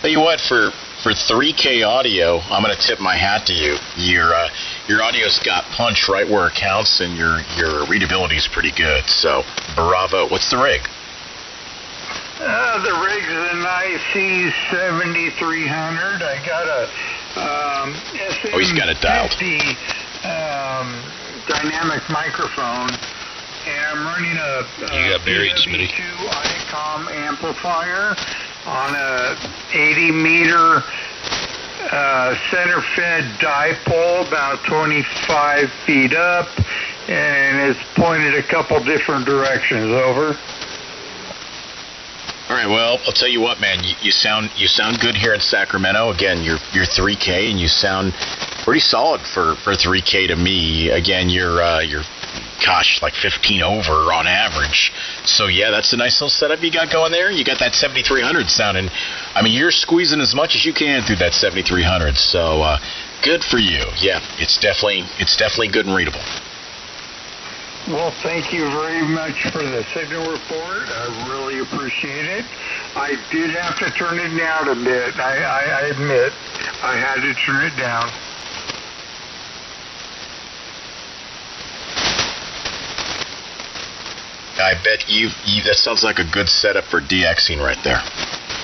Tell you what, for 3K audio, I'm going to tip my hat to you. Your audio's got punch right where it counts, and your readability is pretty good. So, bravo. What's the rig? The rig's an IC7300. I got a SM50 he's got it dialed. Dynamic microphone, and I'm running a you got buried, Smitty. W2 ICOM amplifier on a 80-meter center-fed dipole, about 25 feet up, and it's pointed a couple different directions. Over. All right, well, I'll tell you what, man. You sound good here in Sacramento. Again, you're 3K, and you sound pretty solid for 3K to me. Again, you're gosh, like 15 over on average. So yeah, that's a nice little setup you got going there. You got that 7300 sounding. I mean, you're squeezing as much as you can through that 7300. So good for you. Yeah, it's definitely good and readable. Well, thank you very much for the signal report. I really appreciate it. I did have to turn it down a bit. I admit I had to turn it down. I bet you that sounds like a good setup for DXing right there.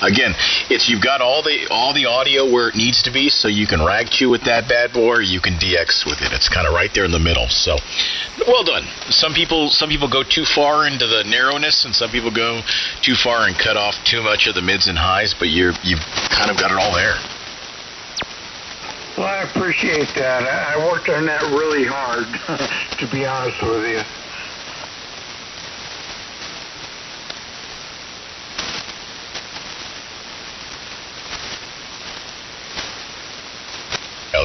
Again, you've got all the audio where it needs to be, so you can rag chew with that bad boy, or you can DX with it. It's kind of right there in the middle. So, well done. Some people go too far into the narrowness, and some people go too far and cut off too much of the mids and highs. But you've kind of got it all there. Well, I appreciate that. I worked on that really hard, to be honest with you.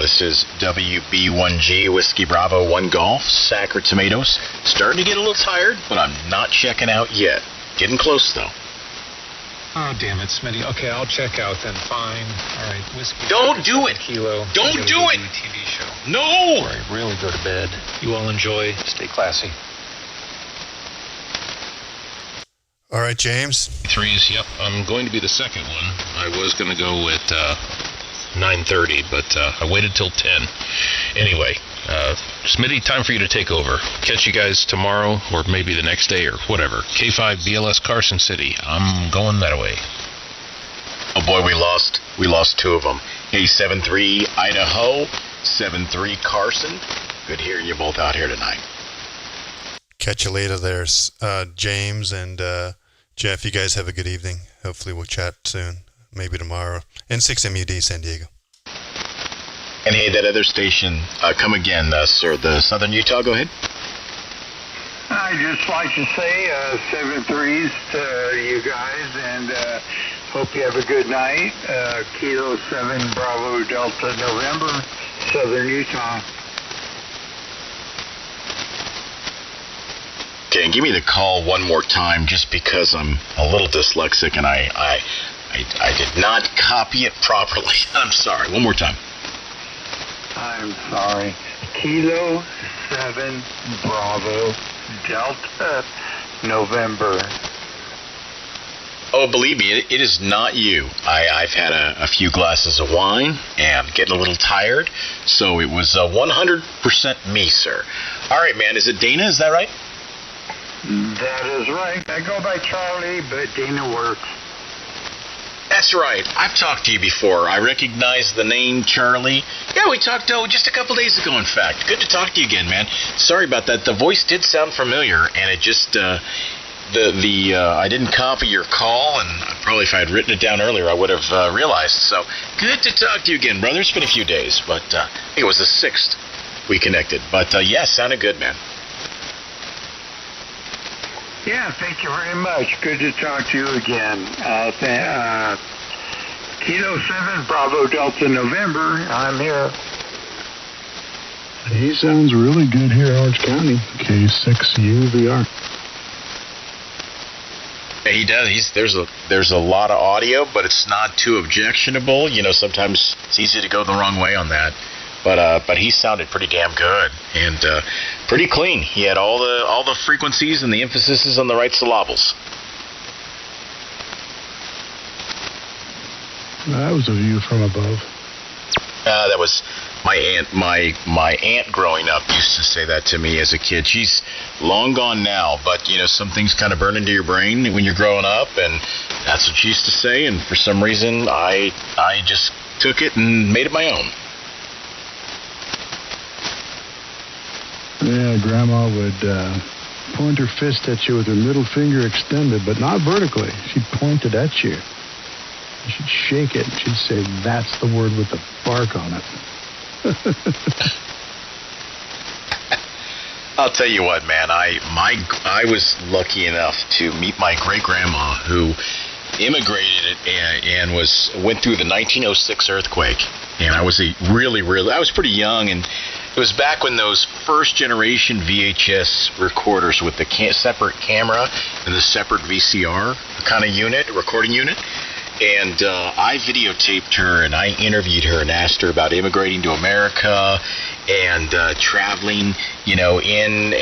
This is WB1G Whiskey Bravo 1 Golf, Sacker Tomatoes. Starting to get a little tired, but I'm not checking out yet. Getting close, though. Oh, damn it, Smitty. Okay, I'll check out then. Fine. All right, whiskey. Don't do it! Kilo. Don't do it! TV show. No! All right, really go to bed. You all enjoy. Stay classy. All right, James. Threes, yep. I'm going to be the second one. I was going to go with 9:30, but I waited till 10. Anyway, Smitty, time for you to take over. Catch you guys tomorrow, or maybe the next day, or whatever. K5 BLS Carson City. I'm going that way. Oh boy, we lost two of them. Hey, 7-3 Idaho, 7-3 Carson. Good hearing you both out here tonight. Catch you later there, James and Jeff. You guys have a good evening. Hopefully we'll chat soon. Maybe tomorrow. And 6MUD San Diego. And hey, that other station, come again, sir. The Southern Utah, go ahead. I'd just like to say 7-3s to you guys, and hope you have a good night. Kilo 7 Bravo Delta November, Southern Utah. Okay, and give me the call one more time, just because I'm a little dyslexic and I did not copy it properly. I'm sorry. One more time. I'm sorry. Kilo 7 Bravo Delta November. Oh, believe me, it is not you. I've had a few glasses of wine and getting a little tired, so it was 100% me, sir. All right, man. Is it Dana? Is that right? That is right. I go by Charlie, but Dana works. That's right. I've talked to you before. I recognize the name Charlie. Yeah, we talked just a couple days ago, in fact. Good to talk to you again, man. Sorry about that. The voice did sound familiar, and it just I didn't copy your call, and probably if I had written it down earlier, I would have realized. So good to talk to you again, brother. It's been a few days, but I think it was the 6th we connected. But yeah, sounded good, man. Yeah, thank you very much. Good to talk to you again. Kilo 7 Bravo Delta November. I'm here. He sounds really good here in Orange County. K6UVR. Yeah, he does. There's a lot of audio, but it's not too objectionable. You know, sometimes it's easy to go the wrong way on that. But he sounded pretty damn good and pretty clean. He had all the frequencies and the emphases on the right syllables. That was a view from above. That was my aunt. My aunt growing up used to say that to me as a kid. She's long gone now, but you know, some things kind of burn into your brain when you're growing up, and that's what she used to say. And for some reason, I just took it and made it my own. Yeah, Grandma would point her fist at you with her middle finger extended, but not vertically. She'd point it at you. She'd shake it, and she'd say, "That's the word with the bark on it." I'll tell you what, man. I was lucky enough to meet my great-grandma, who immigrated and went through the 1906 earthquake. And I was I was pretty young, and it was back when those first-generation VHS recorders with the separate camera and the separate VCR kind of recording unit. And I videotaped her, and I interviewed her and asked her about immigrating to America and traveling, you know, and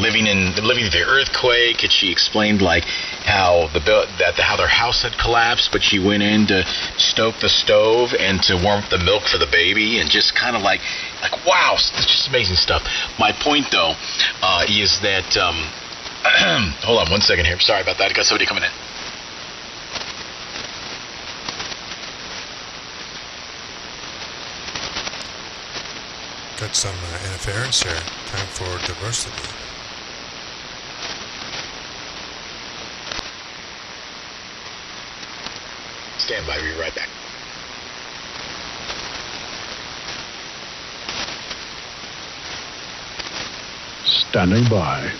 living through the earthquake. And she explained like how their house had collapsed, but she went in to stoke the stove and to warm up the milk for the baby, and just kind of like wow, it's just amazing stuff. My point though is that hold on one second here. Sorry about that. I got somebody coming in. got some interference here. Time for diversity. Stand by, be right back. Standing by.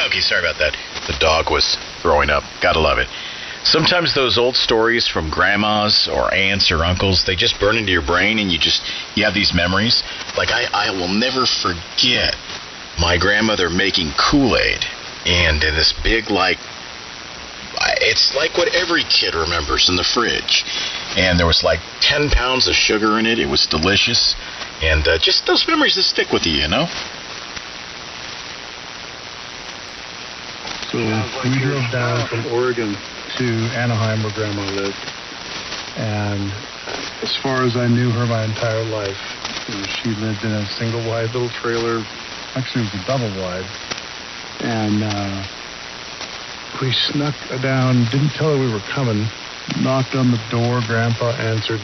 Okay, sorry about that. The dog was throwing up. Gotta love it. Sometimes those old stories from grandmas or aunts or uncles, they just burn into your brain and you have these memories. Like I will never forget my grandmother making Kool-Aid, and in this big, like, it's like what every kid remembers in the fridge. And there was like 10 pounds of sugar in it. It was delicious. And just those memories that stick with you, you know? So we drove down from Oregon to Anaheim, where Grandma lived. And as far as I knew her my entire life, she lived in a single wide little trailer. Actually, it was a double wide. And we snuck down, didn't tell her we were coming, knocked on the door. Grandpa answered,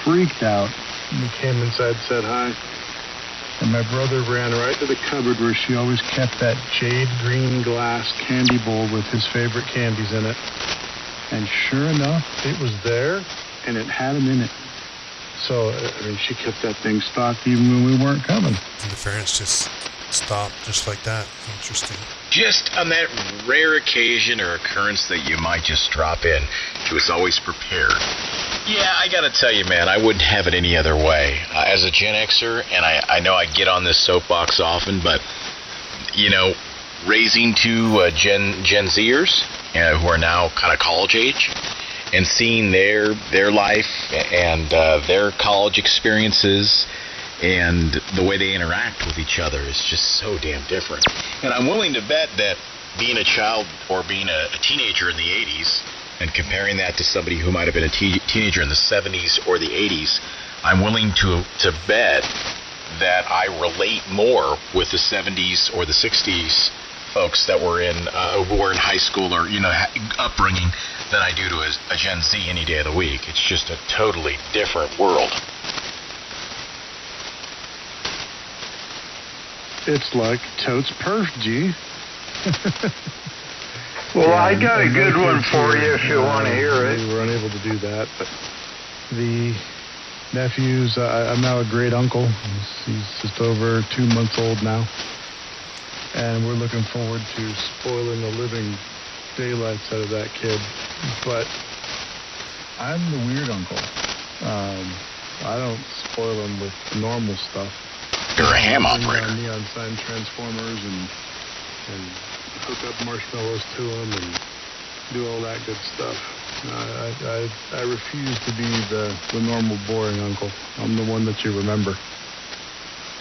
freaked out. We came inside, said hi. And my brother ran right to the cupboard where she always kept that jade green glass candy bowl with his favorite candies in it. And sure enough, it was there, and it had them in it. So, I mean, she kept that thing stocked even when we weren't coming. Interference just stopped just like that. Interesting. Just on that rare occasion or occurrence that you might just drop in, she was always prepared. Yeah, I gotta tell you, man, I wouldn't have it any other way. As a Gen Xer, and I know I get on this soapbox often, but, you know, raising two Gen Zers who are now kind of college age, and seeing their life and their college experiences and the way they interact with each other is just so damn different. And I'm willing to bet that being a child or being a teenager in the 80s and comparing that to somebody who might have been a teenager in the 70s or the 80s, I'm willing to bet that I relate more with the 70s or the 60s folks that were in who were in high school or, you know, upbringing than I do to a Gen Z any day of the week. It's just a totally different world. It's like totes perf, G. Well, I got a good one for you if you want to hear it. We were unable to do that, but the nephews, I'm now a great uncle. He's just over 2 months old now. And we're looking forward to spoiling the living daylights out of that kid. But I'm the weird uncle. I don't spoil him with normal stuff. You're a ham operator. Neon sign transformers and hook up marshmallows to them and do all that good stuff. I refuse to be the normal boring uncle. I'm the one that you remember.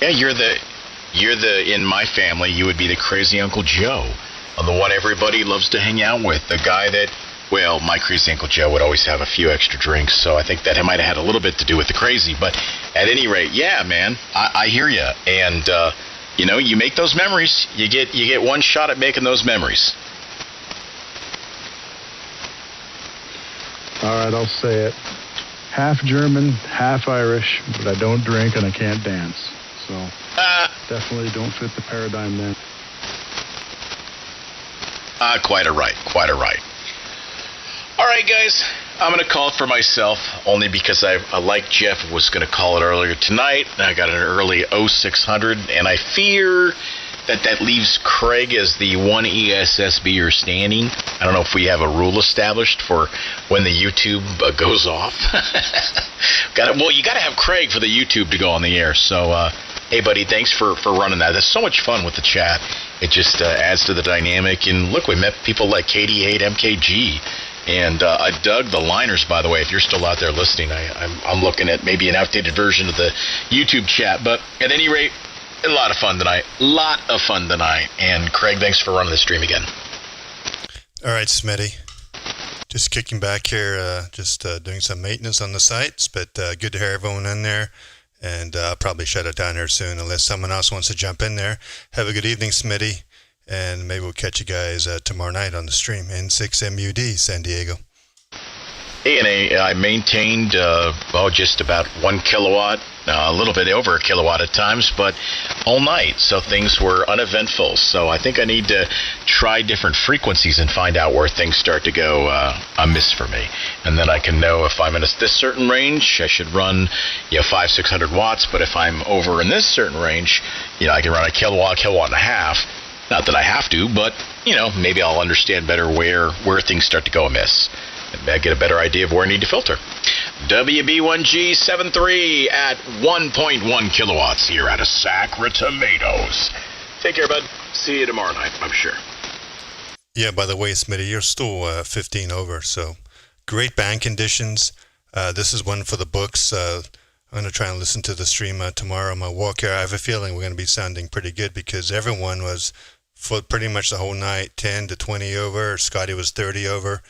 Yeah, you're the in my family, you would be the crazy Uncle Joe. I'm the one everybody loves to hang out with. The guy that, well, my crazy Uncle Joe would always have a few extra drinks, so I think that it might have had a little bit to do with the crazy. But at any rate, yeah, man, I hear you. And, you know, you make those memories. You get one shot at making those memories. All right, I'll say it. Half German, half Irish, but I don't drink and I can't dance. So definitely don't fit the paradigm then. Quite a right. All right, guys, I'm going to call it for myself, only because I like Jeff was going to call it earlier tonight. I got an early 0600, and I fear that leaves Craig as the 1 ESSB standing. I don't know if we have a rule established for when the YouTube goes off. Well, you got to have Craig for the YouTube to go on the air. So, hey, buddy, thanks for running that. That's so much fun with the chat. It just adds to the dynamic. And look, we met people like KD8 MKG. And I dug the liners, by the way. If you're still out there listening, I'm looking at maybe an outdated version of the YouTube chat. But at any rate, a lot of fun tonight. And Craig, thanks for running the stream again. All right, Smitty. Just kicking back here, just doing some maintenance on the sites, but good to hear everyone in there. And I'll probably shut it down here soon unless someone else wants to jump in there. Have a good evening, Smitty. and maybe we'll catch you guys tomorrow night on the stream. N6MUD, San Diego. Hey, and I maintained, just about 1 kilowatt, a little bit over a kilowatt at times, but all night, so things were uneventful. So I think I need to try different frequencies and find out where things start to go amiss for me. And then I can know if I'm in this certain range, I should run, 500-600 watts, but if I'm over in this certain range, I can run a kilowatt and a half. Not that I have to, but, maybe I'll understand better where things start to go amiss. And I get a better idea of where I need to filter. WB1G73 at 1.1 kilowatts here out of Sacramentos. Take care, bud. See you tomorrow night, I'm sure. Yeah, by the way, Smitty, you're still 15 over, so great band conditions. This is one for the books. I'm going to try and listen to the stream tomorrow on my walk here. I have a feeling we're going to be sounding pretty good because everyone was for pretty much the whole night 10 to 20 over. Scotty was 30 over.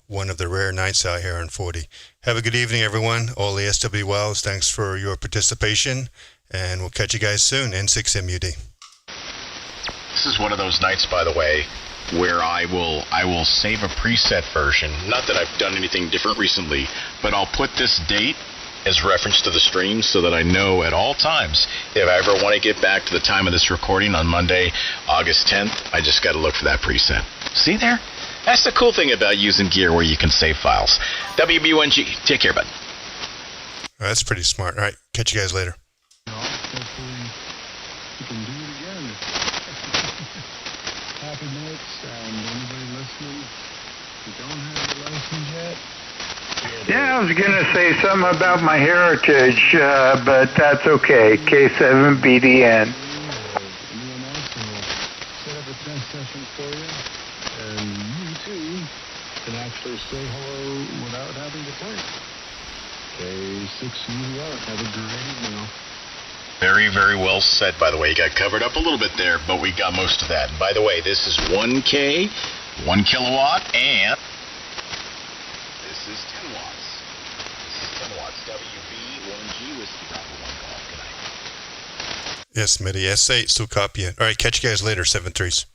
One of the rare nights out here on 40. Have a good evening, everyone. All the SWLs, thanks for your participation, and we'll catch you guys soon. N6MUD. This is one of those nights, by the way, where I will save a preset version. Not that I've done anything different recently, but I'll put this date as reference to the stream so that I know at all times if I ever want to get back to the time of this recording on Monday, August 10th, I just got to look for that preset. See there? That's the cool thing about using gear where you can save files. WB1G, take care, bud. That's pretty smart. All right, catch you guys later. Hopefully we can do it again. Happy notes, and anybody listening who don't have the license yet? Yeah, I was going to say something about my heritage, but that's okay. K7BDN. Set up a test session for you, and you too can actually say hello without having to type. K6UR. Have a great evening. Very, very well said, by the way. You got covered up a little bit there, but we got most of that. And by the way, this is 1K, 1 kilowatt, and this is 10 watts. This is 10 watts. WB1G Whiskey Bravo 1 call. Good night. Yes, Smitty. S8, still copy it. All right, catch you guys later, 7-3s.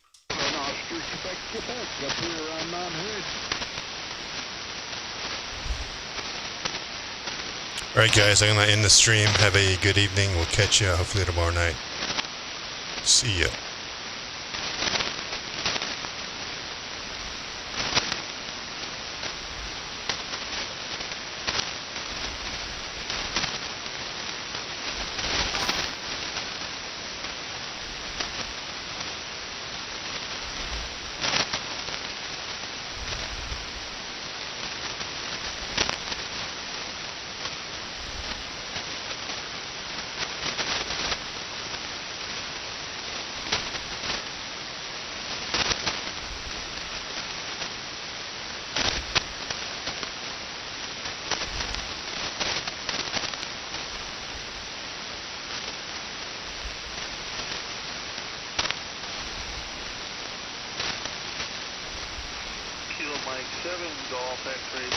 All right, guys, I'm going to end the stream. Have a good evening. We'll catch you hopefully tomorrow night. See ya. Mike 7 Golf X-ray